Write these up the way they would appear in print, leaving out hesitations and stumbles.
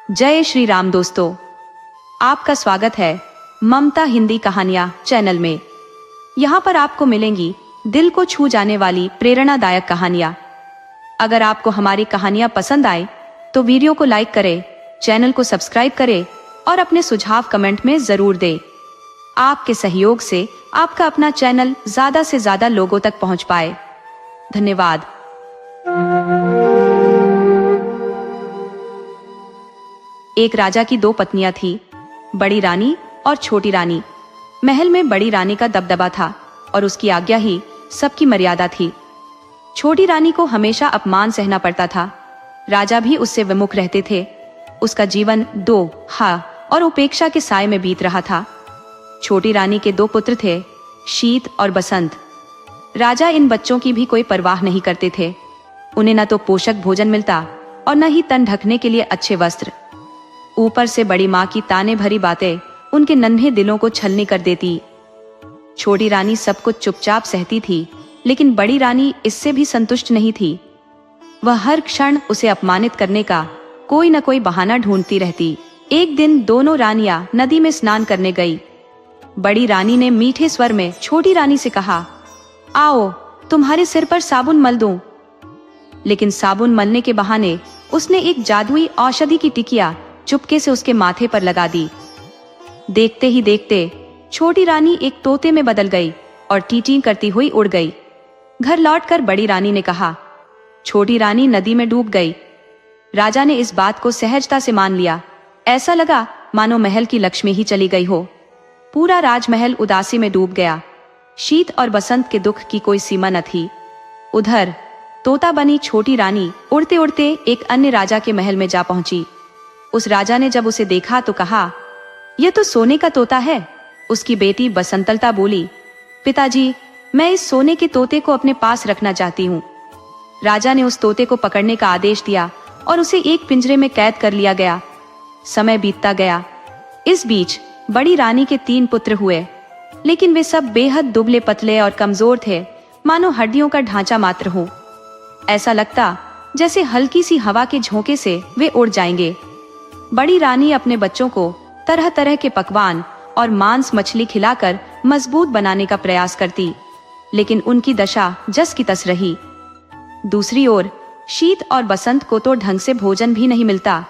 जय श्री राम दोस्तों, आपका स्वागत है ममता हिंदी कहानियां चैनल में। यहाँ पर आपको मिलेंगी दिल को छू जाने वाली प्रेरणादायक कहानियां। अगर आपको हमारी कहानियां पसंद आए तो वीडियो को लाइक करें, चैनल को सब्सक्राइब करें और अपने सुझाव कमेंट में जरूर दें। आपके सहयोग से आपका अपना चैनल ज्यादा से ज्यादा लोगों तक पहुंच पाए। धन्यवाद। एक राजा की दो पत्नियां थी, बड़ी रानी और छोटी रानी। महल में बड़ी रानी का दबदबा था और उसकी आज्ञा ही सबकी मर्यादा थी। छोटी रानी को हमेशा अपमान सहना पड़ता था। राजा भी उससे विमुख रहते थे। उसका जीवन दोहा और उपेक्षा के साए में बीत रहा था। छोटी रानी के दो पुत्र थे, शीत और बसंत। राजा इन बच्चों की भी कोई परवाह नहीं करते थे। उन्हें न तो पोषक भोजन मिलता और न ही तन ढकने के लिए अच्छे वस्त्र। ऊपर से बड़ी माँ की ताने भरी बातें उनके नन्हे दिलों को छलनी कर देती। छोटी रानी सब कुछ चुपचाप सहती थी, लेकिन बड़ी रानी इससे भी संतुष्ट नहीं थी। वह हर क्षण उसे अपमानित करने का कोई न कोई बहाना ढूंढती रहती। एक दिन दोनों रानियां नदी में स्नान करने गई। बड़ी रानी ने मीठे स्वर में छोटी रानी से कहा, आओ तुम्हारे सिर पर साबुन मल दूं। लेकिन साबुन मलने के बहाने उसने एक जादुई औषधि की टिकिया चुपके से उसके माथे पर लगा दी। देखते ही देखते छोटी रानी एक तोते में बदल गई और टीटी करती हुई उड़ गई। घर लौटकर बड़ी रानी ने कहा, छोटी रानी नदी में डूब गई। राजा ने इस बात को सहजता से मान लिया। ऐसा लगा मानो महल की लक्ष्मी ही चली गई हो। पूरा राजमहल उदासी में डूब गया। शीत और बसंत के दुख की कोई सीमा न थी। उधर तोता बनी छोटी रानी उड़ते उड़ते एक अन्य राजा के महल में जा पहुंची। उस राजा ने जब उसे देखा तो कहा, यह तो सोने का तोता है। उसकी बेटी बसंतलता बोली, पिताजी, मैं इस सोने के तोते को अपने पास रखना चाहती हूँ। राजा ने उस तोते को पकड़ने का आदेश दिया और उसे एक पिंजरे में कैद कर लिया गया। समय बीतता गया। इस बीच बड़ी रानी के 3 पुत्र हुए, लेकिन वे सब बेहद दुबले पतले और कमजोर थे, मानो हड्डियों का ढांचा मात्र हो। ऐसा लगता जैसे हल्की सी हवा के झोंके से वे उड़ जाएंगे। बड़ी रानी अपने बच्चों को तरह तरह के पकवान और मांस मछली खिलाकर मजबूत बनाने का प्रयास करती, लेकिन उनकी दशा जस की तस रही। दूसरी ओर शीत और बसंत को तो ढंग से भोजन भी नहीं मिलता,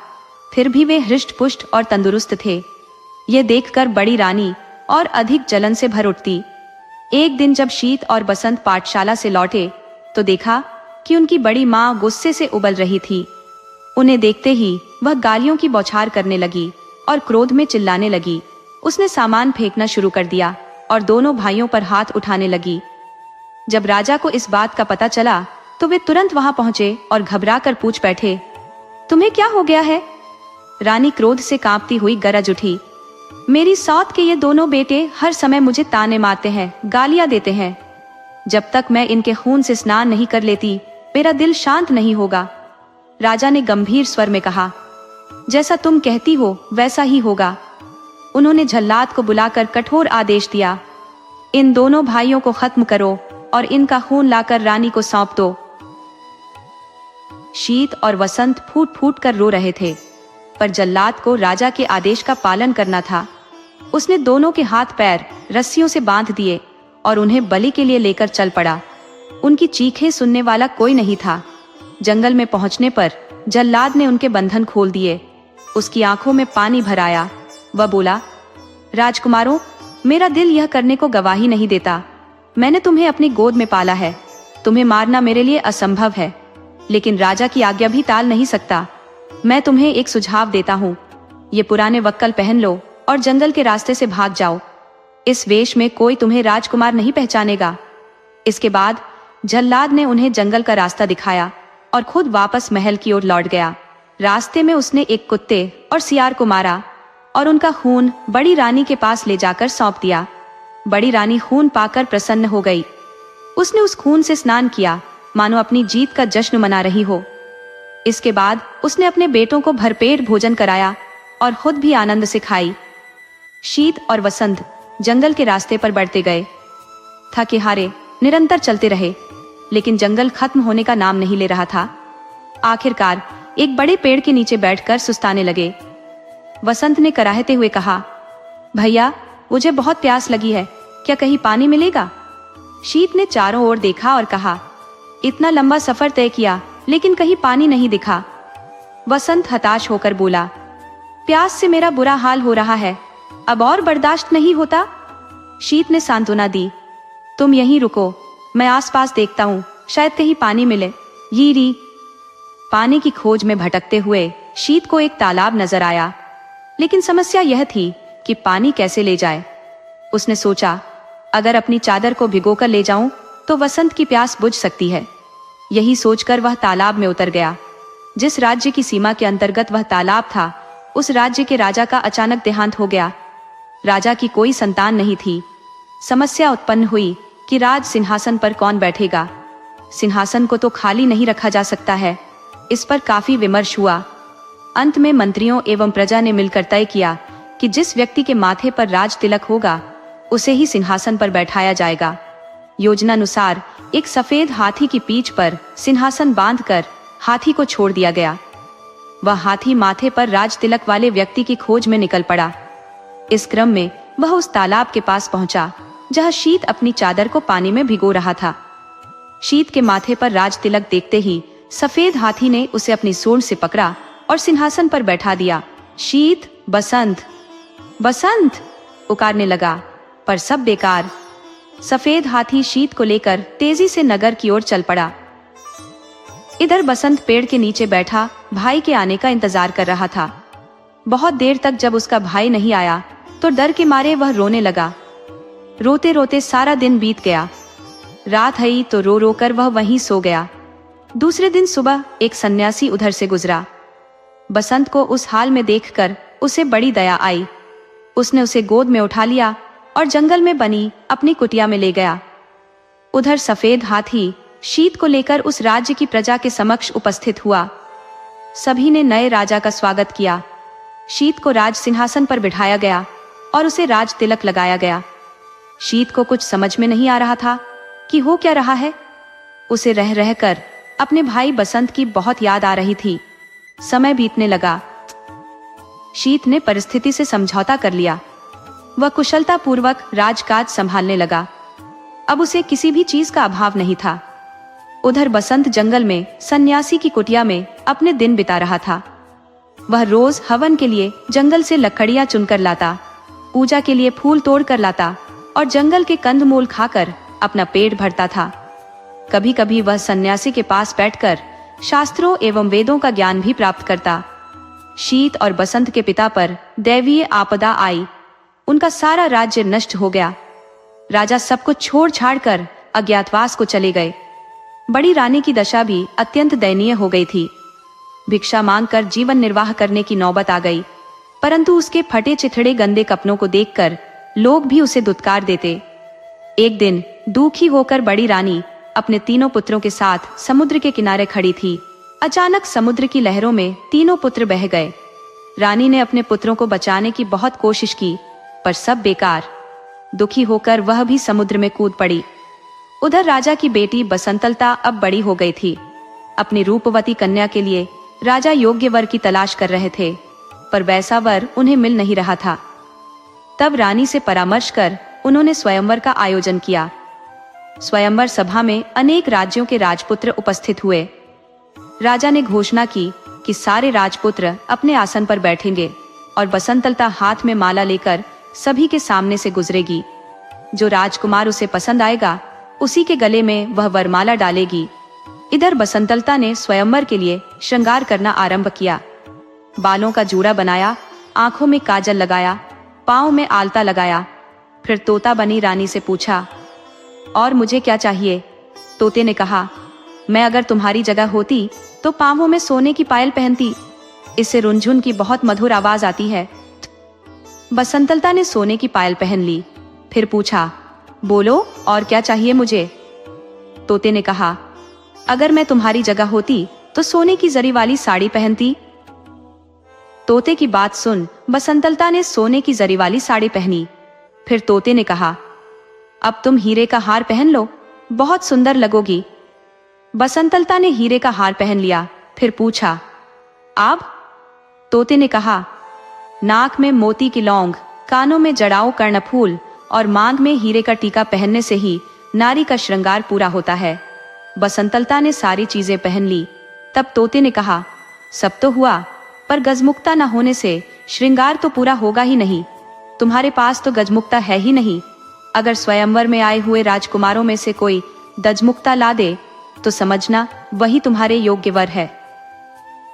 फिर भी वे हृष्ट पुष्ट और तंदुरुस्त थे। ये देखकर बड़ी रानी और अधिक जलन से भर उठती। एक दिन जब शीत और बसंत पाठशाला से लौटे तो देखा कि उनकी बड़ी माँ गुस्से से उबल रही थी। उन्हें देखते ही वह गालियों की बौछार करने लगी और क्रोध में चिल्लाने लगी। उसने सामान फेंकना शुरू कर दिया और दोनों भाइयों पर हाथ उठाने लगी। जब राजा को इस बात का पता चला तो वे तुरंत वहां पहुंचे और घबरा कर पूछ बैठे, तुम्हें क्या हो गया है? रानी क्रोध से कांपती हुई गरज उठी, मेरी सौत के ये दोनों बेटे हर समय मुझे ताने मारते हैं, गालियां देते हैं। जब तक मैं इनके खून से स्नान नहीं कर लेती मेरा दिल शांत नहीं होगा। राजा ने गंभीर स्वर में कहा, जैसा तुम कहती हो वैसा ही होगा। उन्होंने जल्लाद को बुलाकर कठोर आदेश दिया, इन दोनों भाइयों को खत्म करो और इनका खून लाकर रानी को सौंप दो। शीत और वसंत फूट फूट कर रो रहे थे, पर जल्लाद को राजा के आदेश का पालन करना था। उसने दोनों के हाथ पैर रस्सियों से बांध दिए और उन्हें बलि के लिए लेकर चल पड़ा। उनकी चीखें सुनने वाला कोई नहीं था। जंगल में पहुंचने पर जल्लाद ने उनके बंधन खोल दिए। उसकी आंखों में पानी भर आया। वह बोला, राजकुमारों, मेरा दिल यह करने को गवाही नहीं देता। मैंने तुम्हें अपनी गोद में पाला है। तुम्हें मारना मेरे लिए असंभव है, लेकिन राजा की आज्ञा भी टाल नहीं सकता। मैं तुम्हें एक सुझाव देता हूँ। ये पुराने वक्कल पहन लो और जंगल के रास्ते से भाग जाओ। इस वेश में कोई तुम्हें राजकुमार नहीं पहचानेगा। इसके बाद जल्लाद ने उन्हें जंगल का रास्ता दिखाया और खुद वापस महल की ओर लौट गया। रास्ते में उसने एक कुत्ते और सियार को मारा और उनका खून बड़ी रानी के पास ले जाकर सौंप दिया। बड़ी रानी खून पाकर प्रसन्न हो गई। उसने उस खून से स्नान किया, मानो अपनी जीत का जश्न मना रही हो। इसके बाद उसने अपने बेटों को भरपेट भोजन कराया और खुद भी आनंद से खाई। शीत और वसंत जंगल के रास्ते पर बढ़ते गए। थके हारे निरंतर चलते रहे, लेकिन जंगल खत्म होने का नाम नहीं ले रहा था। आखिरकार एक बड़े पेड़ के नीचे बैठकर सुस्ताने लगे। वसंत ने कराहते हुए कहा, भैया मुझे बहुत प्यास लगी है, क्या कहीं पानी मिलेगा? शीत ने चारों ओर देखा और कहा, इतना लंबा सफर तय किया लेकिन कहीं पानी नहीं दिखा। वसंत हताश होकर बोला, प्यास से मेरा बुरा हाल हो रहा है, अब और बर्दाश्त नहीं होता। शीत ने सांत्वना दी, तुम यहीं रुको, मैं आसपास देखता हूँ, शायद कहीं पानी मिले। यीरी। पानी की खोज में भटकते हुए शीत को एक तालाब नजर आया, लेकिन समस्या यह थी कि पानी कैसे ले जाए। उसने सोचा, अगर अपनी चादर को भिगोकर ले जाऊं तो वसंत की प्यास बुझ सकती है। यही सोचकर वह तालाब में उतर गया। जिस राज्य की सीमा के अंतर्गत वह तालाब था, उस राज्य के राजा का अचानक देहांत हो गया। राजा की कोई संतान नहीं थी। समस्या उत्पन्न हुई कि राज सिंहासन पर कौन बैठेगा। सिंहासन को तो खाली नहीं रखा जा सकता है। इस पर काफी विमर्श हुआ। अंत में मंत्रियों एवं प्रजा ने मिलकर तय किया कि जिस व्यक्ति के माथे पर राज तिलक होगा उसे ही सिंहासन पर बैठाया जाएगा। योजनानुसार एक सफेद हाथी की पीठ पर सिंहासन बांधकर हाथी को छोड़ दिया गया। वह हाथी माथे पर राज तिलक वाले व्यक्ति की खोज में निकल पड़ा। इस क्रम में वह उस तालाब के पास पहुंचा जहां शीत अपनी चादर को पानी में भिगो रहा था। शीत के माथे पर राज तिलक देखते ही सफेद हाथी ने उसे अपनी सूंड से पकड़ा और सिंहासन पर बैठा दिया। शीत, बसंत बसंत पुकारने लगा, पर सब बेकार। सफेद हाथी शीत को लेकर तेजी से नगर की ओर चल पड़ा। इधर बसंत पेड़ के नीचे बैठा भाई के आने का इंतजार कर रहा था। बहुत देर तक जब उसका भाई नहीं आया तो डर के मारे वह रोने लगा। रोते रोते सारा दिन बीत गया। रात आई तो रो रो कर वह वहीं सो गया। दूसरे दिन सुबह एक सन्यासी उधर से गुजरा। बसंत को उस हाल में देखकर उसे बड़ी दया आई। उसने उसे गोद में उठा लिया और जंगल में बनी अपनी कुटिया में ले गया। उधर सफेद हाथी शीत को लेकर उस राज्य की प्रजा के समक्ष उपस्थित हुआ। सभी ने नए राजा का स्वागत किया। शीत को राज सिंहासन पर बिठाया गया और उसे राज तिलक लगाया गया। शीत को कुछ समझ में नहीं आ रहा था कि हो क्या रहा है। उसे रह रहकर अपने भाई बसंत की बहुत याद आ रही थी। समय बीतने लगा। शीत ने परिस्थिति से समझौता कर लिया। वह कुशलता पूर्वक राजकाज संभालने लगा। अब उसे किसी भी चीज का अभाव नहीं था। उधर बसंत जंगल में सन्यासी की कुटिया में अपने दिन बिता रहा था। वह रोज हवन के लिए जंगल से लकड़ियां चुनकर लाता, पूजा के लिए फूल तोड़ कर लाता और जंगल के कंदमूल खाकर अपना पेट भरता था। कभी कभी वह सन्यासी के पास बैठकर शास्त्रों एवं वेदों का ज्ञान भी प्राप्त करता। शीत और बसंत के पिता पर दैवीय आपदा आई। उनका सारा राज्य नष्ट हो गया। राजा सब कुछ छोड़ छाड़ कर अज्ञातवास को चले गए। बड़ी रानी की दशा भी अत्यंत दयनीय हो गई थी। भिक्षा मांगकर जीवन निर्वाह करने की नौबत आ गई, परंतु उसके फटे चिथड़े गंदे कपड़ों को देखकर लोग भी उसे दुत्कार देते। एक दिन दुखी होकर बड़ी रानी अपने तीनों पुत्रों के साथ समुद्र के किनारे खड़ी थी। अचानक समुद्र की लहरों में तीनों पुत्र बह गए। रानी ने अपने पुत्रों को बचाने की बहुत कोशिश की, पर सब बेकार। दुखी होकर वह भी समुद्र में कूद पड़ी। उधर राजा की बेटी बसंतलता अब बड़ी हो गई थी। अपनी रूपवती कन्या के लिए राजा योग्य वर की तलाश कर रहे थे, पर वैसा वर उन्हें मिल नहीं रहा था। तब रानी से परामर्श कर उन्होंने स्वयंवर का आयोजन किया। स्वयंवर सभा में अनेक राज्यों के राजपुत्र उपस्थित हुए। राजा ने घोषणा की कि सारे राजपुत्र अपने आसन पर बैठेंगे और बसंतलता हाथ में माला लेकर सभी के सामने से गुजरेगी। जो राजकुमार उसे पसंद आएगा उसी के गले में वह वरमाला डालेगी। इधर बसंतलता ने स्वयंवर के लिए श्रृंगार करना आरंभ किया। बालों का जूड़ा बनाया, आंखों में काजल लगाया, पांव में आलता लगाया। फिर तोता बनी रानी से पूछा, और मुझे क्या चाहिए? तोते ने कहा, मैं अगर तुम्हारी जगह होती तो पांवों में सोने की पायल पहनती। इससे रुनझुन की बहुत मधुर आवाज आती है। बसंतलता ने सोने की पायल पहन ली। फिर पूछा, बोलो और क्या चाहिए मुझे? तोते ने कहा, अगर मैं तुम्हारी जगह होती तो सोने की जरी वाली साड़ी पहनती। तोते की बात सुन बसंतलता ने सोने की जरी वाली साड़ी पहनी। फिर तोते ने कहा, अब तुम हीरे का हार पहन लो, बहुत सुंदर लगोगी। बसंतलता ने हीरे का हार पहन लिया। फिर पूछा, आप? तोते ने कहा, नाक में मोती की लौंग, कानों में जड़ाऊ कर्णफूल और मांग में हीरे का टीका पहनने से ही नारी का श्रृंगार पूरा होता है। बसंतलता ने सारी चीजें पहन ली। तब तोते ने कहा, सब तो हुआ, पर गजमुक्ता न होने से श्रृंगार तो पूरा होगा ही नहीं। तुम्हारे पास तो गजमुक्ता है ही नहीं। अगर स्वयंवर में आए हुए राजकुमारों में से कोई गजमुक्ता ला दे तो समझना वही तुम्हारे योग्य वर है।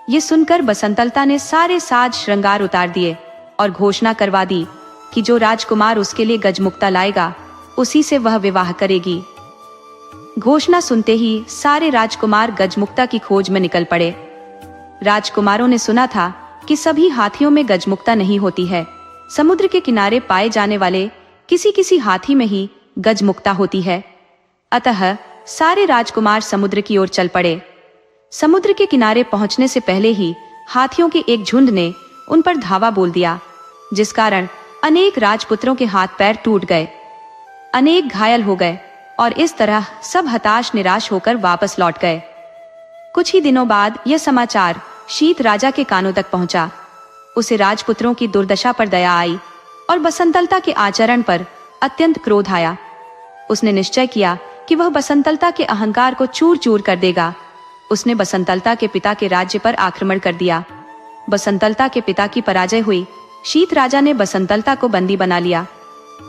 ये सुनकर बसंतलता ने सारे साज श्रृंगार उतार दिए और घोषणा करवा दी कि जो राजकुमार उसके लिए गजमुक्ता लाएगा उसी से वह विवाह करेगी। घोषणा सुनते ही सारे राजकुमार गजमुक्ता की खोज में निकल पड़े। राजकुमारों ने सुना था कि सभी हाथियों में गजमुक्ता नहीं होती है। समुद्र के किनारे पाए जाने वाले किसी किसी हाथी में ही गजमुक्ता होती है। अतः सारे राजकुमार समुद्र की ओर चल पड़े। समुद्र के किनारे पहुंचने से पहले ही हाथियों के एक झुंड ने उन पर धावा बोल दिया, जिस कारण अनेक राजपुत्रों के हाथ पैर टूट गए, अनेक घायल हो गए और इस तरह सब हताश निराश होकर वापस लौट गए। कुछ ही दिनों बाद यह समाचार शीत राजा के कानों तक पहुंचा। उसे राजपुत्रों की दुर्दशा पर दया आई और बसंतलता के आचरण पर अत्यंत क्रोध आया। उसने निश्चय किया कि वह बसंतलता के अहंकार को चूर चूर कर देगा। उसने बसंतलता के पिता के राज्य पर आक्रमण कर दिया। बसंतलता के पिता की पराजय हुई। शीत राजा ने बसंतलता को बंदी बना लिया।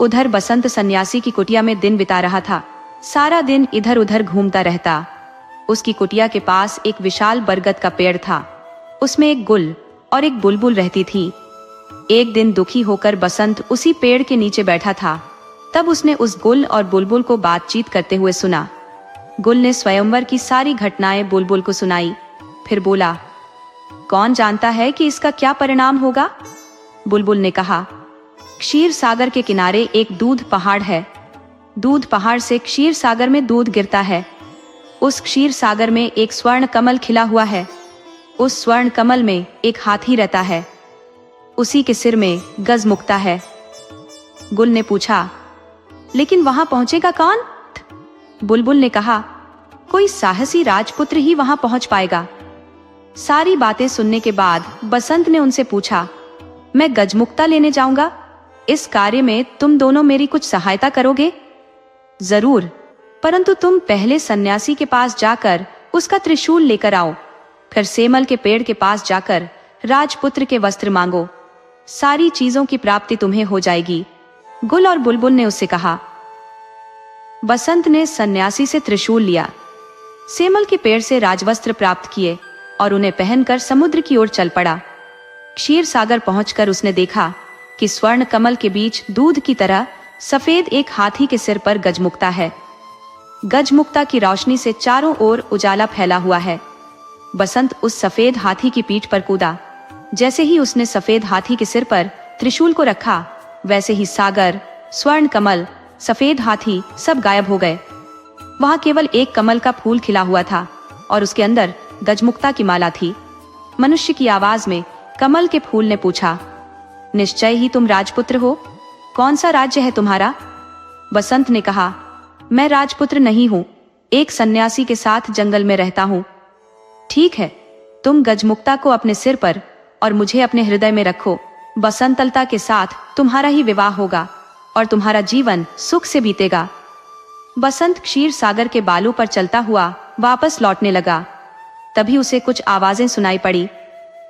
उधर बसंत सन्यासी की कुटिया में दिन बिता रहा था। सारा दिन इधर उधर घूमता रहता। उसकी कुटिया के पास एक विशाल बरगद का पेड़ था। उसमें एक गुल और एक बुलबुल रहती थी। एक दिन दुखी होकर बसंत उसी पेड़ के नीचे बैठा था। तब उसने उस गुल और बुलबुल को बातचीत करते हुए सुना। गुल ने स्वयंवर की सारी घटनाएं बुलबुल को सुनाई। फिर बोला, कौन जानता है कि इसका क्या परिणाम होगा? बुलबुल ने कहा, क्षीर सागर के किनारे एक दूध पहाड़ है। दूध पहाड़ से क्षीर सागर में दूध गिरता है। उस क्षीर सागर में एक स्वर्ण कमल खिला हुआ है। उस स्वर्ण कमल में एक हाथी रहता है। उसी के सिर में गजमुक्ता है। गुल ने पूछा, लेकिन वहां पहुंचेगा कौन? बुलबुल ने कहा, कोई साहसी राजपुत्र ही वहां पहुंच पाएगा। सारी बातें सुनने के बाद बसंत ने उनसे पूछा, मैं गजमुक्ता लेने जाऊंगा, इस कार्य में तुम दोनों मेरी कुछ सहायता करोगे? जरूर, परंतु तुम पहले सन्यासी के पास जाकर उसका त्रिशूल लेकर आओ। फिर सेमल के पेड़ के पास जाकर राजपुत्र के वस्त्र मांगो। सारी चीजों की प्राप्ति तुम्हें हो जाएगी। गुल और बुलबुल ने उससे कहा। बसंत ने सन्यासी से त्रिशूल लिया, सेमल के पेड़ से राजवस्त्र प्राप्त किए और उन्हें पहनकर समुद्र की ओर चल पड़ा। क्षीर सागर पहुंचकर उसने देखा कि स्वर्ण कमल के बीच दूध की तरह सफेद एक हाथी के सिर पर गजमुक्ता है। गजमुक्ता की रोशनी से चारों ओर उजाला फैला हुआ है। बसंत उस सफेद हाथी की पीठ पर कूदा। जैसे ही उसने सफेद हाथी के सिर पर त्रिशूल को रखा, वैसे ही सागर, स्वर्ण कमल, सफेद हाथी सब गायब हो गए। वहां केवल एक कमल का फूल खिला हुआ था और उसके अंदर गजमुक्ता की माला थी। मनुष्य की आवाज में कमल के फूल ने पूछा, निश्चय ही तुम राजपुत्र हो? कौन सा राज्य है तुम्हारा? बसंत ने कहा, मैं राजपुत्र नहीं हूं, एक सन्यासी के साथ जंगल में रहता हूं। ठीक है, तुम गजमुक्ता को अपने सिर पर और मुझे अपने हृदय में रखो। बसंतलता के साथ तुम्हारा ही विवाह होगा और तुम्हारा जीवन सुख से बीतेगा। बसंत क्षीर सागर के बालू पर चलता हुआ वापस लौटने लगा। तभी उसे कुछ आवाजें सुनाई पड़ी।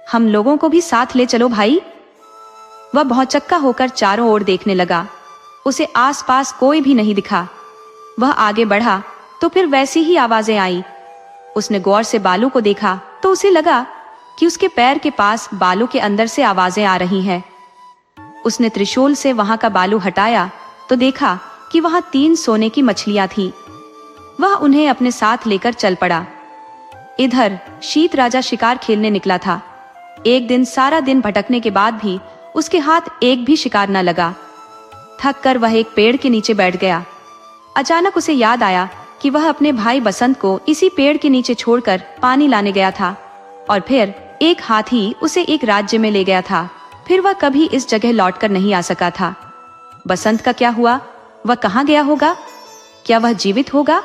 हम लोगों को भी साथ ले चलो भाई। वह भौचक्का होकर चारों ओर देखने लगा। उसे आसपास कोई भी नहीं दिखा। वह आगे बढ़ा तो फिर वैसी ही आवाजें आई। उसने गौर से बालू को देखा तो उसे लगा कि उसके पैर के पास बालू के अंदर से आवाजें आ रही हैं। उसने त्रिशूल से वहां का बालू हटाया तो देखा कि वहां 3 सोने की मछलियां थीं। वह उन्हें अपने साथ लेकर चल पड़ा। इधर शीत राजा शिकार खेलने निकला था। एक दिन सारा दिन भटकने के बाद भी उसके हाथ एक भी शिकार न लगा। थक कर वह एक पेड़ के नीचे बैठ गया। अचानक उसे याद आया कि वह अपने भाई बसंत को इसी पेड़ के नीचे छोड़कर पानी लाने गया था और फिर एक हाथी उसे एक राज्य में ले गया था। फिर वह कभी इस जगह लौटकर नहीं आ सका था। बसंत का क्या हुआ? वह कहाँ गया होगा? क्या वह जीवित होगा?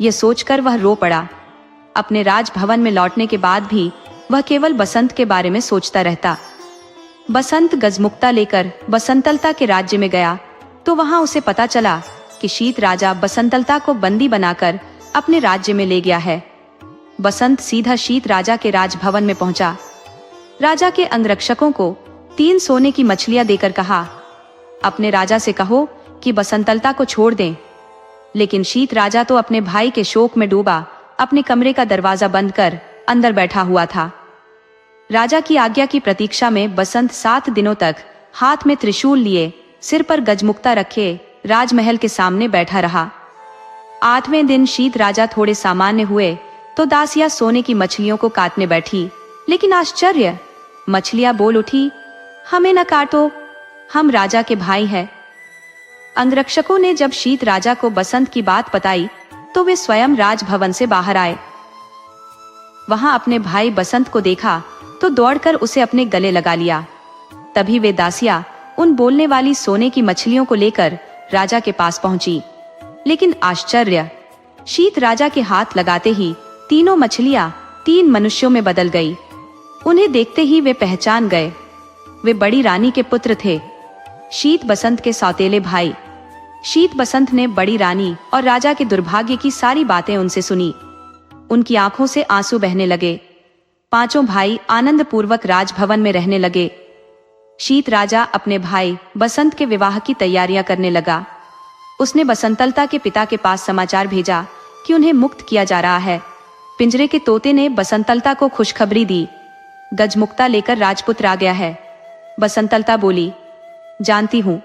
यह सोचकर वह रो पड़ा। अपने राजभवन में लौटने के बाद भी वह केवल बसंत के बारे में सोचता रहता। बसंत गजमुक्ता लेकर बसंतलता के राज्य में गया तो वहां उसे पता चला कि शीत राजा बसंतलता को बंदी बनाकर अपने राज्य में ले गया है। बसंत सीधा शीत राजा के राजभवन में पहुंचा। राजा के अंगरक्षकों को 3 सोने की मछलियां देकर कहा, अपने राजा से कहो कि बसंतलता को छोड़ दें। लेकिन शीत राजा तो अपने भाई के शोक में डूबा अपने कमरे का दरवाजा बंद कर अंदर बैठा हुआ था। राजा की आज्ञा की प्रतीक्षा में बसंत 7 दिनों तक हाथ में त्रिशूल लिए, सिर पर गजमुक्ता रखे राजमहल के सामने बैठा रहा। 8वें दिन शीत राजा थोड़े सामान्य हुए तो दासियां सोने की मछलियों को काटने बैठी, लेकिन आश्चर्य, मछलियां बोल उठी, हमें न काटो, हम राजा के भाई हैं। अंगरक्षकों ने जब शीत राजा को बसंत की बात बताई तो वे स्वयं राजभवन से बाहर आए। वहां अपने भाई बसंत को देखा तो दौड़कर उसे अपने गले लगा लिया। तभी वे दासियां उन बोलने वाली सोने की मछलियों को लेकर राजा के पास पहुंची। लेकिन आश्चर्य, शीत राजा के हाथ लगाते ही तीनों मछलियां 3 मनुष्यों में बदल गई। उन्हें देखते ही वे पहचान गए। वे बड़ी रानी के पुत्र थे, शीत बसंत के सौतेले भाई। शीत बसंत ने बड़ी रानी और राजा के दुर्भाग्य की सारी बातें उनसे सुनी। उनकी आंखों से आंसू बहने लगे। 5 भाई आनंद पूर्वक राजभवन में रहने लगे। शीत राजा अपने भाई बसंत के विवाह की तैयारियां करने लगा। उसने बसंतलता के पिता के पास समाचार भेजा कि उन्हें मुक्त किया जा रहा है। पिंजरे के तोते ने बसंतलता को खुशखबरी दी, गजमुक्ता लेकर राजपुत्र आ गया है। बसंतलता बोली, जानती हूँ।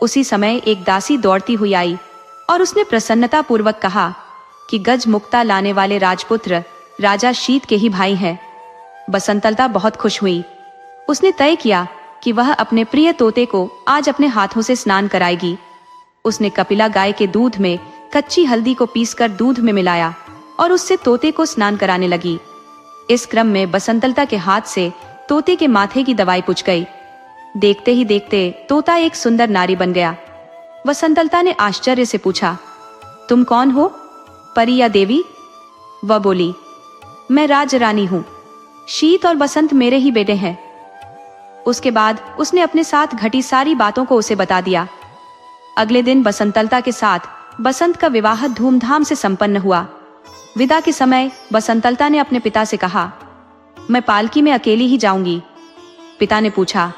उसी समय एक दासी दौड़ती हुई आई और उसने प्रसन्नता पूर्वक कहा कि गजमुक्ता लाने वाले राजपुत्र राजा शीत के ही भाई हैं। बसंतलता बहुत खुश हुई। उसने तय किया कि वह अपने प्रिय तोते को आज अपने हाथों से स्नान कराएगी। उसने कपिला गाय के दूध में कच्ची हल्दी को पीसकर दूध में मिलाया और उससे तोते को स्नान कराने लगी। इस क्रम में बसंतलता के हाथ से तोते के माथे की दवाई पुछ गई। देखते ही देखते तोता एक सुंदर नारी बन गया। बसंतलता ने आश्चर्य से पूछा, तुम कौन हो, परी या देवी? वह बोली, मैं राजरानी हूँ। शीत और बसंत मेरे ही बेटे हैं। उसके बाद उसने अपने साथ घटी सारी बातों को उसे बता दिया। अगले दिन बसंतलता के साथ बसंत का विवाह धूमधाम से संपन्न हुआ। विदा के समय बसंतलता ने अपने पिता से कहा, मैं पालकी में अकेली ही जाऊंगी। पिता ने पूछा,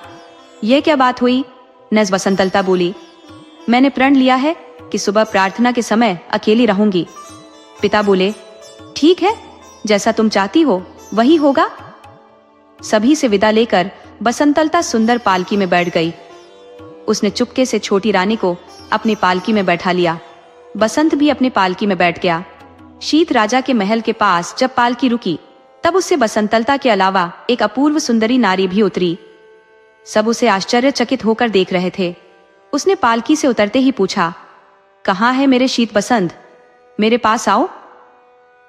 यह क्या बात हुई? नज बसंतलता बोली, मैंने प्रण लिया है कि सुबह प्रार्थना के समय अकेली रहूंगी। पिता बोले, ठीक है, जैसा तुम चाहती हो वही होगा। सभी से विदा लेकर बसंतलता सुंदर पालकी में बैठ गई। उसने चुपके से छोटी रानी को अपनी पालकी में बैठा लिया। बसंत भी अपनी पालकी में बैठ गया। शीत राजा के महल के पास जब पालकी रुकी तब उससे बसंतलता के अलावा एक अपूर्व सुंदरी नारी भी उतरी। सब उसे आश्चर्यचकित होकर देख रहे थे। उसने पालकी से उतरते ही पूछा, कहाँ है मेरे शीत बसंत? मेरे पास आओ।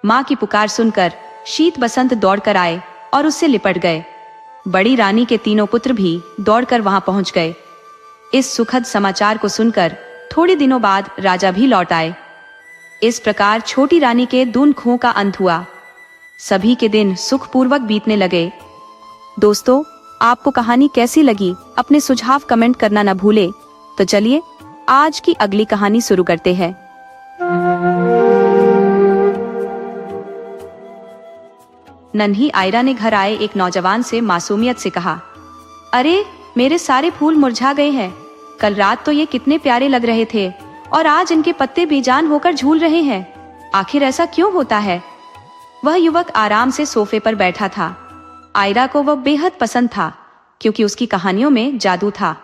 माँ की पुकार सुनकर शीत बसंत दौड़कर आए और उससे लिपट गए। बड़ी रानी के तीनों पुत्र भी दौड़कर वहां पहुंच गए। इस सुखद समाचार को सुनकर थोड़े दिनों बाद राजा भी लौट आए। इस प्रकार छोटी रानी के दून खों का अंत हुआ। सभी के दिन सुखपूर्वक बीतने लगे। दोस्तों, आपको कहानी कैसी लगी अपने सुझाव कमेंट करना न भूले। तो चलिए आज की अगली कहानी शुरू करते हैं। नन्ही आयरा ने घर आए एक नौजवान से मासूमियत से कहा, अरे मेरे सारे फूल मुरझा गए हैं। कल रात तो ये कितने प्यारे लग रहे थे और आज इनके पत्ते बेजान होकर झूल रहे हैं। आखिर ऐसा क्यों होता है? वह युवक आराम से सोफे पर बैठा था। आयरा को वह बेहद पसंद था क्योंकि उसकी कहानियों में जादू था।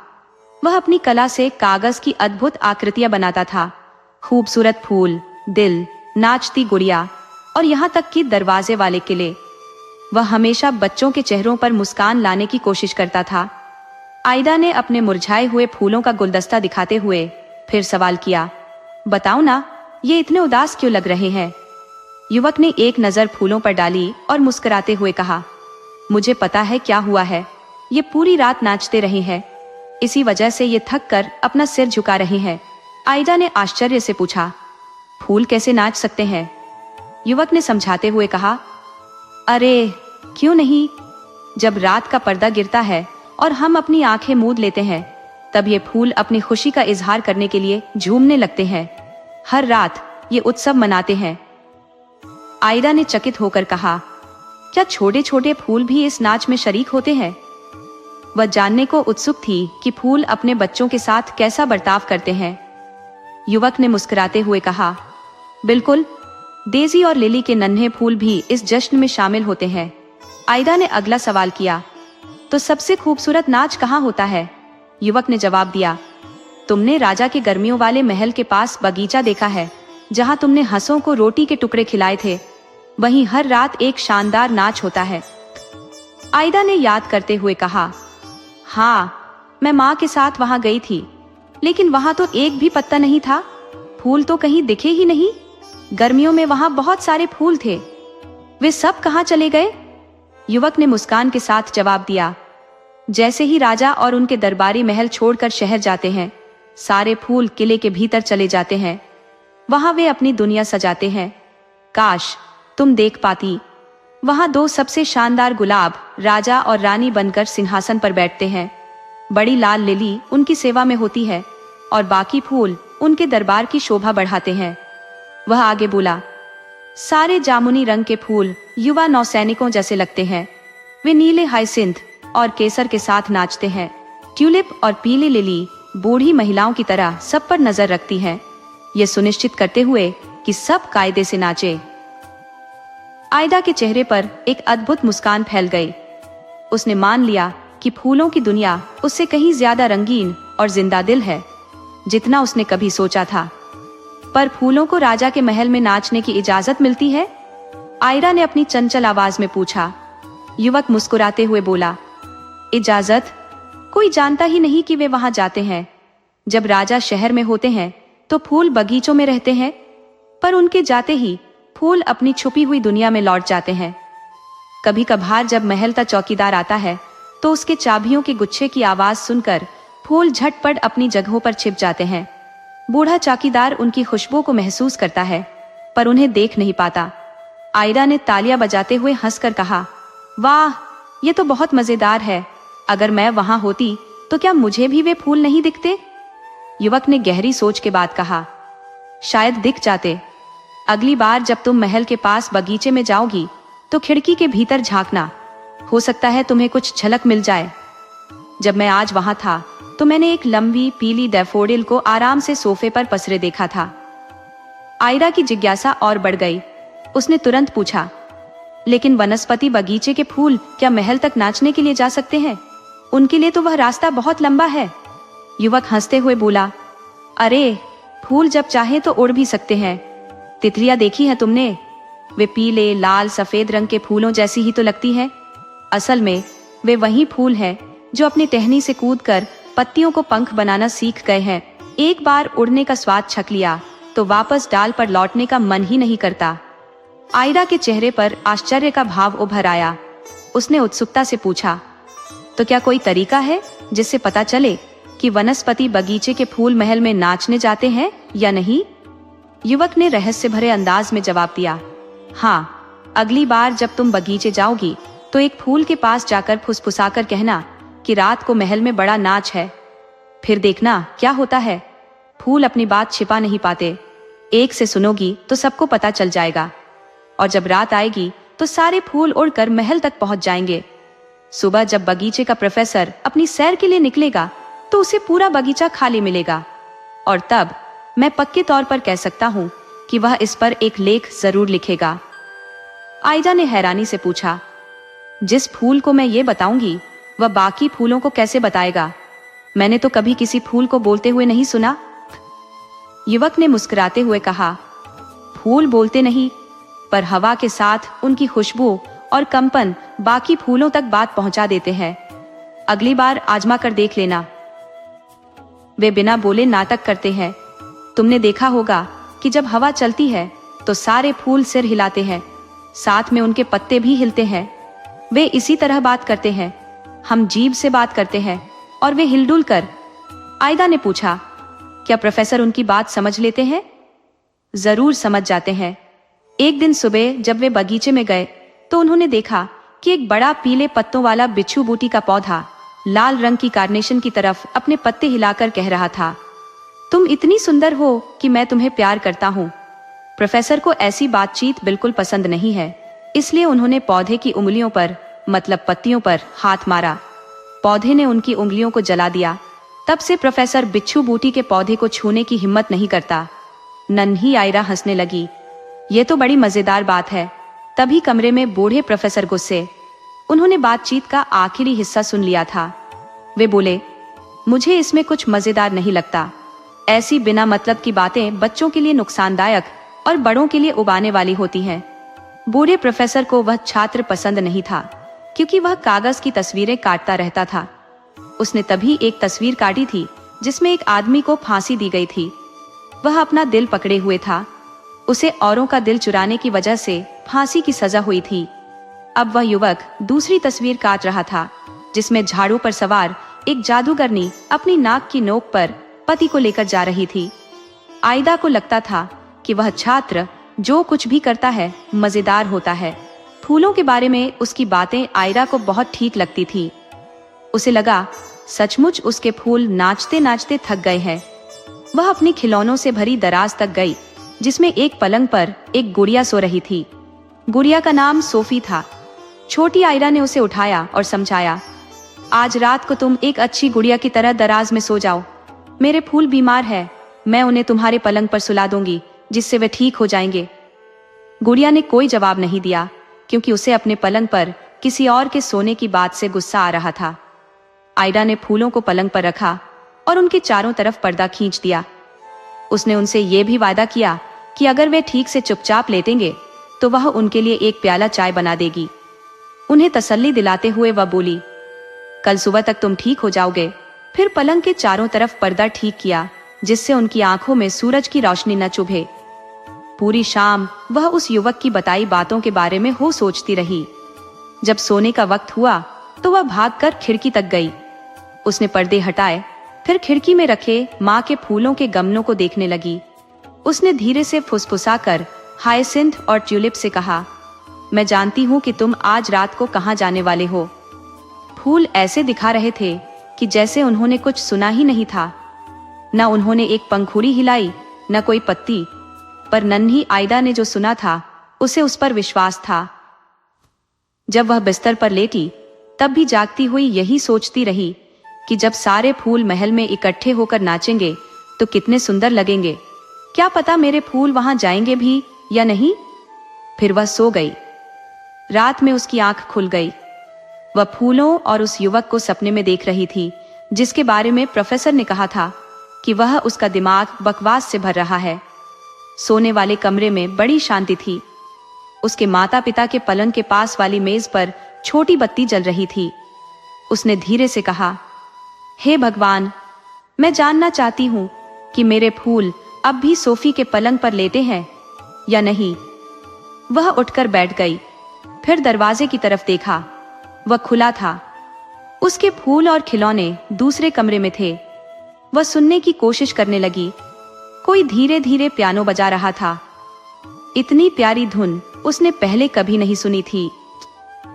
वह अपनी कला से कागज की अद्भुत आकृतियां बनाता था। खूबसूरत फूल, दिल, नाचती गुड़िया और यहाँ तक कि दरवाजे वाले किले। वह हमेशा बच्चों के चेहरों पर मुस्कान लाने की कोशिश करता था। आयरा ने अपने मुरझाए हुए फूलों का गुलदस्ता दिखाते हुए फिर सवाल किया, बताओ ना, ये इतने उदास क्यों लग रहे हैं? युवक ने एक नजर फूलों पर डाली और मुस्कुराते हुए कहा, मुझे पता है क्या हुआ है। ये पूरी रात नाचते रहे हैं, इसी वजह से ये थक कर अपना सिर झुका रहे हैं। आयरा ने आश्चर्य से पूछा, फूल कैसे नाच सकते हैं? युवक ने समझाते हुए कहा, अरे क्यों नहीं, जब रात का पर्दा गिरता है और हम अपनी आंखें मूंद लेते हैं, तब ये फूल अपनी खुशी का इजहार करने के लिए झूमने लगते हैं। हर रात ये उत्सव मनाते हैं। आयदा ने चकित होकर कहा, क्या छोटे छोटे फूल भी इस नाच में शरीक होते हैं? वह जानने को उत्सुक थी कि फूल अपने बच्चों के साथ कैसा बर्ताव करते हैं। युवक ने मुस्कुराते हुए कहा, बिल्कुल, डेज़ी और लिली के नन्हे फूल भी इस जश्न में शामिल होते हैं। आयदा ने अगला सवाल किया, तो सबसे खूबसूरत नाच कहाँ होता है? युवक ने जवाब दिया, तुमने राजा के गर्मियों वाले महल के पास बगीचा देखा है, जहाँ तुमने हंसों को रोटी के टुकड़े खिलाए थे। वहीं हर रात एक शानदार नाच होता है। आयदा ने याद करते हुए कहा, हाँ, मैं माँ के साथ वहां गई थी, लेकिन वहां तो एक भी पत्ता नहीं था। फूल तो कहीं दिखे ही नहीं। गर्मियों में वहां बहुत सारे फूल थे, वे सब कहाँ चले गए? युवक ने मुस्कान के साथ जवाब दिया, जैसे ही राजा और उनके दरबारी महल छोड़कर शहर जाते हैं, सारे फूल किले के भीतर चले जाते हैं। वहां वे अपनी दुनिया सजाते हैं। काश तुम देख पाती, वहां दो सबसे शानदार गुलाब राजा और रानी बनकर सिंहासन पर बैठते हैं। बड़ी लाल लिली उनकी सेवा में होती है और बाकी फूल उनके दरबार की शोभा बढ़ाते हैं। वह आगे बोला, सारे जामुनी रंग के फूल युवा नौसैनिकों जैसे लगते हैं। वे नीले हाइसिंथ और केसर के साथ नाचते हैं। ट्यूलिप और पीली लिली बूढ़ी महिलाओं की तरह सब पर नजर रखती हैं, ये सुनिश्चित करते हुए कि सब कायदे से नाचे। आयदा के चेहरे पर एक अद्भुत मुस्कान फैल गई। उसने मान लिया कि फूलों की दुनिया उससे कहीं ज्यादा रंगीन और जिंदा दिल है, जितना उसने कभी सोचा था। पर फूलों को राजा के महल में नाचने की इजाजत मिलती है? आयरा ने अपनी चंचल आवाज में पूछा। युवक मुस्कुराते हुए बोला, इजाजत? कोई जानता ही नहीं कि वे वहां जाते हैं। जब राजा शहर में होते हैं तो फूल बगीचों में रहते हैं, पर उनके जाते ही फूल अपनी छुपी हुई दुनिया में लौट जाते हैं। कभी कभार जब महल का चौकीदार आता है तो उसके चाबियों के गुच्छे की आवाज सुनकर फूल झटपट अपनी जगहों पर छिप जाते हैं। बूढ़ा चौकीदार उनकी खुशबू को महसूस करता है, पर उन्हें देख नहीं पाता। आयरा ने तालियां बजाते हुए हंसकर कहा, वाह, ये तो बहुत मजेदार है। अगर मैं वहां होती तो क्या मुझे भी वे फूल नहीं दिखते? युवक ने गहरी सोच के बाद कहा, शायद दिख जाते। अगली बार जब तुम महल के पास बगीचे में जाओगी तो खिड़की के भीतर झांकना, हो सकता है तुम्हें कुछ झलक मिल जाए। जब मैं आज वहां था तो मैंने एक लंबी पीली डैफोडिल को आराम से सोफे पर पसरे देखा था। आयरा की जिज्ञासा और बढ़ गई। उसने तुरंत पूछा, लेकिन वनस्पति बगीचे के फूल क्या महल तक नाचने के लिए जा सकते हैं? उनके लिए तो वह रास्ता बहुत लंबा है। युवक हंसते हुए बोला, अरे, फूल जब चाहे तो उड़ भी सकते हैं। तितलियां देखी है तुमने? वे पीले, लाल, सफेद रंग के फूलों जैसी ही तो लगती है। असल में वे वही फूल हैं जो अपनी टहनी से कूदकर पत्तियों को पंख बनाना सीख गए हैं। एक बार उड़ने का स्वाद छक लिया तो वापस डाल पर लौटने का मन ही नहीं करता। आयरा के चेहरे पर आश्चर्य का भाव उभर आया। उसने उत्सुकता से पूछा, तो क्या कोई तरीका है जिससे पता चले कि वनस्पति बगीचे के फूल महल में नाचने जाते हैं या नहीं? युवक ने रहस्य भरे अंदाज में जवाब दिया, हाँ, अगली बार जब तुम बगीचे जाओगी तो एक फूल के पास जाकर फुसफुसाकर कहना कि रात को महल में बड़ा नाच है। फिर देखना क्या होता है। फूल अपनी बात छिपा नहीं पाते। एक से सुनोगी तो सबको पता चल जाएगा, और जब रात आएगी तो सारे फूल उड़कर महल तक पहुंच जाएंगे। सुबह जब बगीचे का प्रोफेसर अपनी सैर के लिए निकलेगा तो उसे पूरा बगीचा खाली मिलेगा, और तब मैं पक्के तौर पर कह सकता हूँ कि वह इस पर एक लेख जरूर लिखेगा। आयदा ने हैरानी से पूछा, जिस फूल को मैं ये बताऊंगी वह बाकी फूलों को कैसे बताएगा? मैंने तो कभी किसी फूल को बोलते हुए नहीं सुना। युवक ने मुस्कुराते हुए कहा, फूल बोलते नहीं, पर हवा के साथ उनकी खुशबू और कंपन बाकी फूलों तक बात पहुंचा देते हैं। अगली बार आजमा कर देख लेना। वे बिना बोले नाटक करते हैं। तुमने देखा होगा कि जब हवा चलती है तो सारे फूल सिर हिलाते हैं, साथ में उनके पत्ते भी हिलते हैं। वे इसी तरह बात करते हैं। हम जीभ से बात करते हैं और वे हिलडुल कर। आयदा ने पूछा, क्या प्रोफेसर उनकी बात समझ लेते हैं? जरूर समझ जाते हैं। एक दिन सुबह जब वे बगीचे में गए तो उन्होंने देखा कि एक बड़ा पीले पत्तों वाला बिच्छू बूटी का पौधा लाल रंग की कार्नेशन की तरफ अपने पत्ते हिलाकर कह रहा था, तुम इतनी सुंदर हो कि मैं तुम्हें प्यार करता हूँ। प्रोफेसर को ऐसी बातचीत बिल्कुल पसंद नहीं है, इसलिए उन्होंने पौधे की उंगलियों पर, मतलब पत्तियों पर हाथ मारा। पौधे ने उनकी उंगलियों को जला दिया। तब से प्रोफेसर बिच्छू बूटी के पौधे को छूने की हिम्मत नहीं करता। नन्ही आयरा हंसने लगी, ये तो बड़ी मजेदार बात है। तभी कमरे में बूढ़े प्रोफेसर गुस्से। उन्होंने बातचीत का आखिरी हिस्सा सुन लिया था। वे बोले, मुझे इसमें कुछ मजेदार नहीं लगता। ऐसी बिना मतलब की बातें बच्चों के लिए नुकसानदायक और बड़ों के लिए उबाने वाली होती हैं। बूढ़े प्रोफेसर को वह छात्र पसंद नहीं था, क्योंकि वह कागज की तस्वीरें काटता रहता था। उसने तभी एक तस्वीर काटी थी जिसमें एक आदमी को फांसी दी गई थी। वह अपना दिल पकड़े हुए था। उसे औरों का दिल चुराने की वजह से फांसी की सजा हुई थी। अब वह युवक दूसरी तस्वीर काट रहा था, जिसमें झाड़ू पर सवार एक जादूगरनी अपनी नाक की नोक पर पति को लेकर जा रही थी। आयदा को लगता था कि वह छात्र जो कुछ भी करता है मजेदार होता है। फूलों के बारे में उसकी बातें आयरा को बहुत ठीक लगती थी। उसे लगा सचमुच उसके फूल नाचते नाचते थक गए हैं। वह अपनी खिलौनों से भरी दराज तक गई, जिसमें एक पलंग पर एक गुड़िया सो रही थी। गुड़िया का नाम सोफी था। छोटी आयरा ने उसे उठाया और समझाया, आज रात को तुम एक अच्छी गुड़िया की तरह दराज में सो जाओ। मेरे फूल बीमार है, मैं उन्हें तुम्हारे पलंग पर सुला दूंगी, जिससे वे ठीक हो जाएंगे। गुड़िया ने कोई जवाब नहीं दिया, क्योंकि उसे अपने पलंग पर किसी और के सोने की बात से गुस्सा आ रहा था। आयरा ने फूलों को पलंग पर रखा और उनके चारों तरफ पर्दा खींच दिया। उसने उनसे ये भी वादा किया कि अगर वे ठीक से चुपचाप लेटेंगे तो वह उनके लिए एक प्याला चाय बना देगी। उन्हें तसल्ली दिलाते हुए वह बोली, कल सुबह तक तुम ठीक हो जाओगे। फिर पलंग के चारों तरफ पर्दा ठीक किया, जिससे उनकी आंखों में सूरज की रोशनी न चुभे। पूरी शाम वह उस युवक की बताई बातों के बारे में हो सोचती रही। जब सोने का वक्त हुआ तो वह भागकर खिड़की तक गई। उसने पर्दे हटाए, फिर खिड़की में रखे माँ के फूलों के गमलों को देखने लगी। उसने धीरे से फुसफुसाकर हायसिंथ और ट्यूलिप से कहा, मैं जानती हूँ कि तुम आज रात को कहाँ जाने वाले हो। फूल ऐसे दिखा रहे थे कि जैसे उन्होंने कुछ सुना ही नहीं था। न उन्होंने एक पंखुड़ी हिलाई, न कोई पत्ती, पर नन्ही आयदा ने जो सुना था उसे उस पर विश्वास था। जब वह बिस्तर पर लेटी, तब भी जागती हुई यही सोचती रही कि जब सारे फूल महल में इकट्ठे होकर नाचेंगे तो कितने सुंदर लगेंगे। क्या पता मेरे फूल वहां जाएंगे भी या नहीं। फिर वह सो गई। रात में उसकी आंख खुल गई। वह फूलों और उस युवक को सपने में देख रही थी, जिसके बारे में प्रोफेसर ने कहा था कि वह उसका दिमाग बकवास से भर रहा है। सोने वाले कमरे में बड़ी शांति थी। उसके माता पिता के पलंग के पास वाली मेज पर छोटी बत्ती जल रही थी। उसने धीरे से कहा, हे भगवान, मैं जानना चाहती हूँ कि मेरे फूल अब भी सोफी के पलंग पर लेटे हैं या नहीं। वह उठकर बैठ गई। फिर दरवाजे की तरफ देखा। वह खुला था। उसके फूल और खिलौने दूसरे कमरे में थे। वह सुनने की कोशिश करने लगी। कोई धीरे धीरे पियानो बजा रहा था। इतनी प्यारी धुन उसने पहले कभी नहीं सुनी थी।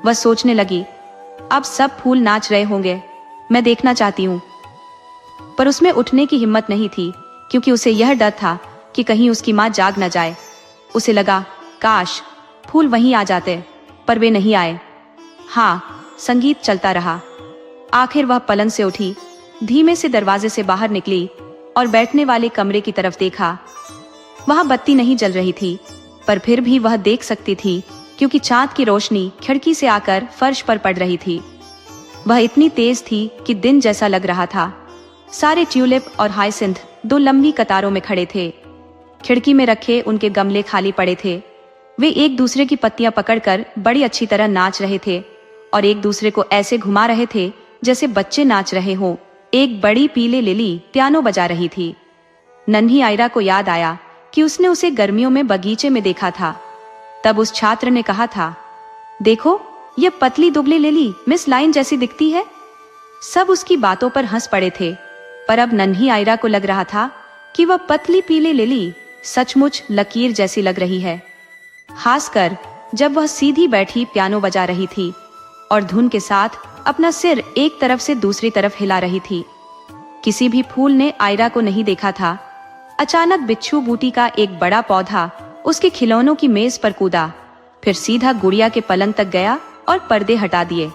वह सोचने लगी, अब सब फूल नाच रहे होंगे, मैं देखना चाहती हूँ। पर उसमें उठने की हिम्मत नहीं थी, क्योंकि उसे यह डर था कि कहीं उसकी माँ जाग न जाए। उसे लगा, काश फूल वहीं आ जाते, पर वे नहीं आए। हाँ, संगीत चलता रहा। आखिर वह पलंग से उठी, धीमे से दरवाजे से बाहर निकली और बैठने वाले कमरे की तरफ देखा। वहां बत्ती नहीं जल रही थी, पर फिर भी वह देख सकती थी, क्योंकि चांद की रोशनी खिड़की से आकर फर्श पर पड़ रही थी। वह इतनी तेज थी कि दिन जैसा लग रहा था। सारे ट्यूलिप और हायसिंथ दो लंबी कतारों में खड़े थे। खिड़की में रखे उनके गमले खाली पड़े थे। वे एक दूसरे की पत्तियां पकड़कर बड़ी अच्छी तरह नाच रहे थे और एक दूसरे को ऐसे घुमा रहे थे जैसे बच्चे नाच रहे हों। एक बड़ी पीले लिली पियानो बजा रही थी। नन्ही आयरा को याद आया कि उसने उसे गर्मियों में बगीचे में देखा था। तब उस छात्र ने कहा था, देखो, यह पतली दुबली लिली मिस लाइन जैसी दिखती है। सब उसकी बातों पर हंस पड़े थे, पर अब नन्ही आयरा को लग रहा था कि वह पतली पीली लिली सचमुच लकीर जैसी लग रही है, खासकर जब वह सीधी बैठी पियानो बजा रही थी। और धुन के साथ अपना सिर एक तरफ से दूसरी तरफ हिला रही थी। किसी भी फूल ने आयरा को नहीं देखा था। अचानक बिच्छू बूटी का एक बड़ा पौधा उसके खिलौनों की मेज पर कूदा, फिर सीधा गुड़िया के पलंग तक गया और पर्दे हटा दिए।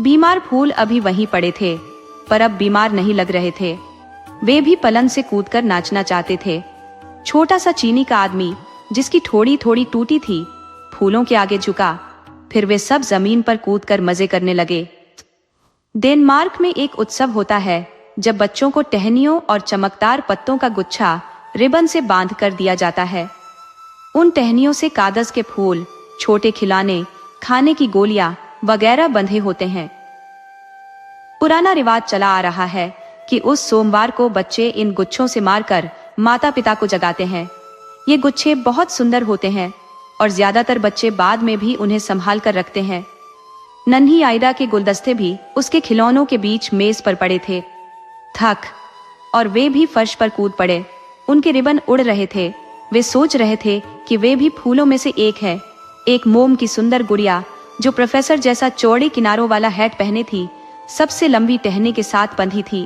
बीमार फूल अभी वहीं पड़े थे, पर अब बीमार नहीं लग रहे थे। वे भी पलंग से कूदकर नाचना चाहते थे। छोटा सा चीनी का आदमी, जिसकी थोड़ी थोड़ी टूटी थी, फूलों के आगे झुका। फिर वे सब जमीन पर कूदकर मजे करने लगे। डेनमार्क में एक उत्सव होता है जब बच्चों को टहनियों और चमकदार पत्तों का गुच्छा रिबन से बांध कर दिया जाता है। उन टहनियों से कागज के फूल, छोटे खिलौने, खाने की गोलियां वगैरह बंधे होते हैं। पुराना रिवाज चला आ रहा है कि उस सोमवार को बच्चे इन गुच्छों से मारकर माता पिता को जगाते हैं। ये गुच्छे बहुत सुंदर होते हैं और ज्यादातर बच्चे बाद में भी उन्हें संभाल कर रखते हैं। नन्ही आयरा के गुलदस्ते भी उसके खिलौनों के बीच मेज पर पड़े थे। थक और वे भी फर्श पर कूद पड़े। उनके रिबन उड़ रहे थे। वे सोच रहे थे कि वे भी फूलों में से एक है। एक मोम की सुंदर गुड़िया जो प्रोफेसर जैसा चौड़े किनारों वाला हैट पहने थी, सबसे लंबी टहनी के साथ बंधी थी।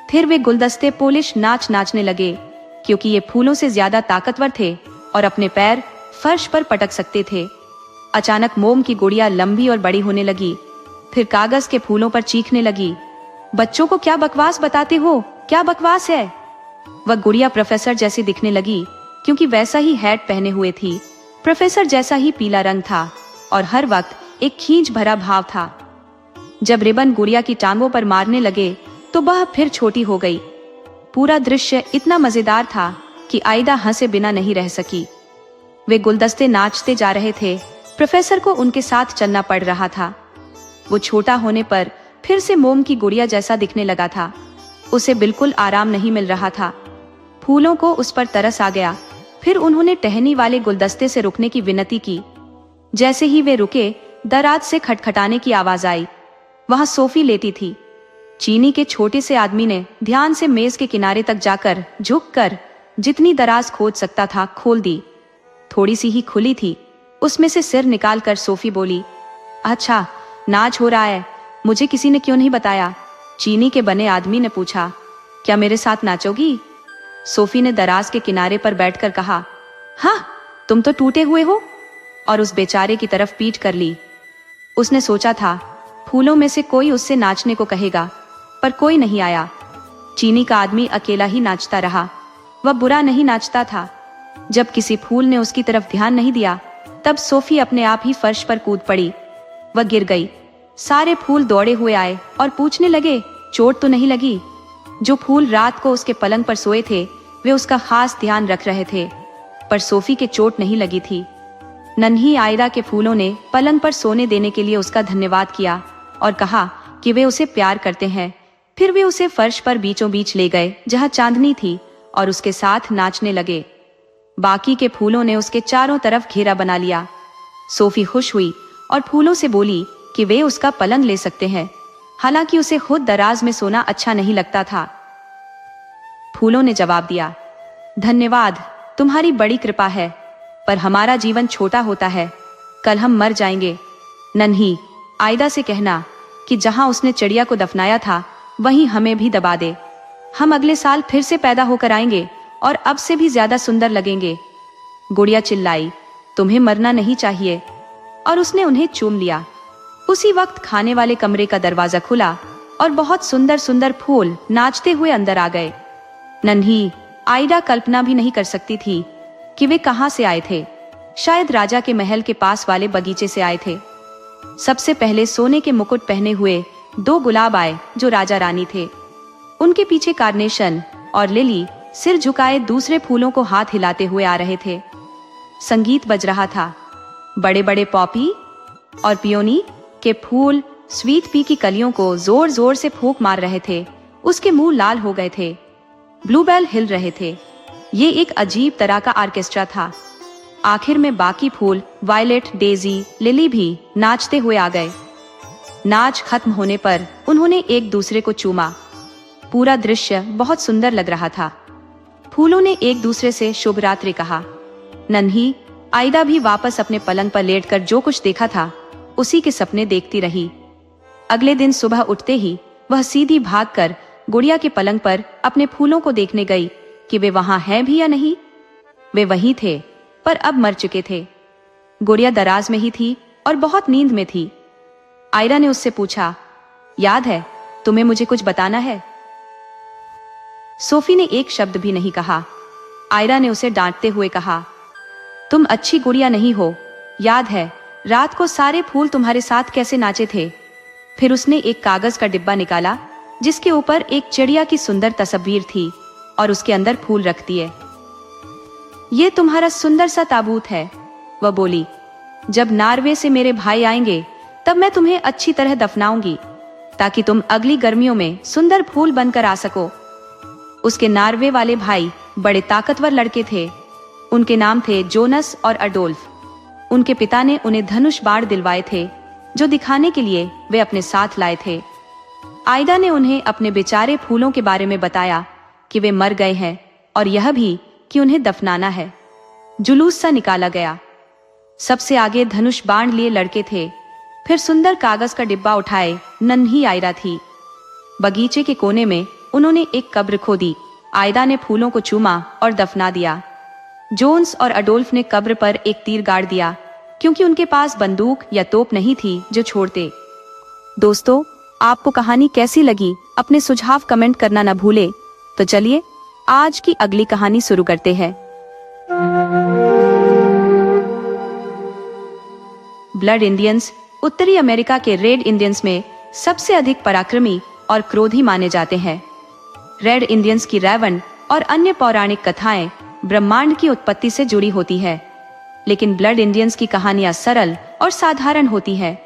फिर वे गुलदस्ते पोलिश नाच नाचने लगे, क्योंकि ये फूलों से ज्यादा ताकतवर थे और अपने पैर फर्श पर पटक सकते थे। अचानक मोम की गुड़िया लंबी और बड़ी होने लगी, फिर कागज के फूलों पर चीखने लगी, बच्चों को क्या बकवास बताते हो, क्या बकवास है। वह गुड़िया प्रोफेसर जैसी दिखने लगी, क्योंकि वैसा ही हैट पहने हुए थी। प्रोफेसर जैसा ही पीला रंग था और हर वक्त एक खींच भरा भाव था। जब रिबन गुड़िया की टांगों पर मारने लगे तो वह फिर छोटी हो गई। पूरा दृश्य इतना मजेदार था कि आयदा हंसे बिना नहीं रह सकी। वे गुलदस्ते नाचते जा रहे थे। प्रोफेसर को उनके साथ चलना पड़ रहा था। वो छोटा होने पर फिर से मोम की गुड़िया जैसा दिखने लगा था। उसे बिल्कुल आराम नहीं मिल रहा था। फूलों को उस पर तरस आ गया। फिर उन्होंने टहनी वाले गुलदस्ते से रुकने की विनती की। जैसे ही वे रुके, दराज से खटखटाने की आवाज आई। वहां सोफी लेटी थी। चीनी के छोटे से आदमी ने ध्यान से मेज के किनारे तक जाकर झुककर जितनी दराज खोद सकता था खोल दी। थोड़ी सी ही खुली थी। उसमें से सिर निकालकर सोफी बोली, अच्छा, नाच हो रहा है, मुझे किसी ने क्यों नहीं बताया। चीनी के बने आदमी ने पूछा, क्या मेरे साथ नाचोगी। सोफी ने दराज के किनारे पर बैठकर कहा, हाँ, तुम तो टूटे हुए हो, और उस बेचारे की तरफ पीठ कर ली। उसने सोचा था फूलों में से कोई उससे नाचने को कहेगा, पर कोई नहीं आया। चीनी का आदमी अकेला ही नाचता रहा। वह बुरा नहीं नाचता था। जब किसी फूल ने उसकी तरफ ध्यान नहीं दिया, तब सोफी अपने आप ही फर्श पर कूद पड़ी। वह गिर गई। सारे फूल दौड़े हुए आए और पूछने लगे, चोट तो नहीं लगी। जो फूल रात को उसके पलंग पर सोए थे, वे उसका खास ध्यान रख रहे थे, पर सोफी के चोट नहीं लगी थी। नन्ही आयरा के फूलों ने पलंग पर सोने देने के लिए उसका धन्यवाद किया और कहा कि वे उसे प्यार करते हैं। फिर वे उसे फर्श पर बीचों बीच ले गए जहां चांदनी थी और उसके साथ नाचने लगे। बाकी के फूलों ने उसके चारों तरफ घेरा बना लिया। सोफी खुश हुई और फूलों से बोली कि वे उसका पलंग ले सकते हैं, हालांकि उसे खुद दराज में सोना अच्छा नहीं लगता था। फूलों ने जवाब दिया, धन्यवाद, तुम्हारी बड़ी कृपा है, पर हमारा जीवन छोटा होता है, कल हम मर जाएंगे। नन्ही आयदा से कहना कि जहां उसने चिड़िया को दफनाया था वहीं हमें भी दबा दे। हम अगले साल फिर से पैदा होकर आएंगे और अब से भी ज्यादा सुंदर लगेंगे। गुड़िया चिल्लाई, तुम्हें मरना नहीं चाहिए, और उसने उन्हें चूम लिया। उसी वक्त खाने वाले कमरे का दरवाजा खुला और बहुत सुंदर सुंदर फूल नाचते हुए अंदर आ गए। नन्ही आयदा कल्पना भी नहीं कर सकती थी कि वे कहां से आए थे। शायद राजा के महल के पास वाले बगीचे से आए थे। सबसे पहले सोने के मुकुट पहने हुए 2 गुलाब आए जो राजा रानी थे। उनके पीछे कार्नेशन और लिली सिर झुकाए दूसरे फूलों को हाथ हिलाते हुए आ रहे थे। संगीत बज रहा था। बड़े बड़े पॉपी और पियोनी के फूल स्वीट पी की कलियों को जोर जोर से फूंक मार रहे थे। उसके मुंह लाल हो गए थे। ब्लूबेल हिल रहे थे। ये एक अजीब तरह का ऑर्केस्ट्रा था। आखिर में बाकी फूल वायलेट, डेजी, लिली भी नाचते हुए आ गए। नाच खत्म होने पर उन्होंने एक दूसरे को चूमा। पूरा दृश्य बहुत सुंदर लग रहा था। फूलों ने एक दूसरे से शुभ रात्रि कहा। नन्ही आयदा भी वापस अपने पलंग पर लेटकर जो कुछ देखा था उसी के सपने देखती रही। अगले दिन सुबह उठते ही वह सीधी भागकर गुड़िया के पलंग पर अपने फूलों को देखने गई कि वे वहां हैं भी या नहीं। वे वहीं थे, पर अब मर चुके थे। गुड़िया दराज में ही थी और बहुत नींद में थी। आयरा ने उससे पूछा, याद है, तुम्हें मुझे कुछ बताना है? सोफी ने एक शब्द भी नहीं कहा। आयरा ने उसे डांटते हुए कहा, तुम अच्छी गुड़िया नहीं हो। याद है रात को सारे फूल तुम्हारे साथ कैसे नाचे थे? फिर उसने एक कागज का डिब्बा निकाला जिसके ऊपर एक चिड़िया की सुंदर तस्वीर थी और उसके अंदर फूल रख दिए। ये तुम्हारा सुंदर सा ताबूत है, वह बोली। जब नॉर्वे से मेरे भाई आएंगे तब मैं तुम्हें अच्छी तरह दफनाऊंगी ताकि तुम अगली गर्मियों में सुंदर फूल बनकर आ सको। उसके नॉर्वे वाले भाई बड़े ताकतवर लड़के थे। उनके नाम थे जोनस और अडोल्फ। उनके पिता ने उन्हें धनुष बाण दिलवाए थे जो दिखाने के लिए वे अपने साथ लाए थे। आयदा ने उन्हें अपने बेचारे फूलों के बारे में बताया कि वे मर गए हैं और यह भी कि उन्हें दफनाना है। जुलूस सा निकाला गया। सबसे आगे धनुष बाण लिए लड़के थे। फिर सुंदर कागज का डिब्बा उठाए नन्ही आयरा थी। बगीचे के कोने में उन्होंने एक कब्र खोदी। आयदा ने फूलों को चूमा और दफना दिया। जोन्स और अडोल्फ ने कब्र पर एक तीर गाड़ दिया क्योंकि उनके पास बंदूक या तोप नहीं थी जो छोड़ते। दोस्तों, आपको कहानी कैसी लगी अपने सुझाव कमेंट करना न भूले। तो चलिए आज की अगली कहानी शुरू करते हैं। ब्लड इंडियंस उत्तरी अमेरिका के रेड इंडियंस में सबसे अधिक पराक्रमी और क्रोधी माने जाते हैं। रेड इंडियंस की रावण और अन्य पौराणिक कथाएं ब्रह्मांड की उत्पत्ति से जुड़ी होती है, लेकिन ब्लड इंडियंस की कहानियां सरल और साधारण होती है।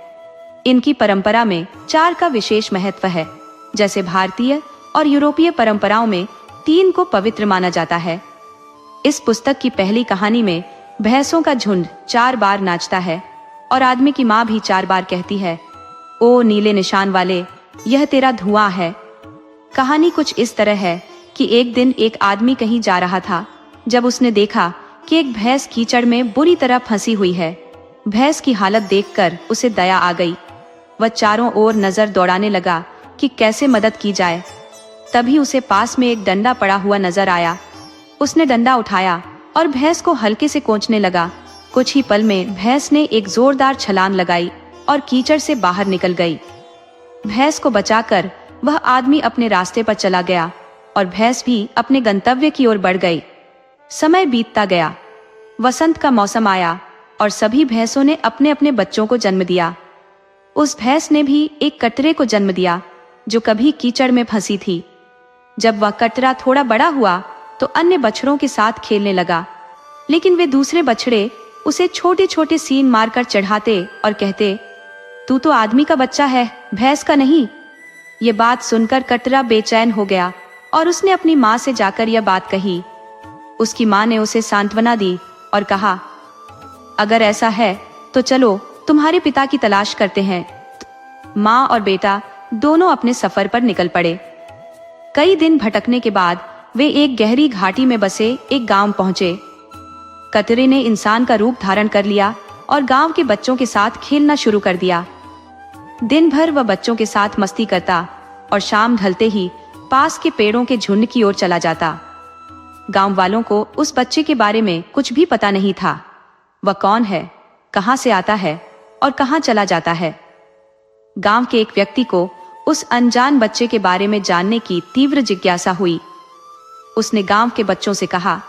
इनकी परंपरा में 4 का विशेष महत्व है। जैसे भारतीय और यूरोपीय परंपराओं में 3 को पवित्र माना जाता है। इस पुस्तक की पहली कहानी में भैंसों का झुंड 4 बार नाचता है और आदमी की माँ भी 4 बार कहती है, ओ नीले निशान वाले, यह तेरा धुआं है। कहानी कुछ इस तरह है कि एक दिन एक आदमी कहीं जा रहा था जब उसने देखा कि एक भैंस कीचड़ में बुरी तरह फंसी हुई है। भैंस की हालत देखकर उसे दया आ गई। वह चारों ओर नजर दौड़ाने लगा कि कैसे मदद की जाए। तभी उसे पास में एक डंडा पड़ा हुआ नजर आया। उसने डंडा उठाया और भैंस को हल्के से कोंचने लगा। कुछ ही पल में भैंस ने एक जोरदार छलांग लगाई और कीचड़ से बाहर निकल गई। भैंस को बचाकर वह आदमी अपने रास्ते पर चला गया और भैंस भी अपने गंतव्य की ओर बढ़ गई। समय बीतता गया। वसंत का मौसम आया और सभी भैंसों ने अपने अपने बच्चों को जन्म दिया। उस भैंस ने भी एक कटरे को जन्म दिया जो कभी कीचड़ में फंसी थी। जब वह कटरा थोड़ा बड़ा हुआ तो अन्य बछड़ों के साथ खेलने लगा, लेकिन वे दूसरे बछड़े उसे छोटे छोटे सीन मारकर चढ़ाते और कहते, तू तो आदमी का बच्चा है, भैंस का नहीं। ये बात सुनकर कटरा बेचैन हो गया और उसने अपनी माँ से जाकर यह बात कही। उसकी माँ ने उसे सांत्वना दी और कहा, अगर ऐसा है तो चलो तुम्हारे पिता की तलाश करते हैं। माँ और बेटा दोनों अपने सफर पर निकल पड़े। कई दिन भटकने के बाद वे एक गहरी घाटी में बसे एक गांव पहुंचे। कटरे ने इंसान का रूप धारण कर लिया और गांव के बच्चों के साथ खेलना शुरू कर दिया। दिन भर वह बच्चों के साथ मस्ती करता और शाम ढलते ही पास के पेड़ों के झुंड की ओर चला जाता। गांव वालों को उस बच्चे के बारे में कुछ भी पता नहीं था। वह कौन है, कहां से आता है और कहां चला जाता है। गांव के एक व्यक्ति को उस अनजान बच्चे के बारे में जानने की तीव्र जिज्ञासा हुई। उसने गांव के बच्चों से कहा,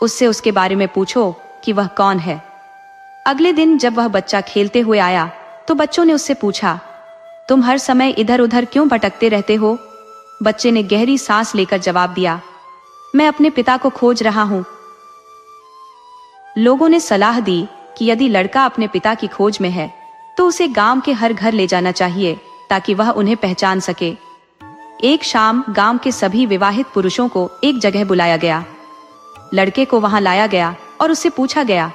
उससे उसके बारे में पूछो कि वह कौन है। अगले दिन जब वह बच्चा खेलते हुए आया तो बच्चों ने उससे पूछा, तुम हर समय इधर उधर क्यों भटकते रहते हो? बच्चे ने गहरी सांस लेकर जवाब दिया, मैं अपने पिता को खोज रहा हूं। लोगों ने सलाह दी कि यदि लड़का अपने पिता की खोज में है तो उसे गांव के हर घर ले जाना चाहिए ताकि वह उन्हें पहचान सके। एक शाम गांव के सभी विवाहित पुरुषों को एक जगह बुलाया गया। लड़के को वहां लाया गया और उससे पूछा गया,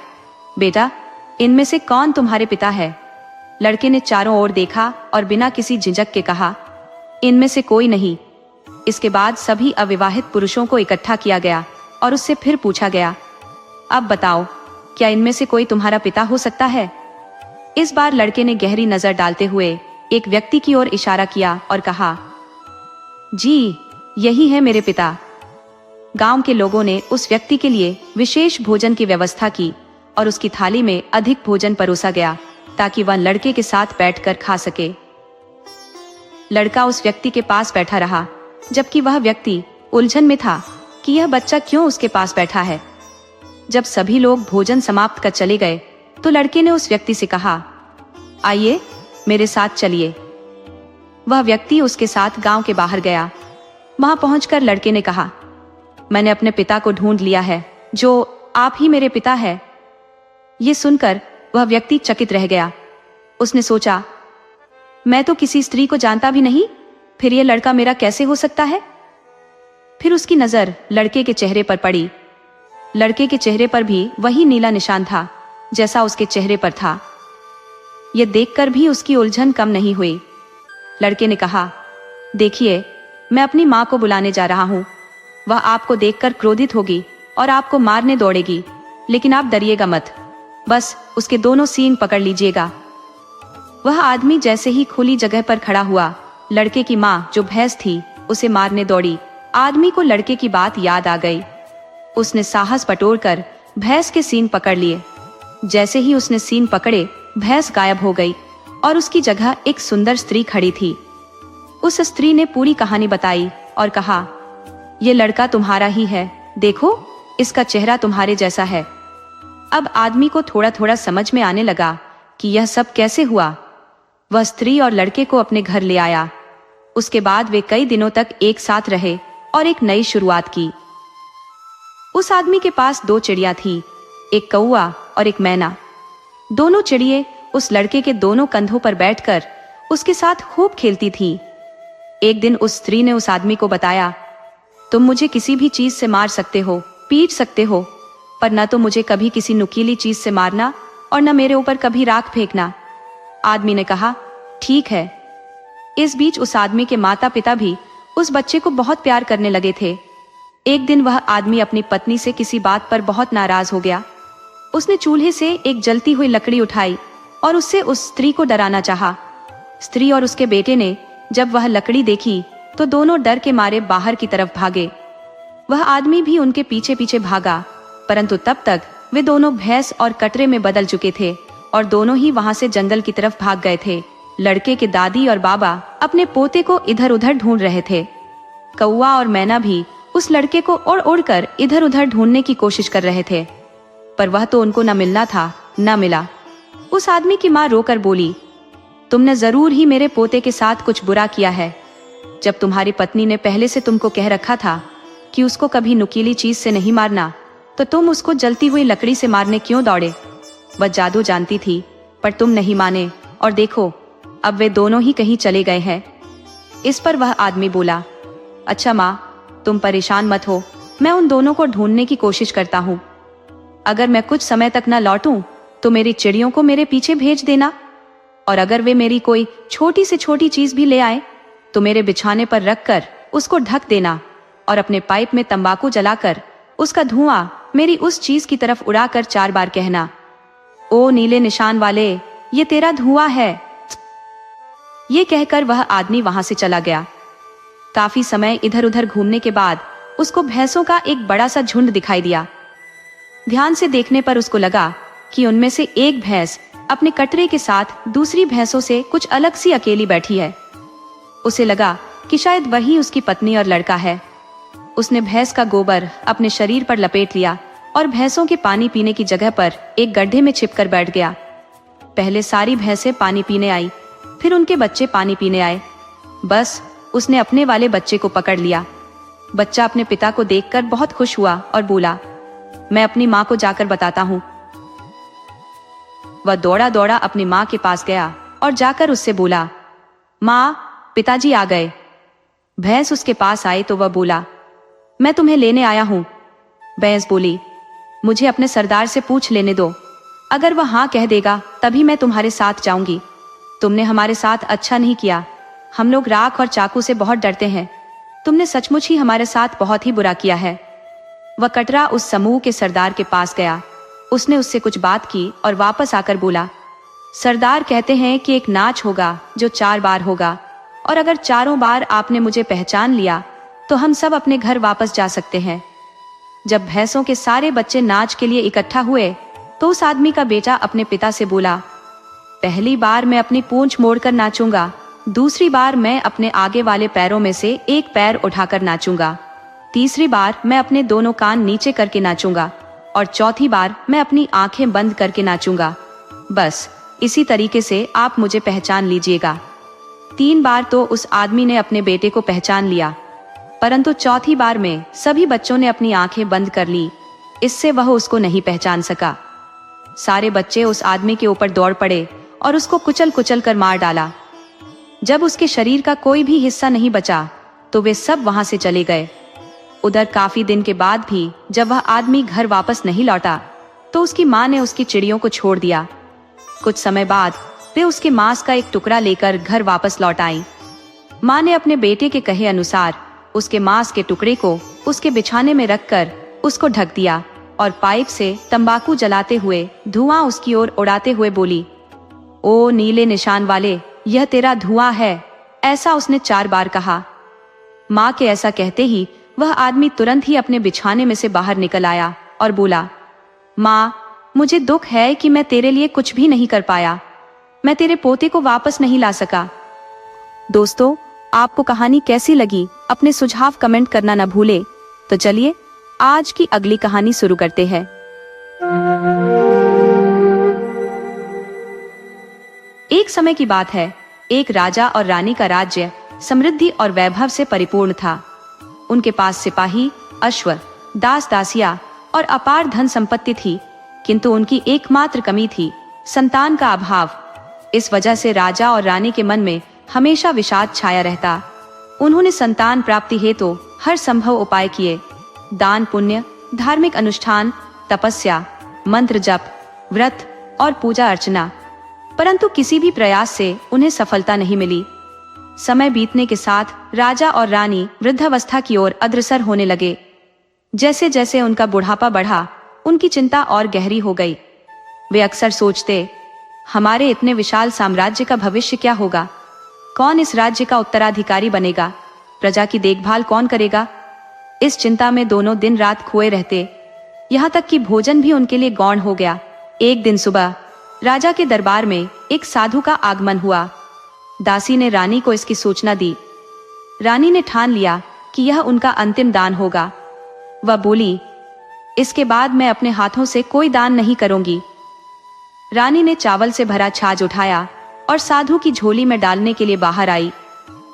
बेटा, इनमें से कौन तुम्हारे पिता है? लड़के ने चारों ओर देखा और बिना किसी झिझक के कहा, इनमें से कोई नहीं। इसके बाद सभी अविवाहित पुरुषों को इकट्ठा किया गया और उससे फिर पूछा गया, अब बताओ, क्या इनमें से कोई तुम्हारा पिता हो सकता है? इस बार लड़के ने गहरी नजर डालते हुए एक व्यक्ति की ओर इशारा किया और कहा, जी यही है मेरे पिता। गांव के लोगों ने उस व्यक्ति के लिए विशेष भोजन की व्यवस्था की और उसकी थाली में अधिक भोजन परोसा गया ताकि वह लड़के के साथ बैठकर खा सके। लड़का उस व्यक्ति के पास बैठा रहा, जबकि वह व्यक्ति उलझन में था कि यह बच्चा क्यों उसके पास बैठा है। जब सभी लोग भोजन समाप्त कर चले गए तो लड़के ने उस व्यक्ति से कहा, आइए मेरे साथ चलिए। वह व्यक्ति उसके साथ गांव के बाहर गया। वहां पहुंचकर लड़के ने कहा, मैंने अपने पिता को ढूंढ लिया है, जो आप ही मेरे पिता है। ये सुनकर वह व्यक्ति चकित रह गया। उसने सोचा, मैं तो किसी स्त्री को जानता भी नहीं, फिर यह लड़का मेरा कैसे हो सकता है। फिर उसकी नजर लड़के के चेहरे पर पड़ी। लड़के के चेहरे पर भी वही नीला निशान था जैसा उसके चेहरे पर था। यह देखकर भी उसकी उलझन कम नहीं हुई। लड़के ने कहा, देखिए मैं अपनी माँ को बुलाने जा रहा हूँ। वह आपको देखकर क्रोधित होगी और आपको मारने दौड़ेगी, लेकिन आप डरिएगा मत, बस उसके दोनों सींग पकड़ लीजिएगा। वह आदमी जैसे ही खुली जगह पर खड़ा हुआ, लड़के की माँ जो भैंस थी उसे मारने दौड़ी। आदमी को लड़के की बात याद आ गई। उसने साहस बटोरकर भैंस के सींग पकड़ लिए। जैसे ही उसने सींग पकड़े, भैंस गायब हो गई और उसकी जगह एक सुंदर स्त्री खड़ी थी। उस स्त्री ने पूरी कहानी बताई और कहा, ये लड़का तुम्हारा ही है, देखो इसका चेहरा तुम्हारे जैसा है। अब आदमी को थोड़ा थोड़ा समझ में आने लगा कि यह सब कैसे हुआ। वह स्त्री और लड़के को अपने घर ले आया। उसके बाद वे कई दिनों तक एक साथ रहे और एक नई शुरुआत की। उस आदमी के पास 2 चिड़िया थी, एक कौआ और एक मैना। दोनों चिड़िए उस लड़के के दोनों कंधों पर बैठकर उसके साथ खूब खेलती थीं। एक दिन उस स्त्री ने उस आदमी को बताया, तुम मुझे किसी भी चीज से मार सकते हो, पीट सकते हो, पर न तो मुझे कभी किसी नुकीली चीज से मारना और न मेरे ऊपर कभी राख फेंकना। आदमी ने कहा, ठीक है। इस बीच उस आदमी के माता पिता भी उस बच्चे को बहुत प्यार करने लगे थे। एक दिन वह आदमी अपनी पत्नी से किसी बात पर बहुत नाराज हो गया। उसने चूल्हे से एक जलती हुई लकड़ी उठाई और उससे उस स्त्री को डराना चाहा। स्त्री और उसके बेटे ने जब वह लकड़ी देखी तो दोनों डर के मारे बाहर की तरफ भागे। वह आदमी भी उनके पीछे पीछे भागा, परंतु तब तक वे दोनों भैंस और कटरे में बदल चुके थे और दोनों ही वहां से जंगल की तरफ भाग गए थे। लड़के के दादी और बाबा अपने पोते को इधर उधर ढूंढ रहे थे। कौआ और मैना भी उस लड़के को उड़ उड़कर इधर उधर ढूंढने की कोशिश कर रहे थे, पर वह तो उनको न मिलना था न मिला। उस आदमी की माँ रोकर बोली, तुमने जरूर ही मेरे पोते के साथ कुछ बुरा किया है। जब तुम्हारी पत्नी ने पहले से तुमको कह रखा था कि उसको कभी नुकीली चीज से नहीं मारना, तो तुम उसको जलती हुई लकड़ी से मारने क्यों दौड़े। वह जादू जानती थी, पर तुम नहीं माने, और देखो अब वे दोनों ही कहीं चले गए हैं। इस पर वह आदमी बोला, अच्छा माँ, तुम परेशान मत हो, मैं उन दोनों को ढूंढने की कोशिश करता हूँ। अगर मैं कुछ समय तक न लौटूं तो मेरी चिड़ियों को मेरे पीछे भेज देना, और अगर वे मेरी कोई छोटी से छोटी चीज भी ले आए तो मेरे बिछाने पर रखकर उसको ढक देना, और अपने पाइप में तंबाकू जलाकर उसका धुआं मेरी उस चीज की तरफ उड़ाकर 4 बार कहना, ओ नीले निशान वाले, ये तेरा धुआं है। ये कहकर वह आदमी वहां से चला गया। काफी समय इधर उधर घूमने के बाद उसको भैंसों का एक बड़ा सा झुंड दिखाई दिया। ध्यान से देखने पर उसको लगा कि उनमें से एक भैंस अपने कटरे के साथ दूसरी भैंसों से कुछ अलग सी अकेली बैठी है। उसे लगा कि शायद वही उसकी पत्नी और लड़का है। उसने भैंस का गोबर अपने शरीर पर लपेट लिया और भैंसों के पानी पीने की जगह पर एक गड्ढे में छिपकर बैठ गया। पहले सारी भैंसें पानी पीने आई, फिर उनके बच्चे पानी पीने आए। बस उसने अपने वाले बच्चे को पकड़ लिया। बच्चा अपने पिता को देखकर बहुत खुश हुआ और बोला, मैं अपनी माँ को जाकर बताता हूँ। वह दौड़ा दौड़ा अपनी माँ के पास गया और जाकर उससे बोला, माँ, पिताजी आ गए। भैंस उसके पास आई तो वह बोला, मैं तुम्हें लेने आया हूँ। भैंस बोली, मुझे अपने सरदार से पूछ लेने दो, अगर वह हाँ कह देगा तभी मैं तुम्हारे साथ जाऊंगी। तुमने हमारे साथ अच्छा नहीं किया, हम लोग राख और चाकू से बहुत डरते हैं। तुमने सचमुच ही हमारे साथ बहुत ही बुरा किया है। वह कटरा उस समूह के सरदार के पास गया। उसने उससे कुछ बात की और वापस आकर बोला, सरदार कहते हैं कि एक नाच होगा जो 4 बार होगा, और अगर चारों बार आपने मुझे पहचान लिया तो हम सब अपने घर वापस जा सकते हैं। जब भैंसों के सारे बच्चे नाच के लिए इकट्ठा हुए तो उस आदमी का बेटा अपने पिता से बोला, पहली बार मैं अपनी पूंछ मोड़कर नाचूंगा, दूसरी बार मैं अपने आगे वाले पैरों में से एक पैर उठाकर नाचूंगा, तीसरी बार मैं अपने दोनों कान नीचे करके नाचूंगा, और चौथी बार मैं अपनी आंखें बंद करके नाचूंगा। बस इसी तरीके से आप मुझे पहचान लीजिएगा। 3 बार तो उस आदमी ने अपने बेटे को पहचान लिया, परंतु चौथी बार में सभी बच्चों ने अपनी आंखें बंद कर ली। इससे वह उसको नहीं पहचान सका। सारे बच्चे उस आदमी के ऊपर दौड़ पड़े और उसको कुचल कुचल कर मार डाला। जब उसके शरीर का कोई भी हिस्सा नहीं बचा तो वे सब वहां से चले गए। उधर काफी दिन के बाद भी जब वह आदमी घर वापस नहीं लौटा तो उसकी माँ ने उसकी चिड़ियों को छोड़ दिया। कुछ समय बाद वे उसके मांस का एक टुकड़ा लेकर घर वापस लौट आई। माँ ने अपने बेटे के कहे अनुसार उसके मांस के टुकड़े को उसके बिछाने में रखकर उसको ढक दिया और पाइप से तंबाकू जलाते हुए धुआं उसकी ओर उड़ाते हुए बोली, ओ नीले निशान वाले, यह तेरा धुआं है। ऐसा उसने 4 बार कहा। माँ के ऐसा कहते ही वह आदमी तुरंत ही अपने बिछाने में से बाहर निकल आया और बोला, माँ, मुझे दुख है कि मैं तेरे लिए कुछ भी नहीं कर पाया। मैं तेरे पोते को वापस नहीं ला सका। दोस्तों, आपको कहानी कैसी लगी अपने सुझाव कमेंट करना न भूले। तो चलिए आज की अगली कहानी शुरू करते हैं। एक समय की बात है, एक राजा और रानी का राज्य समृद्धि और वैभव से परिपूर्ण था। उनके पास सिपाही, अश्व, दास दासियां और अपार धन संपत्ति थी, किंतु उनकी एकमात्र कमी थी संतान का अभाव। इस वजह से राजा और रानी के मन में हमेशा विषाद छाया रहता। उन्होंने संतान प्राप्ति हेतु हर संभव उपाय किए, दान पुण्य, धार्मिक अनुष्ठान, तपस्या, मंत्र जप, व्रत और पूजा अर्चना, परंतु किसी भी प्रयास से उन्हें सफलता नहीं मिली। समय बीतने के साथ राजा और रानी वृद्धावस्था की ओर अग्रसर होने लगे। जैसे जैसे उनका बुढ़ापा बढ़ा, उनकी चिंता और गहरी हो गई। वे अक्सर सोचते, हमारे इतने विशाल साम्राज्य का भविष्य क्या होगा? कौन इस राज्य का उत्तराधिकारी बनेगा? प्रजा की देखभाल कौन करेगा? इस चिंता में दोनों दिन रात खोए रहते। यहाँ तक कि भोजन भी उनके लिए गौण हो गया। एक दिन सुबह राजा के दरबार में एक साधु का आगमन हुआ। दासी ने रानी को इसकी सूचना दी। रानी ने ठान लिया कि यह उनका अंतिम दान होगा। वह बोली, इसके बाद मैं अपने हाथों से कोई दान नहीं करूंगी। रानी ने चावल से भरा छाछ उठाया और साधु की झोली में डालने के लिए बाहर आई।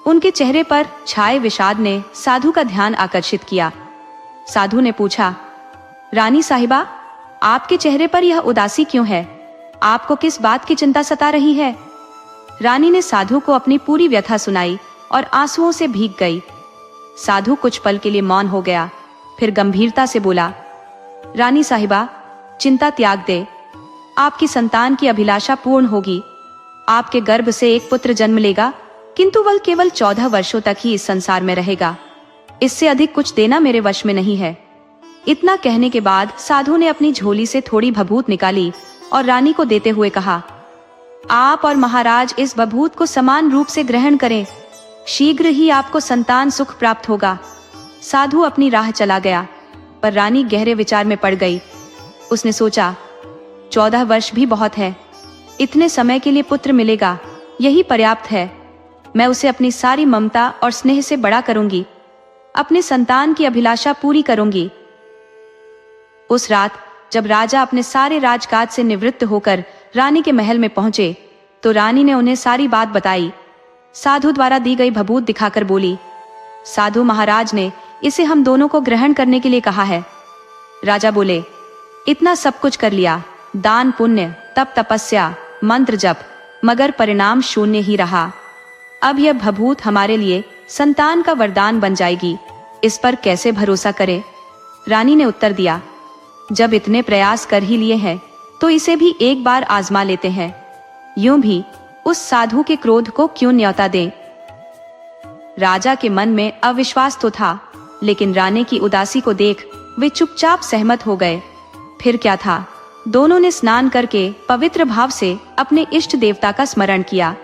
उनके चेहरे पर छाए विषाद ने साधु का ध्यान आकर्षित किया। साधु ने पूछा, रानी साहिबा, आपके चेहरे पर यह उदासी क्यों है? आपको किस बात की चिंता सता रही है? रानी ने साधु को अपनी पूरी व्यथा सुनाई और आंसुओं से भीग गई। साधु कुछ पल के लिए मौन हो गया, फिर गंभीरता से बोला, रानी साहिबा, चिंता त्याग दे। आपकी संतान की अभिलाषा पूर्ण होगी। आपके गर्भ से एक पुत्र जन्म लेगा, किंतु वह केवल 14 वर्षों तक ही इस संसार में रहेगा। इससे अधिक कुछ देना मेरे वश में नहीं है। इतना कहने के बाद साधु ने अपनी झोली से थोड़ी भभूत निकाली और रानी को देते हुए कहा, आप और महाराज इस भभूत को समान रूप से ग्रहण करें। शीघ्र ही आपको संतान सुख प्राप्त होगा। साधु अपनी राह चला गया, पर रानी गहरे विचार में पड़ गई। उसने सोचा, 14 वर्ष भी बहुत है। इतने समय के लिए पुत्र मिलेगा, यही पर्याप्त है। मैं उसे अपनी सारी ममता और स्नेह से बड़ा करूंगी, अपने संतान की अभिलाषा पूरी करूंगी। उस रात जब राजा अपने सारे राजकाज से निवृत्त होकर रानी के महल में पहुंचे तो रानी ने उन्हें सारी बात बताई। साधु द्वारा दी गई भभूत दिखाकर बोली, साधु महाराज ने इसे हम दोनों को ग्रहण करने के लिए कहा है। राजा बोले, इतना सब कुछ कर लिया, दान पुण्य, तप तपस्या, मंत्र जप, मगर परिणाम शून्य ही रहा। अब यह भभूत हमारे लिए संतान का वरदान बन जाएगी, इस पर कैसे भरोसा करें? रानी ने उत्तर दिया, जब इतने प्रयास कर ही लिए हैं तो इसे भी एक बार आजमा लेते हैं। यूं भी उस साधु के क्रोध को क्यों न्योता दें? राजा के मन में अविश्वास तो था, लेकिन रानी की उदासी को देख वे चुपचाप सहमत हो गए। फिर क्या था, दोनों ने स्नान करके पवित्र भाव से अपने इष्ट देवता का स्मरण किया,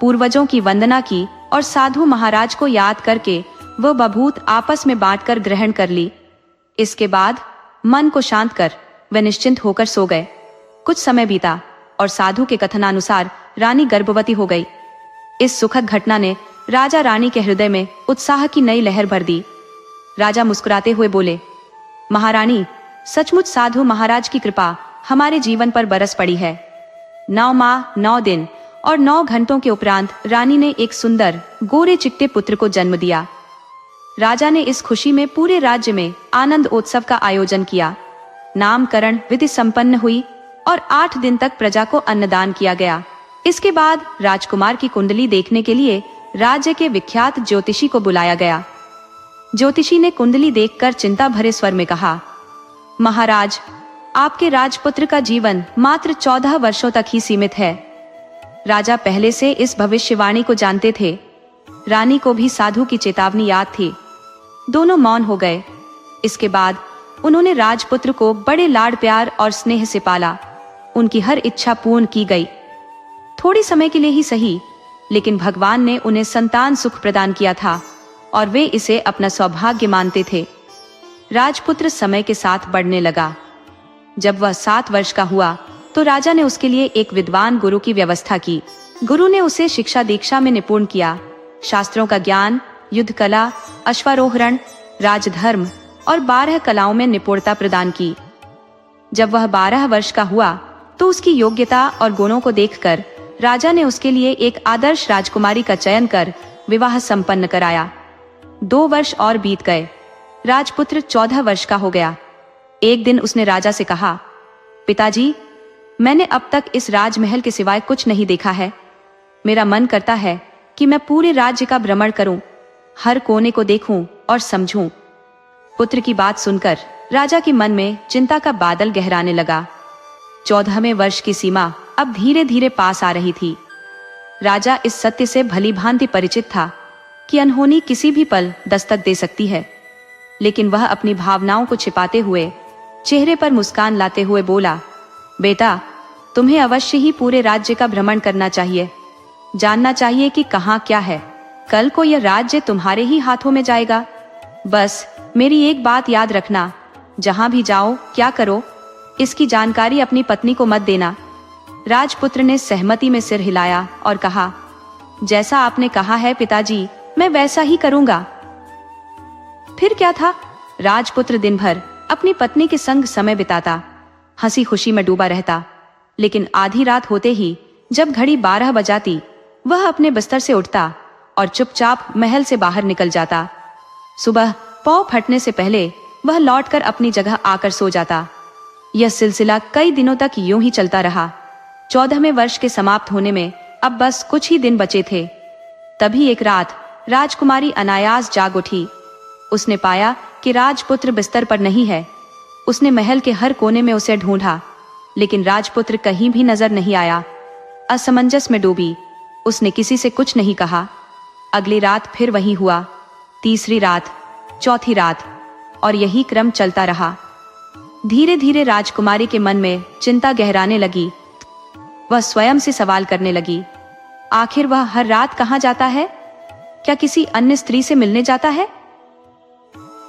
पूर्वजों की वंदना की और साधु महाराज को याद करके वह बभूत आपस में बांटकर ग्रहण कर ली। इसके बाद मन को शांत कर वे निश्चिंत होकर सो गए। कुछ समय बीता और साधु के कथनानुसार रानी गर्भवती हो गई। इस सुखद घटना ने राजा रानी के हृदय में उत्साह की नई लहर भर दी। राजा मुस्कुराते हुए बोले, महारानी, सचमुच साधु महाराज की कृपा हमारे जीवन पर बरस पड़ी है। 9 माह 9 दिन और 9 घंटों के उपरांत रानी ने एक सुंदर गोरे चिट्टे पुत्र को जन्म दिया। राजा ने इस खुशी में पूरे राज्य में आनंद उत्सव का आयोजन किया। नामकरण विधि संपन्न हुई और 8 दिन तक प्रजा को अन्नदान किया गया। इसके बाद राजकुमार की कुंडली देखने के लिए राज्य के विख्यात ज्योतिषी को बुलाया गया। ज्योतिषी ने कुंडली देखकर चिंता भरे स्वर में कहा, महाराज, आपके राजपुत्र का जीवन मात्र 14 वर्षों तक ही सीमित है। राजा पहले से इस भविष्यवाणी को जानते थे। रानी को भी साधु की चेतावनी याद थी। दोनों मौन हो गए। इसके बाद उन्होंने राजपुत्र को बड़े लाड प्यार और स्नेह से पाला। उनकी हर इच्छा पूर्ण की गई। थोड़ी समय के लिए ही सही, लेकिन भगवान ने उन्हें संतान सुख प्रदान किया था और वे इसे अपना सौभाग्य मानते थे। राजपुत्र समय के साथ बढ़ने लगा। जब वह 7 वर्ष का हुआ तो राजा ने उसके लिए एक विद्वान गुरु की व्यवस्था की। गुरु ने उसे शिक्षा दीक्षा में निपुण किया। शास्त्रों का ज्ञान, युद्ध कला, अश्वारोहण, राजधर्म और 12 कलाओं में निपुणता प्रदान की। जब वह 12 वर्ष का हुआ तो उसकी योग्यता और गुणों को देखकर राजा ने उसके लिए एक आदर्श राजकुमारी का चयन कर विवाह संपन्न कराया। 2 वर्ष और बीत गए। राजपुत्र 14 वर्ष का हो गया। एक दिन उसने राजा से कहा, पिताजी, मैंने अब तक इस राजमहल के सिवाय कुछ नहीं देखा है। मेरा मन करता है कि मैं पूरे राज्य का भ्रमण करूं, हर कोने को देखूं और समझूं। पुत्र की बात सुनकर राजा के मन में चिंता का बादल गहराने लगा। 14वें वर्ष की सीमा अब धीरे धीरे पास आ रही थी। राजा इस सत्य से भली भांति परिचित था कि अनहोनी किसी भी पल दस्तक दे सकती है, लेकिन वह अपनी भावनाओं को छिपाते हुए चेहरे पर मुस्कान लाते हुए बोला, बेटा, तुम्हें अवश्य ही पूरे राज्य का भ्रमण करना चाहिए। जानना चाहिए कि कहाँ क्या है। कल को यह राज्य तुम्हारे ही हाथों में जाएगा। बस मेरी एक बात याद रखना, जहां भी जाओ, क्या करो, इसकी जानकारी अपनी पत्नी को मत देना। राजपुत्र ने सहमति में सिर हिलाया और कहा, जैसा आपने कहा है पिताजी, मैं वैसा ही करूंगा। फिर क्या था, राजपुत्र दिन भर अपनी पत्नी के संग समय बिताता, हंसी खुशी में डूबा रहता। लेकिन आधी रात होते ही जब घड़ी 12 बजाती, वह अपने बिस्तर से उठता और चुपचाप महल से बाहर निकल जाता। सुबह पौ फटने से पहले वह लौटकर अपनी जगह आकर सो जाता। यह सिलसिला कई दिनों तक यूं ही चलता रहा। 14वें वर्ष के समाप्त होने में अब बस कुछ ही दिन बचे थे। तभी एक रात राजकुमारी अनायास जाग उठी। उसने पाया कि राजपुत्र बिस्तर पर नहीं है। उसने महल के हर कोने में उसे ढूंढा, लेकिन राजपुत्र कहीं भी नजर नहीं आया। असमंजस में डूबी, उसने किसी से कुछ नहीं कहा। अगली रात फिर वही हुआ, तीसरी रात, चौथी रात, और यही क्रम चलता रहा। धीरे धीरे राजकुमारी के मन में चिंता गहराने लगी। वह स्वयं से सवाल करने लगी, आखिर वह हर रात कहाँ जाता है? क्या किसी अन्य स्त्री से मिलने जाता है?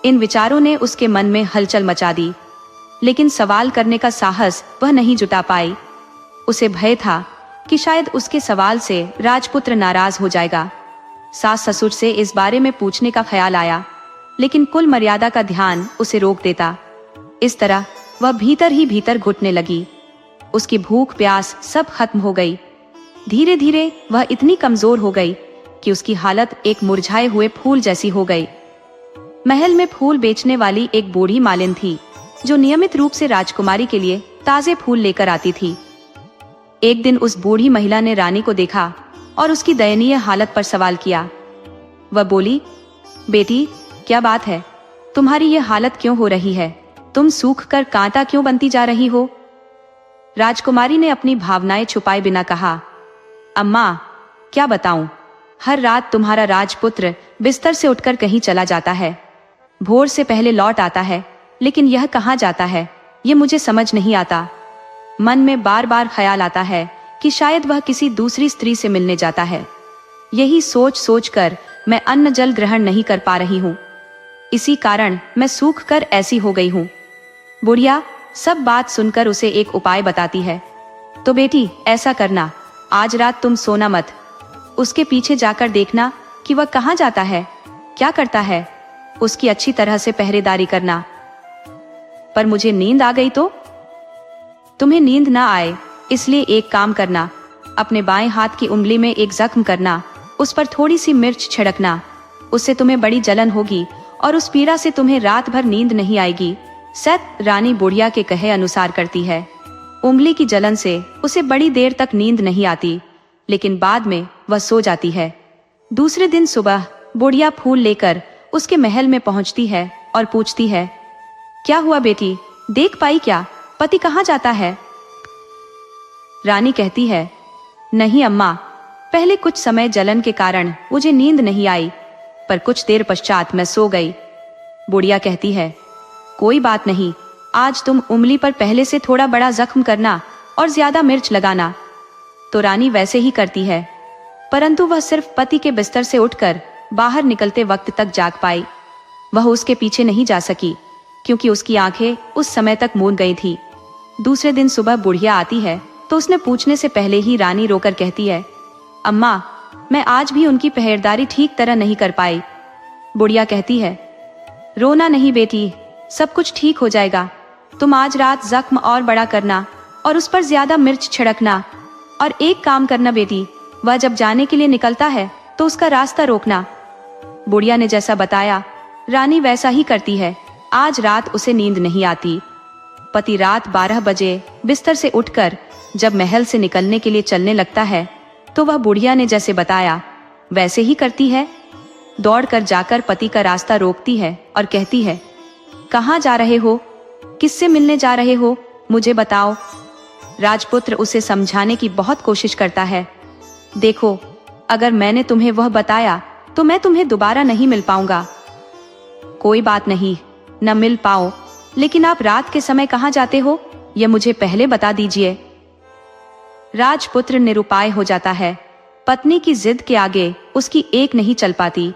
इन विचारों ने उसके मन में हलचल मचा दी, लेकिन सवाल करने का साहस वह नहीं जुटा पाई। उसे भय था कि शायद उसके सवाल से राजपुत्र नाराज हो जाएगा। सास ससुर से इस बारे में पूछने का ख्याल आया, लेकिन कुल मर्यादा का ध्यान उसे रोक देता। इस तरह वह भीतर ही भीतर घुटने लगी। उसकी भूख प्यास सब खत्म हो गई। धीरे धीरे वह इतनी कमजोर हो गई कि उसकी हालत एक मुरझाए हुए फूल जैसी हो गई। महल में फूल बेचने वाली एक बूढ़ी मालिन थी, जो नियमित रूप से राजकुमारी के लिए ताजे फूल लेकर आती थी। एक दिन उस बूढ़ी महिला ने रानी को देखा और उसकी दयनीय हालत पर सवाल किया। वह बोली, बेटी, क्या बात है? तुम्हारी ये हालत क्यों हो रही है? तुम सूख कर कांटा क्यों बनती जा रही हो? राजकुमारी ने अपनी भावनाएं छुपाए बिना कहा, अम्मा, क्या बताऊं, हर रात तुम्हारा राजपुत्र बिस्तर से उठकर कहीं चला जाता है। भोर से पहले लौट आता है, लेकिन यह कहाँ जाता है, ये मुझे समझ नहीं आता। मन में बार बार ख्याल आता है कि शायद वह किसी दूसरी स्त्री से मिलने जाता है। यही सोच सोच कर मैं अन्न जल ग्रहण नहीं कर पा रही हूँ। इसी कारण मैं सूख कर ऐसी हो गई हूँ। बुढ़िया सब बात सुनकर उसे एक उपाय बताती है। तो बेटी ऐसा करना, आज रात तुम सोना मत। उसके पीछे जाकर देखना कि वह कहाँ जाता है, क्या करता है। उसकी अच्छी तरह से पहरेदारी करना। पर मुझे नींद आ गई तो? तुम्हें नींद ना आए इसलिए एक काम करना, अपने बाएं हाथ की उंगली में एक जख्म करना, उस पर थोड़ी सी मिर्च छिड़कना। उससे तुम्हें बड़ी जलन होगी और उस पीड़ा से तुम्हें रात भर नींद नहीं आएगी। सत रानी बुढ़िया के कहे अनुसार करती है। उंगली की जलन से उसे बड़ी देर तक नींद नहीं आती, लेकिन बाद में वह सो जाती है। दूसरे दिन सुबह बुढ़िया फूल लेकर उसके महल में पहुंचती है और पूछती है, क्या हुआ बेटी, देख पाई क्या, पति कहाँ जाता है? रानी कहती है, नहीं अम्मा, पहले कुछ समय जलन के कारण मुझे नींद नहीं आई, पर कुछ देर पश्चात मैं सो गई। बुढ़िया कहती है, कोई बात नहीं, आज तुम उंगली पर पहले से थोड़ा बड़ा जख्म करना और ज्यादा मिर्च लगाना। तो रानी वैसे ही करती है, परंतु वह सिर्फ पति के बिस्तर से उठकर बाहर निकलते वक्त तक जाग पाई। वह उसके पीछे नहीं जा सकी, क्योंकि उसकी आंखें उस समय तक मूंद गई थी। दूसरे दिन सुबह बुढ़िया आती है तो उसने पूछने से पहले ही रानी रोकर कहती है, अम्मा, मैं आज भी उनकी पहरेदारी ठीक तरह नहीं कर पाई। बुढ़िया कहती है, रोना नहीं बेटी, सब कुछ ठीक हो जाएगा। तुम आज रात जख्म और बड़ा करना और उस पर ज्यादा मिर्च छिड़कना, और एक काम करना बेटी, वह जब जाने के लिए निकलता है तो उसका रास्ता रोकना। बुढ़िया ने जैसा बताया रानी वैसा ही करती है। आज रात उसे नींद नहीं आती। पति रात 12 बजे बिस्तर से उठकर जब महल से निकलने के लिए चलने लगता है तो वह बुढ़िया ने जैसे बताया वैसे ही करती है। दौड़कर जाकर पति का रास्ता रोकती है और कहती है, कहाँ जा रहे हो, किससे मिलने जा रहे हो, मुझे बताओ। राजपुत्र उसे समझाने की बहुत कोशिश करता है। देखो, अगर मैंने तुम्हें वह बताया तो मैं तुम्हें दोबारा नहीं मिल पाऊंगा। कोई बात नहीं, न मिल पाओ, लेकिन आप रात के समय कहाँ जाते हो यह मुझे पहले बता दीजिए। राजपुत्र निरुपाय हो जाता है। पत्नी की जिद के आगे उसकी एक नहीं चल पाती।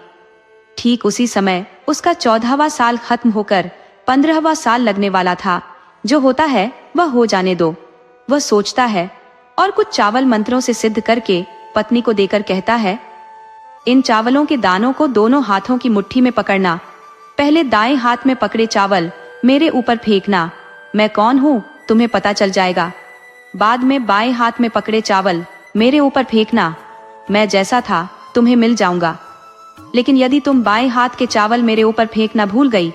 ठीक उसी समय उसका 14वां साल खत्म होकर 15वां साल लगने वाला था। जो होता है वह हो जाने दो, वह सोचता है और कुछ चावल मंत्रों से सिद्ध करके पत्नी को देकर कहता है, इन चावलों के दानों को दोनों हाथों की मुट्ठी में पकड़ना। पहले दाएं हाथ में पकड़े चावल मेरे ऊपर फेंकना, मैं कौन हूँ तुम्हें पता चल जाएगा। बाद में बाएं हाथ में पकड़े चावल मेरे ऊपर फेंकना, मैं जैसा था तुम्हें मिल जाऊंगा। लेकिन यदि तुम बाएं हाथ के चावल मेरे ऊपर फेंकना भूल गई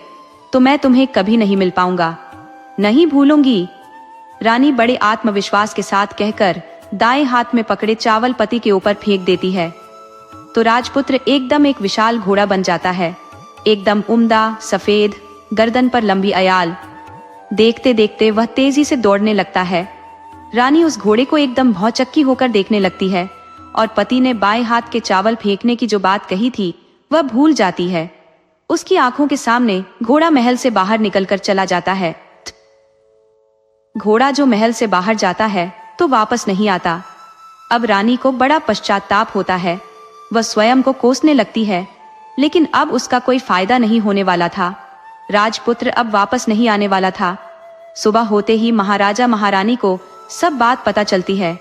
तो मैं तुम्हें कभी नहीं मिल पाऊंगा। नहीं भूलूंगी, रानी बड़े आत्मविश्वास के साथ कहकर दाएं हाथ में पकड़े चावल पति के ऊपर फेंक देती है। तो राजपुत्र एकदम एक विशाल घोड़ा बन जाता है, एकदम उम्दा, सफेद, गर्दन पर लंबी अयाल। देखते देखते वह तेजी से दौड़ने लगता है। रानी उस घोड़े को एकदम भौचक्की होकर देखने लगती है और पति ने बाएं हाथ के चावल फेंकने की जो बात कही थी वह भूल जाती है। उसकी आंखों के सामने घोड़ा महल से बाहर निकलकर चला जाता है। घोड़ा जो महल से बाहर जाता है तो वापस नहीं आता। अब रानी को बड़ा पश्चाताप होता है। वह स्वयं को कोसने लगती है, लेकिन अब उसका कोई फायदा नहीं होने वाला था। राजपुत्र अब वापस नहीं आने वाला था। सुबह होते ही महाराजा महारानी को सब बात पता चलती है।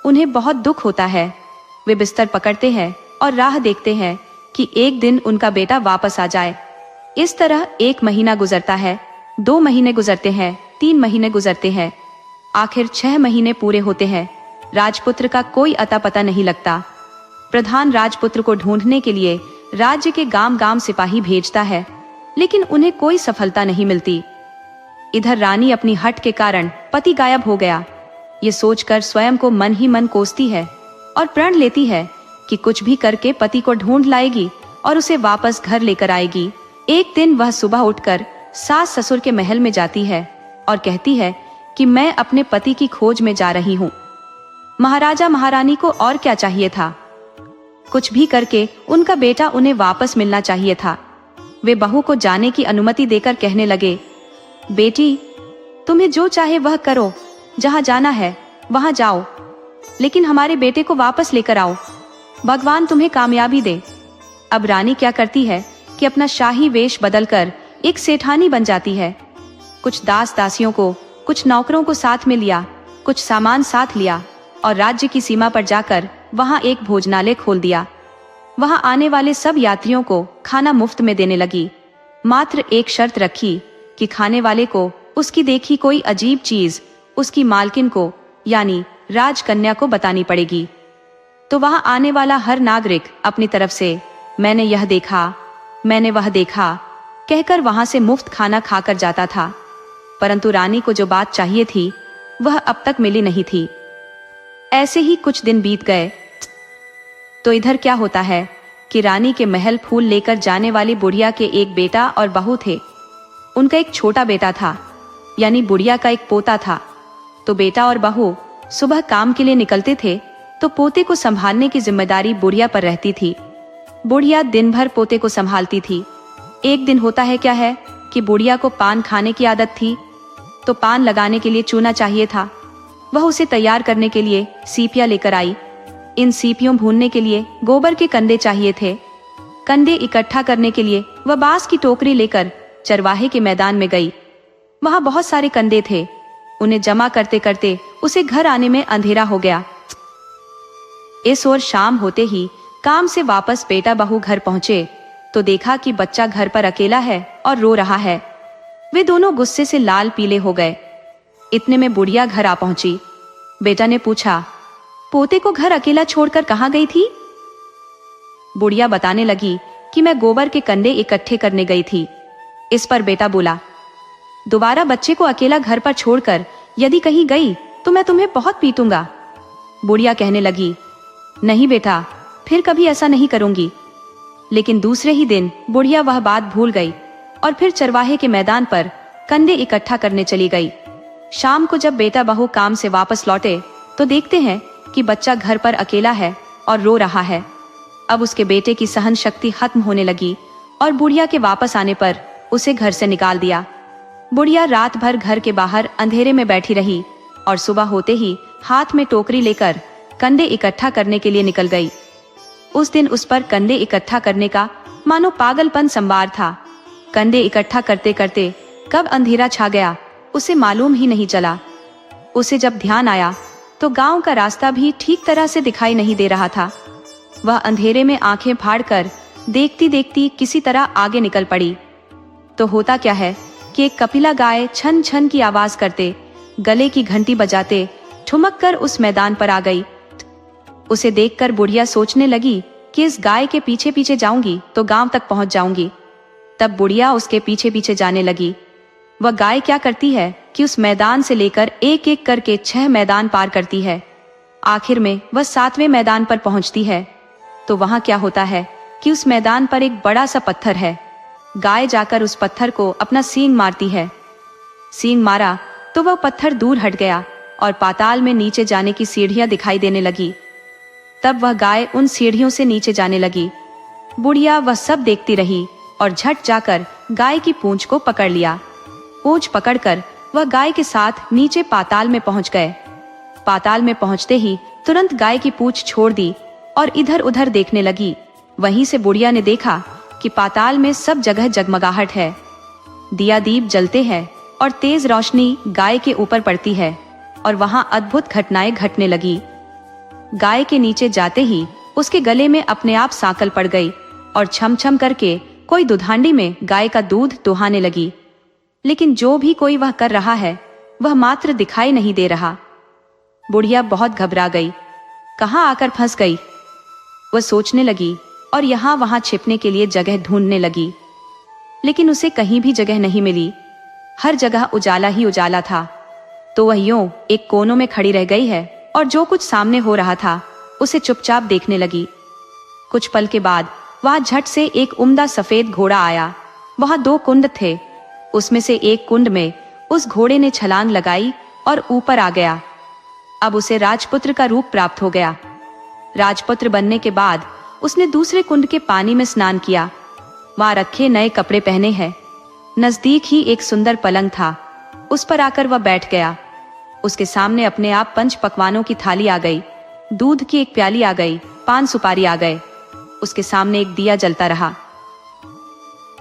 उन्हें बहुत दुख होता है। वे बिस्तर पकड़ते हैं और राह देखते हैं कि एक दिन उनका बेटा वापस आ जाए। इस तरह 1 महीना गुजरता है, 2 महीने गुजरते हैं, 3 महीने गुजरते हैं, आखिर 6 महीने पूरे होते हैं। राजपुत्र का कोई अता पता नहीं लगता। प्रधान राजपुत्र को ढूंढने के लिए राज्य के गांव गांव सिपाही भेजता है, लेकिन उन्हें कोई सफलता नहीं मिलती। इधर रानी अपनी हट के कारण पति गायब हो गया, ये सोचकर स्वयं को मन ही मन कोसती है और प्रण लेती है कि कुछ भी करके पति को ढूंढ लाएगी और उसे वापस घर लेकर आएगी। एक दिन वह सुबह उठकर सास ससुर के महल में जाती है और कहती है कि मैं अपने पति की खोज में जा रही हूँ। महाराजा महारानी को और क्या चाहिए था, कुछ भी करके उनका बेटा उन्हें वापस मिलना चाहिए था। वे बहू को जाने की अनुमति देकर कहने लगे, बेटी तुम्हें जो चाहे वह करो, जहाँ जाना है वहाँ जाओ, लेकिन हमारे बेटे को वापस लेकर आओ, भगवान तुम्हें कामयाबी दे। अब रानी क्या करती है कि अपना शाही वेश बदलकर एक सेठानी बन जाती है। कुछ दास दासियों को, कुछ नौकरों को साथ में लिया, कुछ सामान साथ लिया और राज्य की सीमा पर जाकर वहां एक भोजनालय खोल दिया। वहां आने वाले सब यात्रियों को खाना मुफ्त में देने लगी। मात्र एक शर्त रखी कि खाने वाले को उसकी देखी कोई अजीब चीज उसकी मालकिन को यानी राजकन्या को बतानी पड़ेगी। तो वहां आने वाला हर नागरिक अपनी तरफ से मैंने यह देखा, मैंने वह देखा कहकर वहां से मुफ्त खाना खाकर जाता था। परंतु रानी को जो बात चाहिए थी वह अब तक मिली नहीं थी। ऐसे ही कुछ दिन बीत गए तो इधर क्या होता है कि रानी के महल फूल लेकर जाने वाली बुढ़िया के एक बेटा और बहू थे। उनका एक छोटा बेटा था, यानी बुढ़िया का एक पोता था। तो बेटा और बहू सुबह काम के लिए निकलते थे तो पोते को संभालने की जिम्मेदारी बुढ़िया पर रहती थी। बुढ़िया दिन भर पोते को संभालती थी। एक दिन होता है क्या है कि बुढ़िया को पान खाने की आदत थी, तो पान लगाने के लिए चूना चाहिए था। वह उसे तैयार करने के लिए सीपियां लेकर आई। इन सीपियों भूनने के लिए गोबर के कंडे चाहिए थे। कंडे इकट्ठा करने के लिए वह बांस की टोकरी लेकर चरवाहे के मैदान में गई। वहां बहुत सारे कंडे थे। उन्हें जमा करते करते उसे घर आने में अंधेरा हो गया। इस ओर शाम होते ही काम से वापस बेटा बहू घर पहुंचे तो देखा कि बच्चा घर पर अकेला है और रो रहा है। वे दोनों गुस्से से लाल पीले हो गए। इतने में बुढ़िया घर आ पहुंची। बेटा ने पूछा, पोते को घर अकेला छोड़कर कहाँ गई थी? बुढ़िया बताने लगी कि मैं गोबर के कंडे इकट्ठे करने गई थी। इस पर बेटा बोला, दोबारा बच्चे को अकेला घर पर छोड़कर यदि कहीं गई तो मैं तुम्हें बहुत पीटूंगा। बुढ़िया कहने लगी, नहीं बेटा, फिर कभी ऐसा नहीं करूंगी। लेकिन दूसरे ही दिन बुढ़िया वह बात भूल गई और फिर चरवाहे के मैदान पर कंडे इकट्ठा करने चली गई। शाम को जब बेटा बहू काम से वापस लौटे तो देखते हैं कि बच्चा घर पर अकेला है और रो रहा है। अब उसके बेटे की सहन शक्ति खत्म होने लगी और बुढ़िया के वापस आने पर उसे घर से निकाल दिया। बुढ़िया रात भर घर के बाहर अंधेरे में बैठी रही और सुबह होते ही हाथ में टोकरी लेकर कंडे इकट्ठा करने के लिए निकल गई। उस दिन उस पर कंडे इकट्ठा करने का मानो पागलपन संवार था। कंडे इकट्ठा करते करते कब अंधेरा छा गया उसे मालूम ही नहीं चला। उसे जब ध्यान आया तो गांव का रास्ता भी ठीक तरह से दिखाई नहीं दे रहा था। वह अंधेरे में आंखें फाड़कर देखती देखती किसी तरह आगे निकल पड़ी। तो होता क्या है कि एक कपिला गाय छन छन की आवाज करते, गले की घंटी बजाते ठुमक कर उस मैदान पर आ गई। उसे देखकर बुढ़िया सोचने लगी कि इस गाय के पीछे पीछे जाऊंगी तो गांव तक पहुंच जाऊंगी। तब बुढ़िया उसके पीछे पीछे जाने लगी। वह गाय क्या करती है कि उस मैदान से लेकर एक एक करके 6 मैदान पार करती है। आखिर में वह 7वें मैदान पर पहुंचती है। तो वहां क्या होता है कि उस मैदान पर एक बड़ा सा पत्थर है। गाय जाकर उस पत्थर को अपना सींग मारती है। सींग मारा तो वह पत्थर दूर हट गया और पाताल में नीचे जाने की सीढ़ियां दिखाई देने लगी। तब वह गाय उन सीढ़ियों से नीचे जाने लगी। बुढ़िया वह सब देखती रही और झट जाकर गाय की पूंछ को पकड़ लिया। पूंछ पकड़कर वह गाय के साथ नीचे पाताल में पहुंच गए। पाताल में पहुंचते ही तुरंत गाय की पूंछ छोड़ दी और इधर उधर देखने लगी। वहीं से बुढ़िया ने देखा कि पाताल में सब जगह जगमगाहट है, दिया दीप जलते हैं और तेज रोशनी गाय के ऊपर पड़ती है और वहां अद्भुत घटनाएं घटने लगी। गाय के नीचे जाते ही उसके गले में अपने आप सांकल पड़ गई और छम छम करके कोई दुधांडी में गाय का दूध दुहाने लगी। लेकिन जो भी कोई वह कर रहा है वह मात्र दिखाई नहीं दे रहा। बुढ़िया बहुत घबरा गई, कहाँ आकर फंस गई। वह सोचने लगी और यहाँ वहां छिपने के लिए जगह ढूंढने लगी, लेकिन उसे कहीं भी जगह नहीं मिली। हर जगह उजाला ही उजाला था। तो वह यूं एक कोने में खड़ी रह गई है और जो कुछ सामने हो रहा था उसे चुपचाप देखने लगी। कुछ पल के बाद वहां झट से एक उम्दा सफेद घोड़ा आया। वहां 2 कुंड थे। उसमें से एक कुंड में उस घोड़े ने छलांग लगाई और ऊपर आ गया। अब उसे राजपुत्र का रूप प्राप्त हो गया। राजपुत्र बनने के बाद उसने दूसरे कुंड के पानी में स्नान किया। वहां रखे नए कपड़े पहने हैं। नजदीक ही एक सुंदर पलंग था, उस पर आकर वह बैठ गया। उसके सामने अपने आप 5 पकवानों की थाली आ गई, दूध की एक प्याली आ गई, 5 सुपारी आ गए। उसके सामने एक दिया जलता रहा।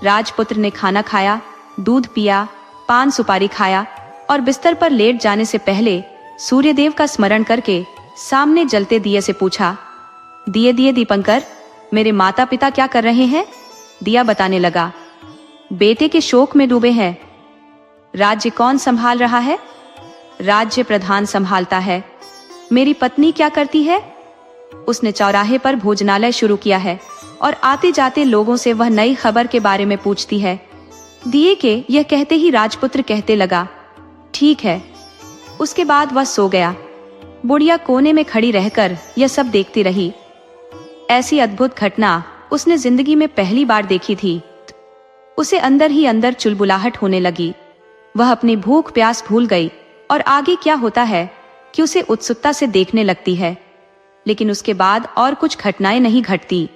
राजपुत्र ने खाना खाया, दूध पिया, 5 सुपारी खाया और बिस्तर पर लेट जाने से पहले सूर्यदेव का स्मरण करके सामने जलते दिए से पूछा, दिए दिए दीपंकर, मेरे माता पिता क्या कर रहे हैं? दिया बताने लगा, बेटे के शोक में डूबे हैं। राज्य कौन संभाल रहा है? राज्य प्रधान संभालता है। मेरी पत्नी क्या करती है? उसने चौराहे पर भोजनालय शुरू किया है और आते जाते लोगों से वह नई खबर के बारे में पूछती है। दिए के यह कहते ही राजपुत्र कहते लगा, ठीक है। उसके बाद वह सो गया। बुढ़िया कोने में खड़ी रहकर यह सब देखती रही। ऐसी अद्भुत घटना उसने जिंदगी में पहली बार देखी थी। उसे अंदर ही अंदर चुलबुलाहट होने लगी। वह अपनी भूख प्यास भूल गई और आगे क्या होता है कि उसे उत्सुकता से देखने लगती है। लेकिन उसके बाद और कुछ घटनाएं नहीं घटती।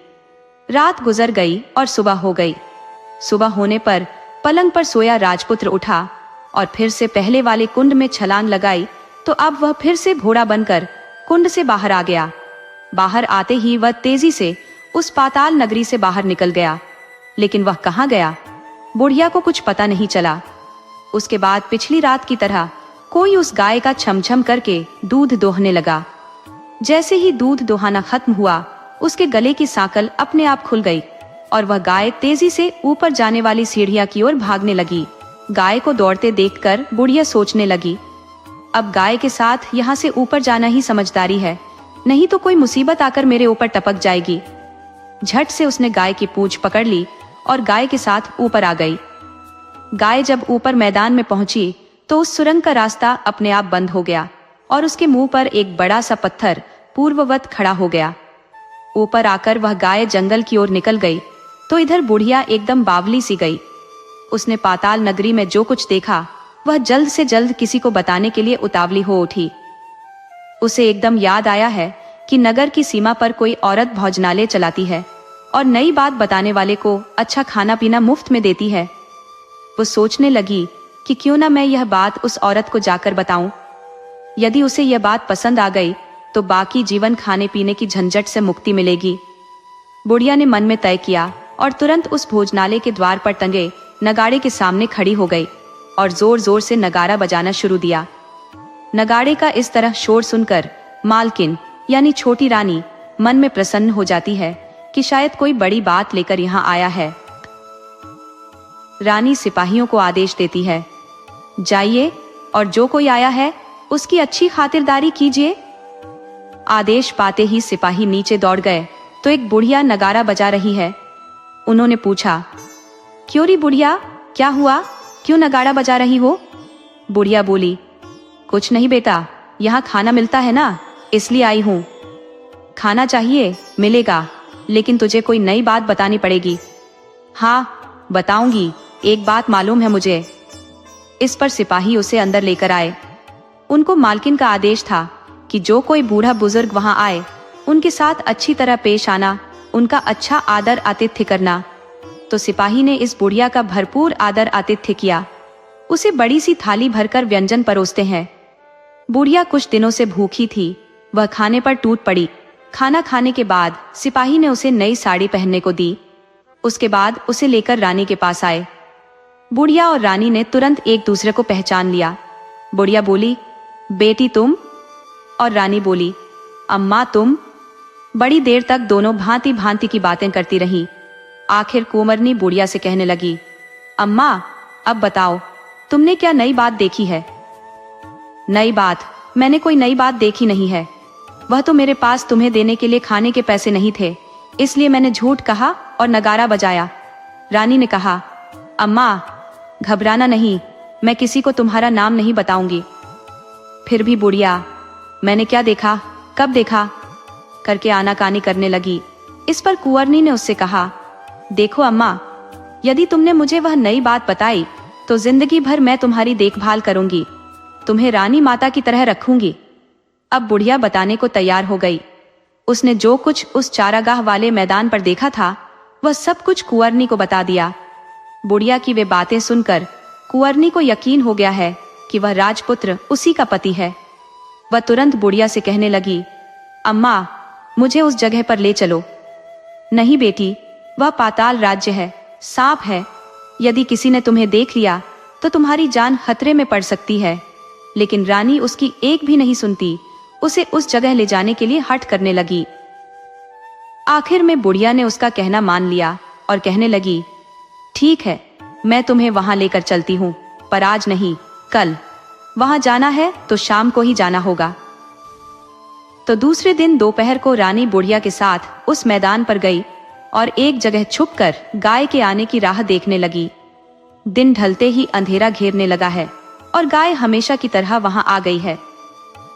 रात गुजर गई और सुबह हो गई। सुबह होने पर पलंग पर सोया राजपुत्र उठा और फिर से पहले वाले कुंड में छलांग लगाई तो अब वह फिर से घोड़ा बनकर कुंड से बाहर आ गया। बाहर आते ही वह तेजी से उस पाताल नगरी से बाहर निकल गया। लेकिन वह कहाँ गया? बुढ़िया को कुछ पता नहीं चला। उसके बाद पिछली रात की तरह कोई उस गाय का छमछम करके दूध दोहने लगा। जैसे ही दूध दोहाना खत्म हुआ, उसके गले की सांकल अपने आप खुल गई और वह गाय तेजी से ऊपर जाने वाली सीढ़ियां की ओर भागने लगी। गाय को दौड़ते देखकर बुढ़िया सोचने लगी, अब गाय के साथ यहाँ से ऊपर जाना ही समझदारी है, नहीं तो कोई मुसीबत आकर मेरे ऊपर टपक जाएगी। झट से उसने गाय की पूंछ पकड़ ली और गाय के साथ ऊपर आ गई। गाय जब ऊपर मैदान में पहुंची तो उस सुरंग का रास्ता अपने आप बंद हो गया और उसके मुंह पर एक बड़ा सा पत्थर पूर्ववत खड़ा हो गया। ऊपर आकर वह गाय जंगल की ओर निकल गई तो इधर बुढ़िया एकदम बावली सी गई। उसने पाताल नगरी में जो कुछ देखा वह जल्द से जल्द किसी को बताने के लिए उतावली हो उठी। उसे एकदम याद आया है कि नगर की सीमा पर कोई औरत भोजनालय चलाती है और नई बात बताने वाले को अच्छा खाना पीना मुफ्त में देती है। वो सोचने लगी कि क्यों ना मैं यह बात उस औरत को जाकर बताऊं। यदि उसे यह बात पसंद आ गई तो बाकी जीवन खाने पीने की झंझट से मुक्ति मिलेगी। बुढ़िया ने मन में तय किया और तुरंत उस भोजनालय के द्वार पर टंगे नगाड़े के सामने खड़ी हो गई और जोर जोर से नगाड़ा बजाना शुरू दिया। नगाड़े का इस तरह शोर सुनकर मालकिन यानी छोटी रानी मन में प्रसन्न हो जाती है कि शायद कोई बड़ी बात लेकर यहाँ आया है। रानी सिपाहियों को आदेश देती है, जाइए और जो कोई आया है उसकी अच्छी खातिरदारी कीजिए। आदेश पाते ही सिपाही नीचे दौड़ गए तो एक बुढ़िया नगाड़ा बजा रही है। उन्होंने पूछा, क्यों री बुढ़िया, क्या हुआ, क्यों नगाड़ा बजा रही हो? बुढ़िया बोली, कुछ नहीं बेटा, यहाँ खाना मिलता है ना, इसलिए आई हूँ। खाना चाहिए? मिलेगा, लेकिन तुझे कोई नई बात बतानी पड़ेगी। हाँ बताऊंगी, एक बात मालूम है मुझे। इस पर सिपाही उसे अंदर लेकर आए। उनको मालकिन का आदेश था कि जो कोई बूढ़ा बुजुर्ग वहां आए उनके साथ अच्छी तरह पेश आना, उनका अच्छा आदर आतिथ्य करना। तो सिपाही ने इस बुढ़िया का भरपूर आदर आतिथ्य किया। उसे बड़ी सी थाली भरकर व्यंजन परोसते हैं। बुढ़िया कुछ दिनों से भूखी थी, वह खाने पर टूट पड़ी। खाना खाने के बाद सिपाही ने उसे नई साड़ी पहनने को दी। उसके बाद उसे लेकर रानी के पास आए। बुढ़िया और रानी ने तुरंत एक दूसरे को पहचान लिया। बुढ़िया बोली, बेटी तुम? और रानी बोली, अम्मा तुम? बड़ी देर तक दोनों भांति भांति की बातें करती रहीं। आखिर कुंवरनी बुढ़िया से कहने लगी, अम्मा अब बताओ, तुमने क्या नई बात देखी है? नई बात? मैंने कोई नई बात देखी नहीं है। वह तो मेरे पास तुम्हें देने के लिए खाने के पैसे नहीं थे, इसलिए मैंने झूठ कहा और नगाड़ा बजाया। रानी ने कहा, अम्मा घबराना नहीं, मैं किसी को तुम्हारा नाम नहीं बताऊंगी। फिर भी बुढ़िया, मैंने क्या देखा, कब देखा करके आनाकानी करने लगी। इस पर कुंवरनी ने उससे कहा, देखो अम्मा, यदि तुमने मुझे वह नई बात बताई तो जिंदगी भर मैं तुम्हारी देखभाल करूंगी, तुम्हें रानी माता की तरह रखूंगी। अब बुढ़िया बताने को तैयार हो गई। उसने जो कुछ उस चारागाह वाले मैदान पर देखा था वह सब कुछ कुंवरनी को बता दिया। बुढ़िया की वे बातें सुनकर कुंवरनी को यकीन हो गया है कि वह राजपुत्र उसी का पति है। वह तुरंत बुढ़िया से कहने लगी, अम्मा, मुझे उस जगह पर ले चलो। नहीं बेटी, वह पाताल राज्य है, सांप है। यदि किसी ने तुम्हें देख लिया तो तुम्हारी जान खतरे में पड़ सकती है। लेकिन रानी उसकी एक भी नहीं सुनती, उसे उस जगह ले जाने के लिए हठ करने लगी। आखिर में बुढ़िया ने उसका कहना मान लिया और कहने लगी, ठीक है, मैं तुम्हें वहां लेकर चलती हूँ, पर आज नहीं, कल। वहां जाना है तो शाम को ही जाना होगा। तो दूसरे दिन दोपहर को रानी बुढ़िया के साथ उस मैदान पर गई और एक जगह छुपकर गाय के आने की राह देखने लगी। दिन ढलते ही अंधेरा घेरने लगा है और गाय हमेशा की तरह वहां आ गई है।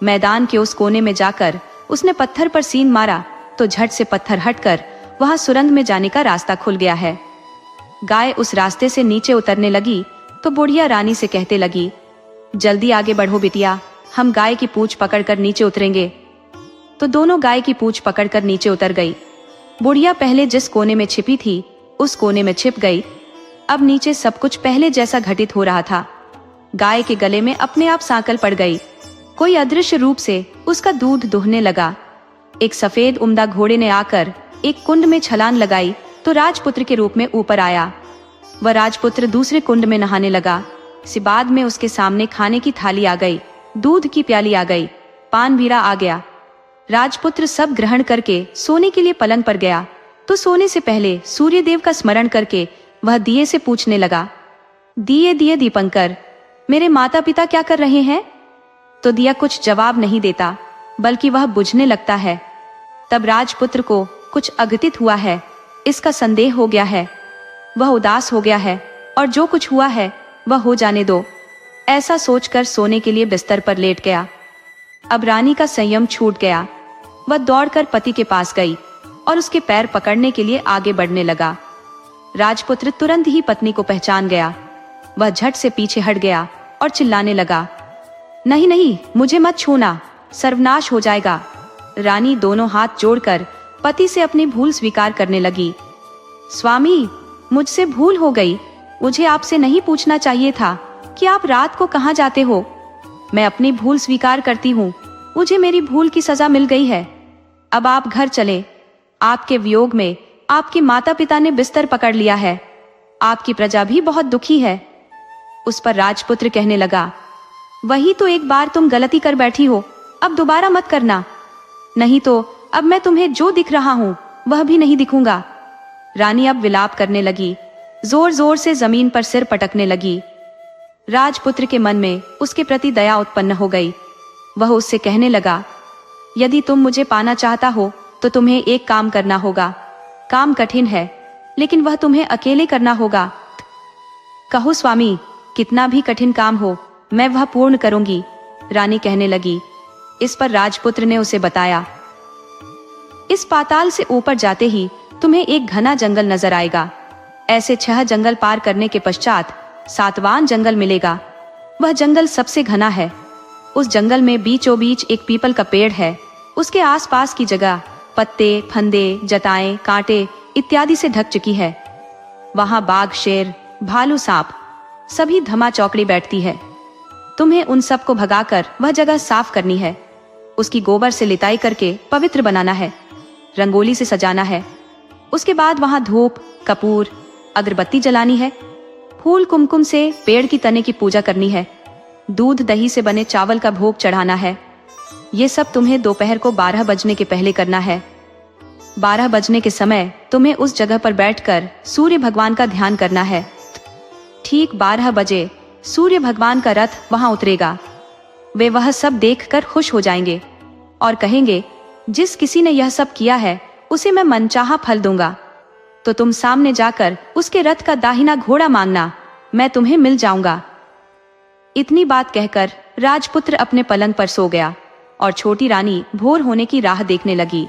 मैदान के उस कोने में जाकर उसने पत्थर पर सीन मारा तो झट से पत्थर हटकर वहां सुरंग में जाने का रास्ता खुल गया है। गाय उस रास्ते से नीचे उतरने लगी तो बुढ़िया रानी से कहते लगी, जल्दी आगे बढ़ो बिटिया, हम गाय की पूंछ पकड़कर नीचे उतरेंगे। तो दोनों गाय की पूंछ पकड़कर नीचे उतर गई। बुढ़िया पहले जिस कोने में छिपी थी उस कोने में छिप गई। अब नीचे सब कुछ पहले जैसा घटित हो रहा था। गाय के गले में अपने आप सांकल पड़ गई। कोई अदृश्य रूप से उसका दूध दुहने लगा। एक सफेद उम्दा घोड़े ने आकर एक कुंड में छलांग लगाई तो राजपुत्र के रूप में ऊपर आया। वह राजपुत्र दूसरे कुंड में नहाने लगा। इसी बाद में उसके सामने खाने की थाली आ गई, दूध की प्याली आ गई, पान भीरा आ गया। राजपुत्र सब ग्रहण करके सोने के लिए पलंग पर गया तो सोने से पहले सूर्य देव का स्मरण करके वह दिए से पूछने लगा, दिए दिए दीपंकर, मेरे माता पिता क्या कर रहे हैं? तो दिया कुछ जवाब नहीं देता, बल्कि वह बुझने लगता है। तब राजपुत्र को कुछ अघटित हुआ है, इसका संदेह हो गया है। वह उदास हो गया है और जो कुछ हुआ है वह हो जाने दो, ऐसा सोचकर सोने के लिए बिस्तर पर लेट गया। अब रानी का संयम छूट गया। वह दौड़कर पति के पास गई और उसके पैर पकड़ने के लिए आगे बढ़ने लगा। राजपुत्र तुरंत ही पत्नी को पहचान गया। वह झट से पीछे हट गया और चिल्लाने लगा, नहीं नहीं, मुझे मत छूना, सर्वनाश हो जाएगा। रानी दोनों हाथ जोड़कर पति से अपनी भूल स्वीकार करने लगी। स्वामी, मुझसे भूल हो गई। मुझे आपसे नहीं पूछना चाहिए था कि आप रात को कहाँ जाते हो। मैं अपनी भूल स्वीकार करती हूँ। मुझे मेरी भूल की सजा मिल गई है। अब आप घर चले। आपके वियोग में आपके माता पिता ने बिस्तर पकड़ लिया है। आपकी प्रजा भी बहुत दुखी है। उस पर राजपुत्र कहने लगा, वही तो एक बार तुम गलती कर बैठी हो, अब दोबारा मत करना, नहीं तो अब मैं तुम्हें जो दिख रहा हूँ वह भी नहीं दिखूंगा। रानी अब विलाप करने लगी, जोर जोर से जमीन पर सिर पटकने लगी। राजपुत्र के मन में उसके प्रति दया उत्पन्न हो गई। वह उससे कहने लगा, यदि तुम मुझे पाना चाहता हो तो तुम्हें एक काम करना होगा। काम कठिन है, लेकिन वह तुम्हें अकेले करना होगा। कहो स्वामी, कितना भी कठिन काम हो मैं वह पूर्ण करूंगी, रानी कहने लगी। इस पर राजपुत्र ने उसे बताया, इस पाताल से ऊपर जाते ही तुम्हें एक घना जंगल नजर आएगा। ऐसे 6 जंगल पार करने के पश्चात 7वां जंगल मिलेगा। वह जंगल सबसे घना है। उस जंगल में बीचों बीच एक पीपल का पेड़ है। उसके आसपास की जगह पत्ते, फंदे, जटाएं, कांटे इत्यादि से ढक चुकी है। वहां बाघ, शेर, भालू, सांप सभी धमा चौकड़ी बैठती है। तुम्हें उन सब को भगाकर वह जगह साफ करनी है। उसकी गोबर से लिताई करके पवित्र बनाना है, रंगोली से सजाना है। उसके बाद वहां धूप, कपूर, अगरबत्ती जलानी है। फूल कुमकुम से पेड़ की तने की पूजा करनी है। दूध दही से बने चावल का भोग चढ़ाना है। ये सब तुम्हें दोपहर को 12 बजने के पहले करना है। 12 बजने के समय तुम्हें उस जगह पर बैठकर सूर्य भगवान का ध्यान करना है। ठीक 12 बजे सूर्य भगवान का रथ वहां उतरेगा। वे वह सब देखकर खुश हो जाएंगे और कहेंगे, जिस किसी ने यह सब किया है उसे मैं मनचाहा फल दूंगा। तो तुम सामने जाकर उसके रथ का दाहिना घोड़ा मांगना, मैं तुम्हें मिल जाऊंगा। इतनी बात कहकर राजपुत्र अपने पलंग पर सो गया और छोटी रानी भोर होने की राह देखने लगी।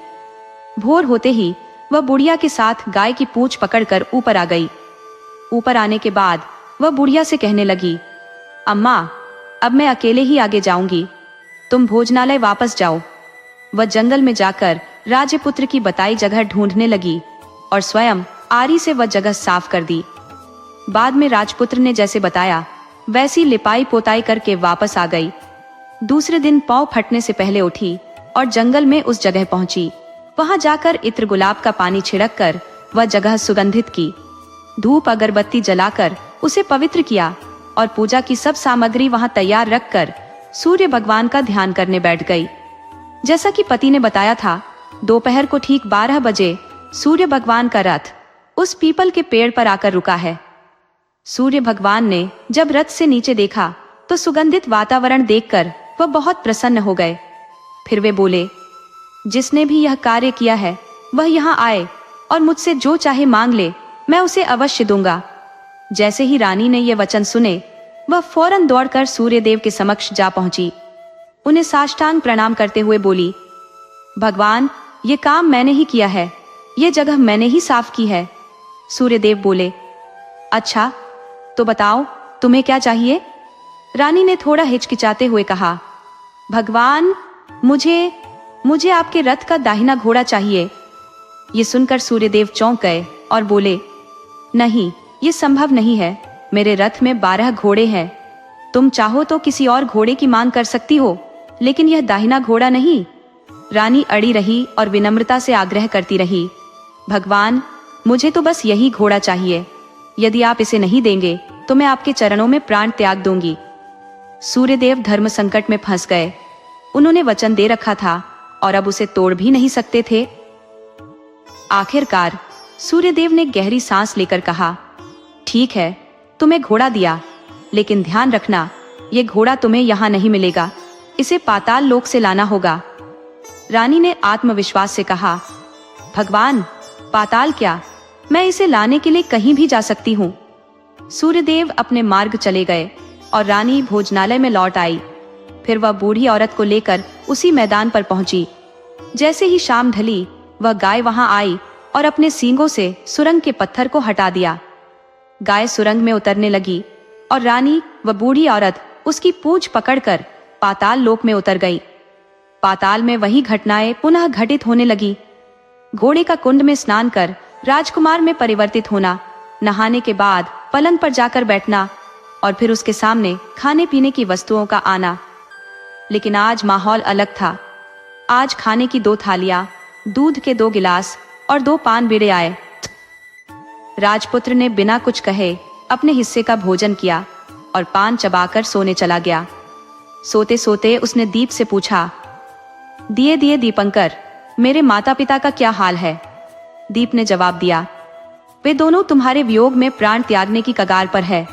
भोर होते ही वह बुढ़िया के साथ गाय की पूंछ पकड़कर ऊपर आ गई। ऊपर आने के बाद वह बुढ़िया से कहने लगी, अम्मा, अब मैं अकेले ही आगे जाऊंगी, तुम भोजनालय वापस जाओ। वह जंगल में जाकर राजपुत्र की बताई जगह ढूंढने लगी और स्वयं आरी से वह जगह साफ कर दी। बाद में राजपुत्र ने जैसे बताया वैसी लिपाई पोताई करके वापस आ गई। दूसरे दिन पाँव फटने से पहले उठी और जंगल में उस जगह पहुंची। वहां जाकर इत्र गुलाब का पानी छिड़क कर वह जगह सुगंधित की, धूप अगरबत्ती जलाकर उसे पवित्र किया और पूजा की सब सामग्री वहां तैयार रखकर सूर्य भगवान का ध्यान करने बैठ गई। जैसा कि पति ने बताया था, दोपहर को ठीक 12 बजे सूर्य भगवान का रथ उस पीपल के पेड़ पर आकर रुका है। सूर्य भगवान ने जब रथ से नीचे देखा तो सुगंधित वातावरण देखकर वह बहुत प्रसन्न हो गए। फिर वे बोले, जिसने भी यह कार्य किया है वह यहाँ आए और मुझसे जो चाहे मांग ले, मैं उसे अवश्य दूंगा। जैसे ही रानी ने ये वचन सुने, वह फौरन दौड़कर सूर्यदेव के समक्ष जा पहुंची। उन्हें साष्टांग प्रणाम करते हुए बोली, भगवान, ये काम मैंने ही किया है, ये जगह मैंने ही साफ की है। सूर्यदेव बोले, अच्छा तो बताओ तुम्हें क्या चाहिए? रानी ने थोड़ा हिचकिचाते हुए कहा, भगवान, मुझे आपके रथ का दाहिना घोड़ा चाहिए। ये सुनकर सूर्यदेव चौंक गए और बोले, नहीं, ये संभव नहीं है। मेरे रथ में 12 घोड़े हैं। तुम चाहो तो किसी और घोड़े की मांग कर सकती हो, लेकिन यह दाहिना घोड़ा नहीं। रानी अड़ी रही और विनम्रता से आग्रह करती रही, भगवान, मुझे तो बस यही घोड़ा चाहिए। यदि आप इसे नहीं देंगे तो मैं आपके चरणों में प्राण त्याग दूंगी। सूर्यदेव धर्म संकट में फंस गए। उन्होंने वचन दे रखा था और अब उसे तोड़ भी नहीं सकते थे। आखिरकार सूर्यदेव ने गहरी सांस लेकर कहा, ठीक है, तुम्हें घोड़ा दिया, लेकिन ध्यान रखना, ये घोड़ा तुम्हें यहाँ नहीं मिलेगा, इसे पाताल लोक से लाना होगा। रानी ने आत्मविश्वास से कहा, भगवान, पाताल क्या, मैं इसे लाने के लिए कहीं भी जा सकती हूँ। सूर्यदेव अपने मार्ग चले गए और रानी भोजनालय में लौट आई। फिर वह बूढ़ी औरत को लेकर उसी मैदान पर पहुंची। जैसे ही शाम ढली, वह गाय वहां आई और अपने सींगों से सुरंग के पत्थर को हटा दिया। गाय सुरंग में उतरने लगी और रानी व बूढ़ी औरत उसकी पूंछ पकड़कर पाताल लोक में उतर गई। पाताल में वही घटनाएं पुनः घटित होने लगी। घोड़े का कुंड में स्नान कर राजकुमार में परिवर्तित होना, नहाने के बाद पलंग पर जाकर बैठना और फिर उसके सामने खाने पीने की वस्तुओं का आना। लेकिन आज माहौल अलग था। आज खाने की 2 थालियां, दूध के 2 गिलास और 2 पान बीड़े आए। राजपुत्र ने बिना कुछ कहे अपने हिस्से का भोजन किया और पान चबाकर सोने चला गया। सोते सोते उसने दीप से पूछा, दिए दिए दीपंकर, मेरे माता पिता का क्या हाल है? दीप ने जवाब दिया, वे दोनों तुम्हारे वियोग में प्राण त्यागने की कगार पर है।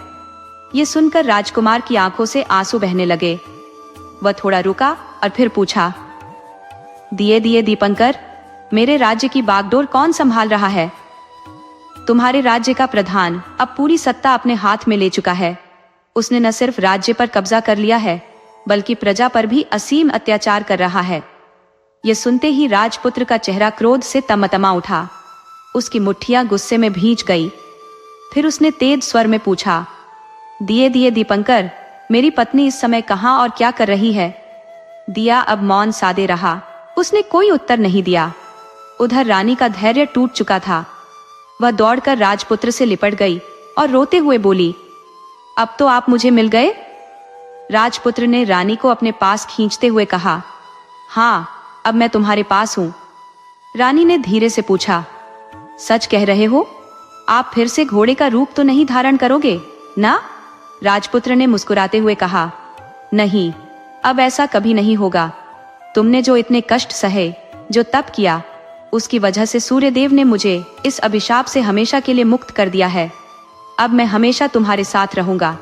ये सुनकर राजकुमार की आंखों से आंसू बहने लगे। वह थोड़ा रुका और फिर पूछा, दिए दिए दीपंकर, मेरे राज्य की बागडोर कौन संभाल रहा है? तुम्हारे राज्य का प्रधान अब पूरी सत्ता अपने हाथ में ले चुका है। उसने न सिर्फ राज्य पर कब्जा कर लिया है, बल्कि प्रजा पर भी असीम अत्याचार कर रहा है। यह सुनते ही राजपुत्र का चेहरा क्रोध से तमतमा उठा। उसकी मुट्ठियां गुस्से में भींच गई। फिर उसने तेज स्वर में पूछा, दिए दिए दीपंकर, मेरी पत्नी इस समय कहाँ और क्या कर रही है? दिया अब मौन सादे रहा। उसने कोई उत्तर नहीं दिया। उधर रानी का धैर्य टूट चुका था। वह दौड़कर राजपुत्र से लिपट गई और रोते हुए बोली, अब तो आप मुझे मिल गए। राजपुत्र ने रानी को अपने पास खींचते हुए कहा, हाँ, अब मैं तुम्हारे पास हूं। रानी ने धीरे से पूछा, सच कह रहे हो? आप फिर से घोड़े का रूप तो नहीं धारण करोगे ना? राजपुत्र ने मुस्कुराते हुए कहा, नहीं, अब ऐसा कभी नहीं होगा। तुमने जो इतने कष्ट सहे, जो तप किया, उसकी वजह से सूर्यदेव ने मुझे इस अभिशाप से हमेशा के लिए मुक्त कर दिया है। अब मैं हमेशा तुम्हारे साथ रहूंगा।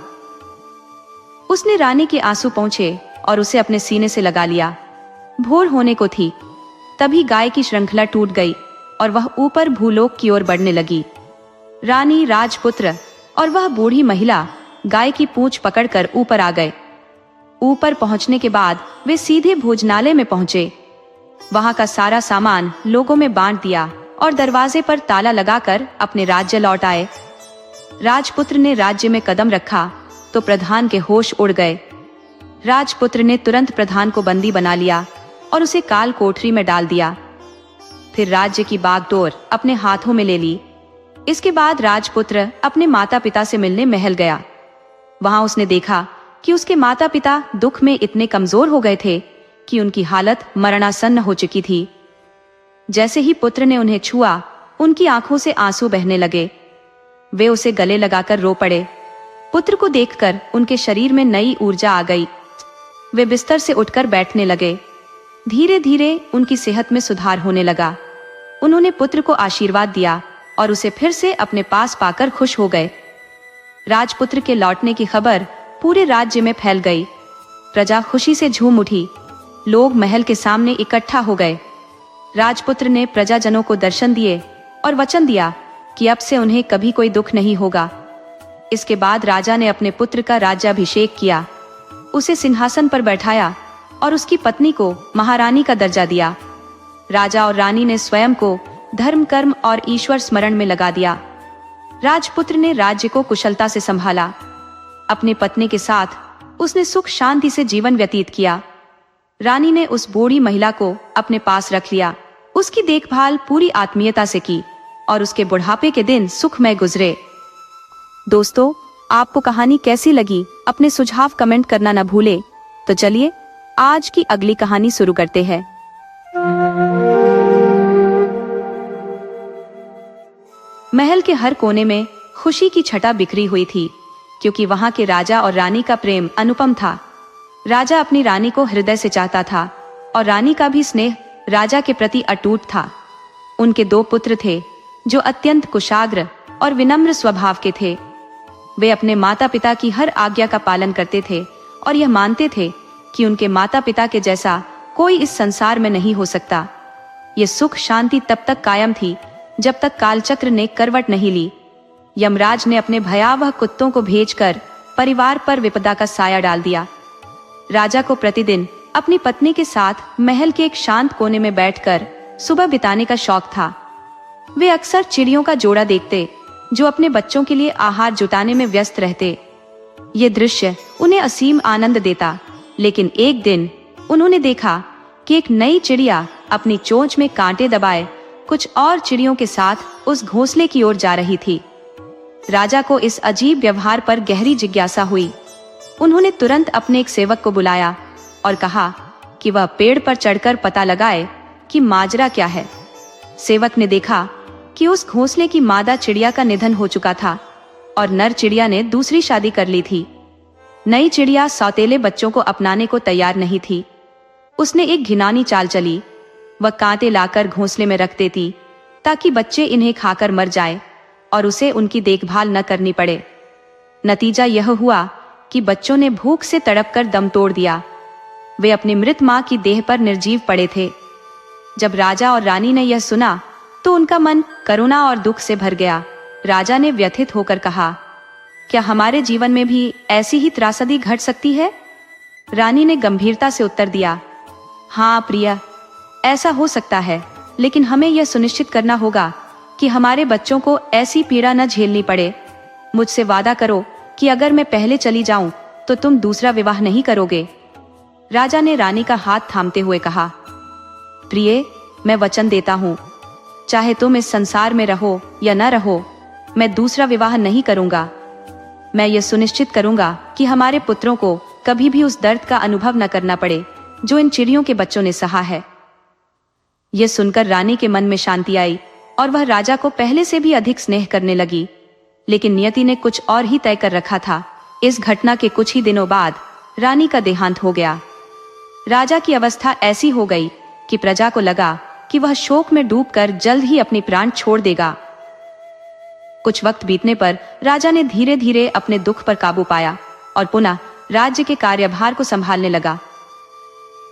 उसने रानी के आंसू पोंछे और उसे अपने सीने से लगा लिया। भोर होने को थी। तभी गाय की श्रृंखला टूट गई और वह ऊपर भूलोक की ओर बढ़ने लगी। रानी, राजपुत्र और वह बूढ़ी महिला गाय की पूंछ पकड़कर ऊपर आ गए। ऊपर पहुंचने के बाद वे सीधे भोजनालय में पहुंचे। वहां का सारा सामान लोगों में बांट दिया और दरवाजे पर ताला लगाकर अपने राज्य लौट आए। राजपुत्र ने राज्य में कदम रखा तो प्रधान के होश उड़ गए। राजपुत्र ने तुरंत प्रधान को बंदी बना लिया और उसे काल कोठरी में डाल दिया। फिर राज्य की बागडोर अपने हाथों में ले ली। इसके बाद राजपुत्र अपने माता पिता से मिलने महल गया। वहां उसने देखा कि उसके माता पिता दुख में इतने कमजोर हो गए थे कि उनकी हालत मरणासन्न हो चुकी थी। जैसे ही पुत्र ने उन्हें छुआ, उनकी आंखों से आंसू बहने लगे। वे उसे गले लगाकर रो पड़े। पुत्र को देखकर उनके शरीर में नई ऊर्जा आ गई। वे बिस्तर से उठकर बैठने लगे। धीरे धीरे उनकी सेहत में सुधार होने लगा। उन्होंने पुत्र को आशीर्वाद दिया और उसे फिर से अपने पास पाकर खुश हो गए। राजपुत्र के लौटने की खबर पूरे राज्य में फैल गई। प्रजा खुशी से झूम उठी। लोग महल के सामने इकट्ठा हो गए। राजपुत्र ने प्रजाजनों को दर्शन दिए और वचन दिया कि अब से उन्हें कभी कोई दुख नहीं होगा। इसके बाद राजा ने अपने पुत्र का राज्याभिषेक किया, उसे सिंहासन पर बैठाया और उसकी पत्नी को महारानी का दर्जा दिया। राजा और रानी ने स्वयं को धर्म, कर्म और ईश्वर स्मरण में लगा दिया। राजपुत्र ने राज्य को कुशलता से संभाला। अपनी पत्नी के साथ उसने सुख शांति से जीवन व्यतीत किया। रानी ने उस बूढ़ी महिला को अपने पास रख लिया, उसकी देखभाल पूरी आत्मीयता से की और उसके बुढ़ापे के दिन सुखमय गुजरे। दोस्तों, आपको कहानी कैसी लगी? अपने सुझाव कमेंट करना न भूले। तो चलिए आज की अगली कहानी शुरू करते हैं। महल के हर कोने में खुशी की छटा बिखरी हुई थी, क्योंकि वहां के राजा और रानी का प्रेम अनुपम था। राजा अपनी रानी को हृदय से चाहता था और रानी का भी स्नेह राजा के प्रति अटूट था। उनके 2 पुत्र थे जो अत्यंत कुशाग्र और विनम्र स्वभाव के थे। वे अपने माता पिता की हर आज्ञा का पालन करते थे और यह मानते थे कि उनके माता पिता के जैसा कोई इस संसार में नहीं हो सकता। ये सुख शांति तब तक कायम थी जब तक कालचक्र ने करवट नहीं ली। यमराज ने अपने भयावह कुत्तों को भेजकर परिवार पर विपदा का साया डाल दिया। राजा को प्रतिदिन अपनी पत्नी के साथ महल के एक शांत कोने में बैठकर सुबह बिताने का शौक था। वे अक्सर चिड़ियों का जोड़ा देखते जो अपने बच्चों के लिए आहार जुटाने में व्यस्त रहते। ये दृश्य उन्हें असीम आनंद देता। लेकिन एक दिन उन्होंने देखा कि एक नई चिड़िया अपनी चोंच में कांटे दबाए कुछ और चिड़ियों के साथ उस घोंसले की ओर जा रही थी। राजा को इस अजीब व्यवहार पर गहरी जिज्ञासा हुई। उन्होंने तुरंत अपने एक सेवक को बुलाया और कहा कि वह पेड़ पर चढ़कर पता लगाए कि माजरा क्या है। सेवक ने देखा कि उस घोंसले की मादा चिड़िया का निधन हो चुका था और नर चिड़िया ने दूसरी शादी कर ली थी। नई चिड़िया सौतेले बच्चों को अपनाने को तैयार नहीं थी। उसने एक घिनौनी चाल चली। वह कांटे लाकर घोंसले में रख देती ताकि बच्चे इन्हें खाकर मर जाए और उसे उनकी देखभाल न करनी पड़े। नतीजा यह हुआ कि बच्चों ने भूख से तड़पकर दम तोड़ दिया। वे अपनी मृत मां की देह पर निर्जीव पड़े थे। जब राजा और रानी ने यह सुना तो उनका मन करुणा और दुख से भर गया। राजा ने व्यथित होकर कहा, क्या हमारे जीवन में भी ऐसी ही त्रासदी घट सकती है? रानी ने गंभीरता से उत्तर दिया, हाँ प्रिय, ऐसा हो सकता है, लेकिन हमें यह सुनिश्चित करना होगा कि हमारे बच्चों को ऐसी पीड़ा न झेलनी पड़े। मुझसे वादा करो कि अगर मैं पहले चली जाऊं तो तुम दूसरा विवाह नहीं करोगे। राजा ने रानी का हाथ थामते हुए कहा, प्रिय, मैं वचन देता हूं, चाहे तुम इस संसार में रहो या न रहो, मैं दूसरा विवाह नहीं करूंगा। मैं ये सुनिश्चित करूंगा कि हमारे पुत्रों को कभी भी उस दर्द का अनुभव न करना पड़े जो इन चिड़ियों के बच्चों ने सहा है। यह सुनकर रानी के मन में शांति आई और वह राजा को पहले से भी अधिक स्नेह करने लगी। लेकिन नियति ने कुछ और ही तय कर रखा था। इस घटना के कुछ ही दिनों बाद रानी का देहांत हो गया। राजा की अवस्था ऐसी हो गई कि प्रजा को लगा कि वह शोक में डूबकर जल्द ही अपनी प्राण छोड़ देगा। कुछ वक्त बीतने पर राजा ने धीरे धीरे अपने दुख पर काबू पाया और पुनः राज्य के कार्यभार को संभालने लगा।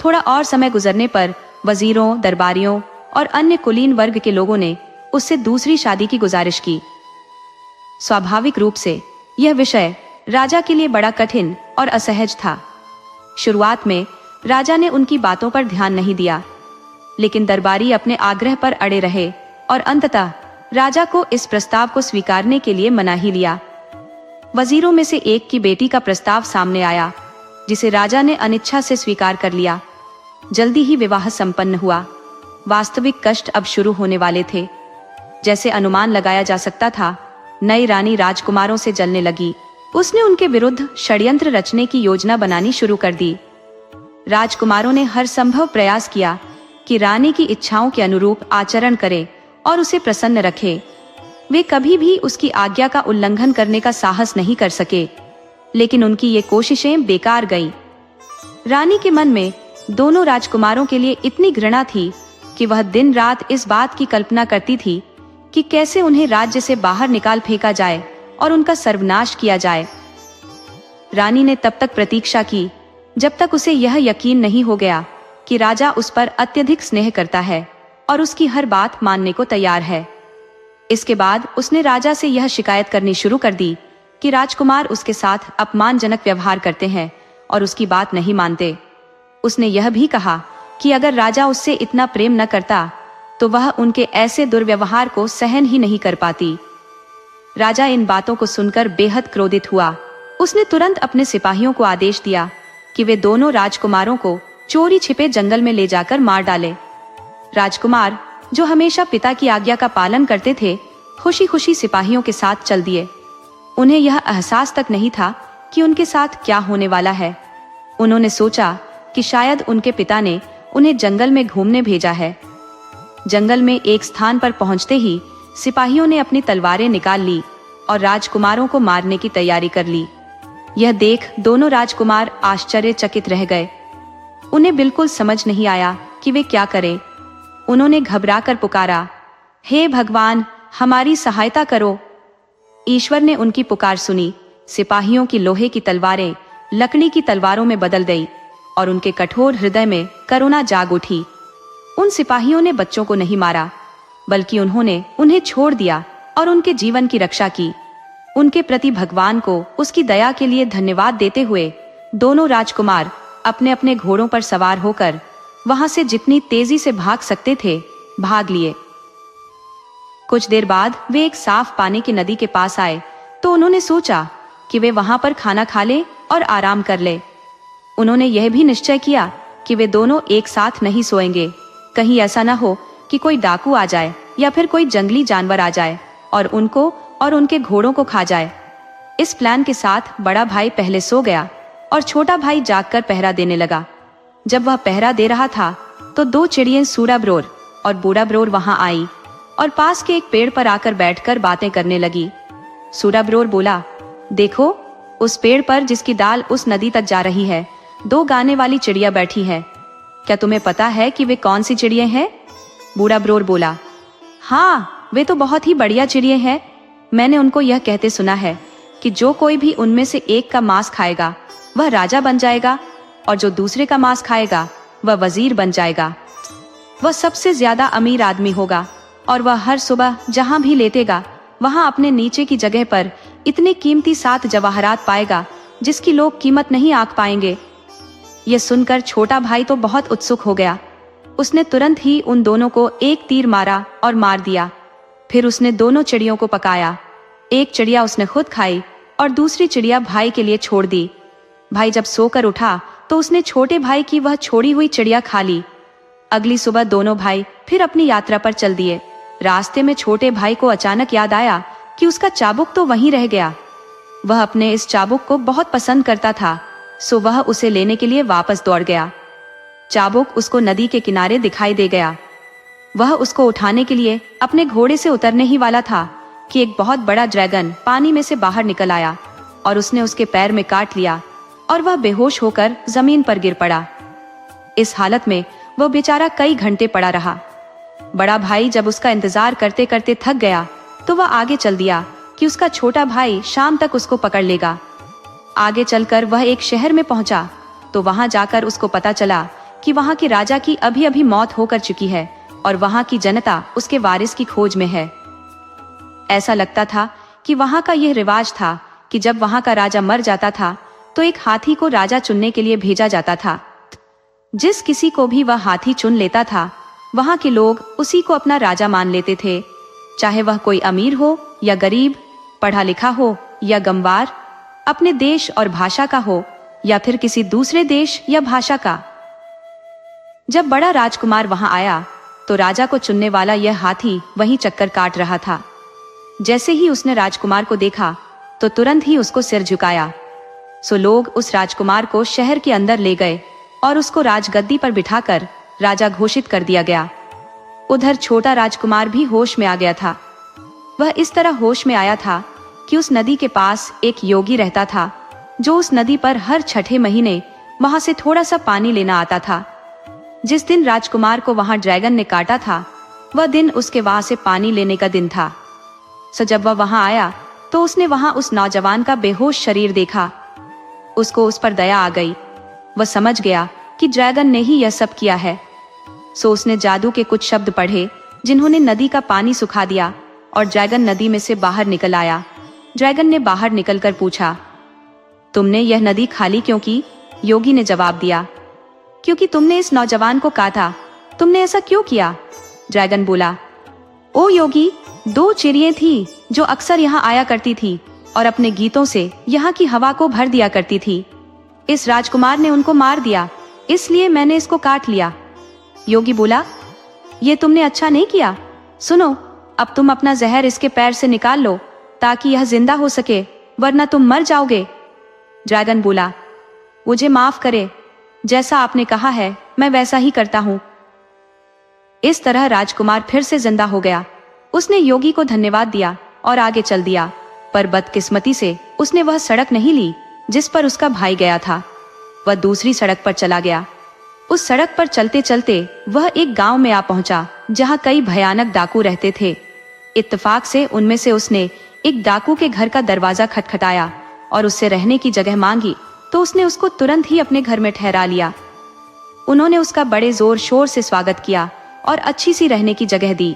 थोड़ा और समय गुजरने पर वजीरों, दरबारियों और अन्य कुलीन वर्ग के लोगों ने उससे दूसरी शादी की गुजारिश की। स्वाभाविक रूप से यह विषय राजा के लिए बड़ा कठिन और असहज था। शुरुआत में राजा ने उनकी बातों पर ध्यान नहीं दिया, लेकिन दरबारी अपने आग्रह पर अड़े रहे और अंततः राजा को इस प्रस्ताव को स्वीकारने के लिए मना ही लिया। वजीरों में से एक की बेटी का प्रस्ताव सामने आया, जिसे राजा ने अनिच्छा से स्वीकार कर लिया। जल्दी ही विवाह संपन्न हुआ। वास्तविक कष्ट अब शुरू होने वाले थे। जैसे अनुमान लगाया जा सकता था, नई रानी राजकुमारों से जलने लगी उसने उनके विरुद्ध षड्यंत्र रचने की योजना बनानी शुरू कर दी। राजकुमारों ने हर संभव प्रयास किया कि रानी की इच्छाओं के अनुरूप आचरण करे और उसे प्रसन्न रखे। वे कभी भी उसकी आज्ञा का उल्लंघन करने का साहस नहीं कर सके, लेकिन उनकी ये कोशिशें बेकार गईं। रानी के मन में दोनों राजकुमारों के लिए इतनी घृणा थी कि वह दिन रात इस बात की कल्पना करती थी कि कैसे उन्हें राज्य से बाहर निकाल फेंका जाए और उनका सर्वनाश किया जाए। रानी ने तब तक प्रतीक्षा की जब तक उसे यह यकीन नहीं हो गया कि राजा उस पर अत्यधिक स्नेह करता है और उसकी हर बात मानने को तैयार है। इसके बाद उसने राजा से यह शिकायत करनी शुरू कर दी कि राजकुमार उसके साथ अपमानजनक व्यवहार करते हैं और उसकी बात नहीं मानते। उसने यह भी कहा कि अगर राजा उससे इतना प्रेम न करता तो वह उनके ऐसे दुर्व्यवहार को सहन ही नहीं कर पाती। राजा इन बातों को सुनकर बेहद क्रोधित हुआ। उसने तुरंत अपने सिपाहियों को आदेश दिया कि वे दोनों राजकुमारों को चोरी छिपे जंगल में ले जाकर मार डाले। राजकुमार, जो हमेशा पिता की आज्ञा का पालन करते थे, खुशी खुशी सिपाहियों के साथ चल दिए। उन्हें यह एहसास तक नहीं था कि उनके साथ क्या होने वाला है। उन्होंने सोचा कि शायद उनके पिता ने उन्हें जंगल में घूमने भेजा है। जंगल में एक स्थान पर पहुंचते ही सिपाहियों ने अपनी तलवारें निकाल ली और राजकुमारों को मारने की तैयारी कर ली। यह देख दोनों राजकुमार आश्चर्यचकित रह गए। उन्हें बिल्कुल समझ नहीं आया कि वे क्या करें। उन्होंने घबराकर पुकारा, हे भगवान, हमारी सहायता करो। ईश्वर ने उनकी पुकार सुनी। सिपाहियों की लोहे की तलवारें लकड़ी की तलवारों में बदल गई और उनके कठोर हृदय में करुणा जाग उठी। उन सिपाहियों ने बच्चों को नहीं मारा, बल्कि उन्होंने उन्हें छोड़ दिया और उनके जीवन की रक्षा की। उनके प्रति भगवान को उसकी दया के लिए धन्यवाद देते हुए दोनों राजकुमार अपने अपने घोड़ों पर सवार होकर वहां से जितनी तेजी से भाग सकते थे भाग लिए। कुछ देर बाद वे एक साफ पानी की नदी के पास आए तो उन्होंने सोचा कि वे वहां पर खाना खा लें और आराम कर ले। उन्होंने यह भी निश्चय किया कि वे दोनों एक साथ नहीं सोएंगे। कहीं ऐसा न हो कि कोई डाकू आ जाए या फिर कोई जंगली जानवर आ जाए और उनको और उनके घोड़ों को खा जाए। इस प्लान के साथ बड़ा भाई पहले सो गया और छोटा भाई जागकर पहरा देने लगा। जब वह पहरा दे रहा था तो दो चिड़ियां सूरा ब्रोर और बूढ़ा ब्रोर वहां आई और पास के एक पेड़ पर आकर बैठकर बातें करने लगी। सूरा ब्रोर बोला, देखो, उस पेड़ पर जिसकी डाल उस नदी तक जा रही है, दो गाने वाली चिड़िया बैठी है। क्या तुम्हें पता है कि वे कौन सी चिड़िया हैं? बूढ़ा ब्रोर बोला, हाँ, वे तो बहुत ही बढ़िया चिड़िया हैं। मैंने उनको यह कहते सुना है कि जो कोई भी उनमें से एक का मांस खाएगा वह राजा बन जाएगा और जो दूसरे का मांस खाएगा वह वजीर बन जाएगा। वह सबसे ज्यादा अमीर आदमी होगा और वह हर सुबह जहां भी लेटेगा वहां अपने नीचे की जगह पर इतने कीमती 7 जवाहरात पाएगा जिसकी लोग कीमत नहीं आंक पाएंगे। यह सुनकर छोटा भाई तो बहुत उत्सुक हो गया। उसने तुरंत ही उन दोनों को एक तीर मारा और मार दिया। फिर उसने दोनों चिड़ियों को पकाया। एक चिड़िया उसने खुद खाई और दूसरी चिड़िया भाई के लिए छोड़ दी। भाई जब सोकर उठा तो उसने छोटे भाई की वह छोड़ी हुई चिड़िया खा ली। अगली सुबह दोनों भाई फिर अपनी यात्रा पर चल दिए। रास्ते में छोटे भाई को अचानक याद आया कि उसका चाबुक तो वहीं रह गया। वह अपने इस चाबुक को बहुत पसंद करता था, सो वह उसे लेने के लिए वापस दौड़ गया। चाबुक उसको नदी के किनारे दिखाई दे गया। वह उसको उठाने के लिए अपने घोड़े से उतरने ही वाला था कि एक बहुत बड़ा ड्रैगन पानी में से बाहर निकल आया और उसने उसके पैर में काट लिया और वह बेहोश होकर जमीन पर गिर पड़ा। इस हालत में वह बेचारा कई घंटे पड़ा रहा। बड़ा भाई जब उसका इंतजार करते करते थक गया तो वह आगे चल दिया कि उसका छोटा भाई शाम तक उसको पकड़ लेगा। आगे चलकर वह एक शहर में पहुंचा तो वहां जाकर उसको पता चला कि वहां के राजा की अभी अभी मौत होकर चुकी है और वहां की जनता उसके वारिस की खोज में है। ऐसा लगता था कि वहां का यह रिवाज था कि जब वहां का राजा मर जाता था तो एक हाथी को राजा चुनने के लिए भेजा जाता था। जिस किसी को भी वह हाथी चुन लेता था वहां के लोग उसी को अपना राजा मान लेते थे, चाहे वह कोई अमीर हो या गरीब, पढ़ा लिखा हो या गंवार, अपने देश और भाषा का हो या फिर किसी दूसरे देश या भाषा का। जब बड़ा राजकुमार वहां आया तो राजा को चुनने वाला यह हाथी वहीं चक्कर काट रहा था। जैसे ही उसने राजकुमार को देखा तो तुरंत ही उसको सिर झुकाया। सो लोग उस राजकुमार को शहर के अंदर ले गए और उसको राजगद्दी पर बिठाकर राजा घोषित कर दिया गया। उधर छोटा राजकुमार भी होश में आ गया था। वह इस तरह होश में आया था कि उस नदी के पास एक योगी रहता था, जो उस नदी पर हर छठे महीने वहां से थोड़ा सा पानी लेना आता था। जिस दिन राजकुमार को वहां ड्रैगन ने काटा था, वह दिन उसके वहां से पानी लेने का दिन था। सो जब वह वहां आया तो उसने वहां उस नौजवान का बेहोश शरीर देखा। उसको उस पर दया आ गई। वह समझ गया कि ड्रैगन ने ही यह सब किया है। सो उसने जादू के कुछ शब्द पढ़े, जिन्होंने नदी का पानी सुखा दिया और ड्रैगन नदी में से बाहर निकल आया। ड्रैगन ने बाहर निकलकर पूछा, तुमने यह नदी खाली क्यों की? योगी ने जवाब दिया, क्योंकि तुमने इस नौजवान को काटा। तुमने ऐसा क्यों किया? ड्रैगन बोला, ओ योगी, 2 चिड़ियां थी जो अक्सर यहाँ आया करती थी और अपने गीतों से यहाँ की हवा को भर दिया करती थी। इस राजकुमार ने उनको मार दिया, इसलिए मैंने इसको काट लिया। योगी बोला, ये तुमने अच्छा नहीं किया। सुनो, अब तुम अपना जहर इसके पैर से निकाल लो ताकि यह जिंदा हो सके, वरना तुम मर जाओगे। ड्रैगन बोला, मुझे माफ करे, जैसा आपने कहा है मैं वैसा ही करता हूँ। इस तरह राजकुमार फिर से जिंदा हो गया। उसने योगी को धन्यवाद दिया और आगे चल दिया, पर बदकिस्मती से उसने वह सड़क नहीं ली जिस पर उसका भाई गया था। वह दूसरी सड़क पर चला गया। उस सड़क पर चलते चलते वह एक गांव में आ पहुंचा, जहां कई भयानक डाकू रहते थे। इत्तेफाक से उनमें से उसने एक डाकू के घर का दरवाजा खटखटाया और उससे रहने की जगह मांगी, तो उसने उसको तुरंत ही अपने घर में ठहरा लिया। उन्होंने उसका बड़े जोर शोर से स्वागत किया और अच्छी सी रहने की जगह दी।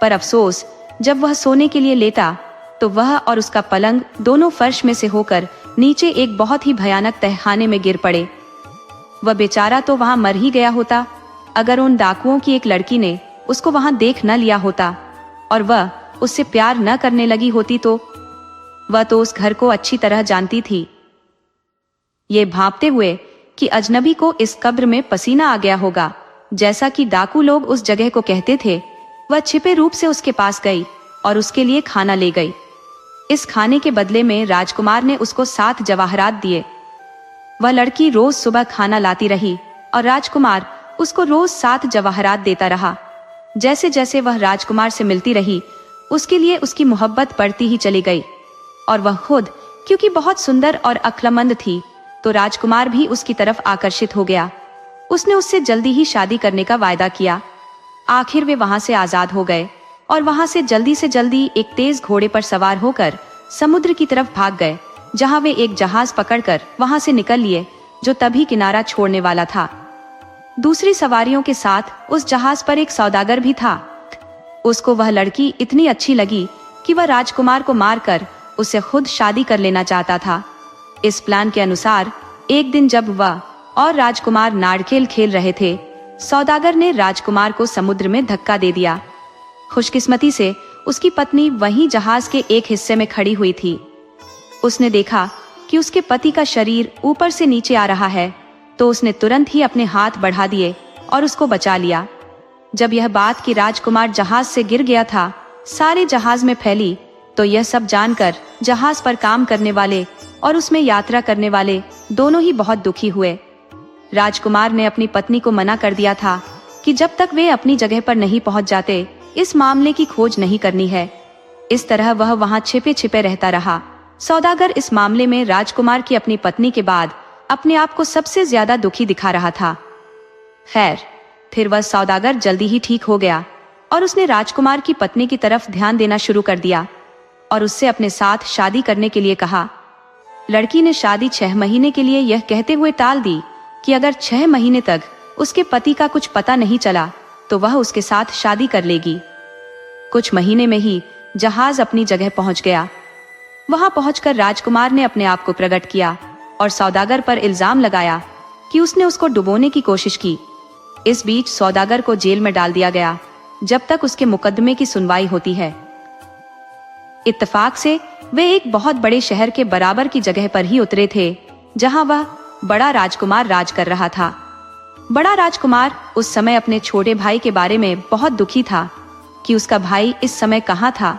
पर अफसोस, जब वह सोने के लिए लेटा तो वह और उसका पलंग दोनों फर्श में से होकर नीचे एक बहुत ही भयानक तहखाने में गिर पड़े। वह बेचारा तो वहां मर ही गया होता, अगर उन डाकुओं की एक लड़की ने उसको वहां देख न लिया होता और वह उससे प्यार न करने लगी होती तो। वह तो उस घर को अच्छी तरह जानती थी, ये भांपते हुए कि अजनबी को इस कब्र में पसीना आ गया होगा, जैसा कि डाकू लोग उस जगह को कहते थे। वह छिपे रूप से उसके पास गई और उसके लिए खाना ले गई। इस खाने के बदले में राजकुमार ने उसको 7 जवाहरात दिए। वह लड़की रोज सुबह खाना लाती रही और राजकुमार उसको रोज 7 जवाहरात देता रहा। जैसे जैसे वह राजकुमार से मिलती रही, उसके लिए उसकी मोहब्बत बढ़ती ही चली गई। और वह खुद क्योंकि बहुत सुंदर और अक्लमंद थी, तो राजकुमार भी उसकी तरफ आकर्षित हो गया। उसने उससे जल्दी ही शादी करने का वायदा किया। आखिर वे वहां से आजाद हो गए और वहां से जल्दी एक तेज घोड़े पर सवार होकर समुद्र की तरफ भाग गए, जहां वे एक जहाज पकड़कर वहां से निकल लिए, जो तभी किनारा छोड़ने वाला था। दूसरी सवारियों के साथ उस जहाज पर एक सौदागर भी था। उसको वह लड़की इतनी अच्छी लगी कि वह राजकुमार को मारकर उससे खुद शादी कर लेना चाहता था। इस प्लान के अनुसार एक दिन जब वह और राजकुमार नारखेल खेल रहे थे, सौदागर ने राजकुमार को समुद्र में धक्का दे दिया। खुशकिस्मती से उसकी पत्नी वहीं जहाज के एक हिस्से में खड़ी हुई थी। उसने देखा कि उसके पति का शरीर ऊपर से नीचे आ रहा है, तो उसने तुरंत ही अपने हाथ बढ़ा दिए और उसको बचा लिया। जब यह बात कि राजकुमार जहाज से गिर गया था सारे जहाज में फैली, तो यह सब जानकर जहाज पर काम करने वाले और उसमें यात्रा करने वाले दोनों ही बहुत दुखी हुए। राजकुमार ने अपनी पत्नी को मना कर दिया था कि जब तक वे अपनी जगह पर नहीं पहुंच जाते, इस मामले की खोज नहीं करनी है। इस तरह वह वहां छिपे छिपे रहता रहा। सौदागर इस मामले में राजकुमार की अपनी पत्नी के बाद अपने आप को सबसे ज्यादा दुखी दिखा रहा था। खैर, फिर वह सौदागर जल्दी ही ठीक हो गया और उसने राजकुमार की पत्नी की तरफ ध्यान देना शुरू कर दिया और उससे अपने साथ शादी करने के लिए कहा। लड़की ने शादी 6 महीने के लिए यह कहते हुए टाल दी कि अगर 6 महीने तक उसके पति का कुछ पता नहीं चला तो वह उसके साथ शादी कर लेगी। कुछ महीने में ही जहाज अपनी जगह पहुंच गया। वहां पहुंचकर राजकुमार ने अपने आप को प्रकट किया और सौदागर पर इल्जाम लगाया कि उसने उसको डुबोने की कोशिश की। इस बीच सौदागर को जेल में डाल दिया गया जब तक उसके मुकदमे की सुनवाई होती है। इत्तेफाक से वे एक बहुत बड़े शहर के बराबर की जगह पर ही उतरे थे, जहां वह बड़ा राजकुमार राज कर रहा था। बड़ा राजकुमार उस समय अपने छोटे भाई के बारे में बहुत दुखी था कि उसका भाई इस समय कहाँ था।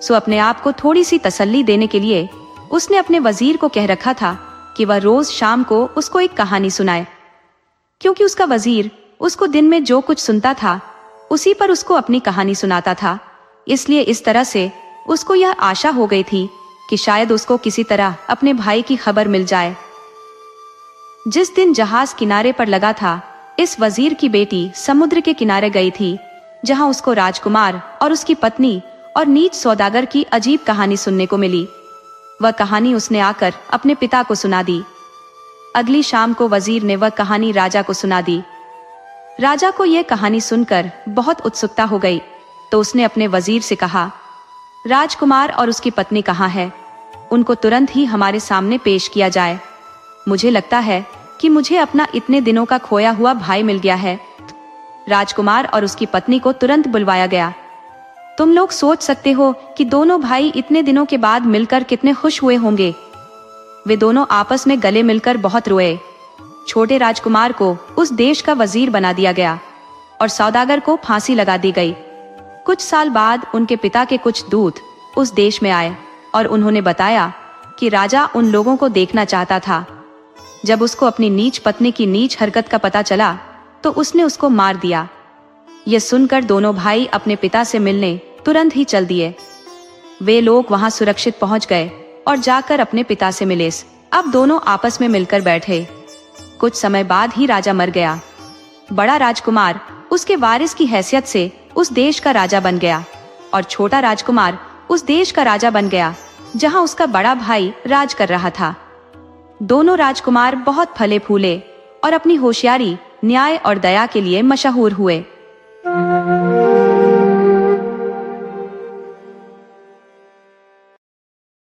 सो अपने आप को थोड़ी सी तसल्ली देने के लिए उसने अपने वजीर को कह रखा था कि वह रोज शाम को उसको एक कहानी सुनाए, क्योंकि उसका वजीर उसको दिन में जो कुछ सुनता था उसी पर उसको अपनी कहानी सुनाता था। इसलिए इस तरह से उसको यह आशा हो गई थी कि शायद उसको किसी तरह अपने भाई की खबर मिल जाए। जिस दिन जहाज किनारे पर लगा था, इस वजीर की बेटी समुद्र के किनारे गई थी, जहां उसको राजकुमार और उसकी पत्नी और नीच सौदागर की अजीब कहानी सुनने को मिली। वह कहानी उसने आकर अपने पिता को सुना दी। अगली शाम को वजीर ने वह कहानी राजा को सुना दी। राजा को यह कहानी सुनकर बहुत उत्सुकता हो गई, तो उसने अपने वजीर से कहा, राजकुमार और उसकी पत्नी कहाँ है? उनको तुरंत ही हमारे सामने पेश किया जाए। मुझे लगता है कि मुझे अपना इतने दिनों का खोया हुआ भाई मिल गया है। राजकुमार और उसकी पत्नी को तुरंत बुलवाया गया। तुम लोग सोच सकते हो कि दोनों भाई इतने दिनों के बाद मिलकर कितने खुश हुए होंगे। वे दोनों आपस में गले मिलकर बहुत रोए। छोटे राजकुमार को उस देश का वजीर बना दिया गया और सौदागर को फांसी लगा दी गई। कुछ साल बाद उनके पिता के कुछ दूत उस देश में आए और उन्होंने बताया कि राजा उन लोगों को देखना चाहता था। जब उसको अपनी नीच पत्नी की नीच हरकत का पता चला तो उसने उसको मार दिया। यह सुनकर दोनों भाई अपने पिता से मिलने तुरंत ही चल दिए। वे लोग वहां सुरक्षित पहुंच गए और जाकर अपने पिता से मिले। अब दोनों आपस में मिलकर बैठे। कुछ समय बाद ही राजा मर गया। बड़ा राजकुमार उसके वारिस की हैसियत से उस देश का राजा बन गया और छोटा राजकुमार उस देश का राजा बन गया जहां उसका बड़ा भाई राज कर रहा था। दोनों राजकुमार बहुत फले फूले और अपनी होशियारी, न्याय और दया के लिए मशहूर हुए।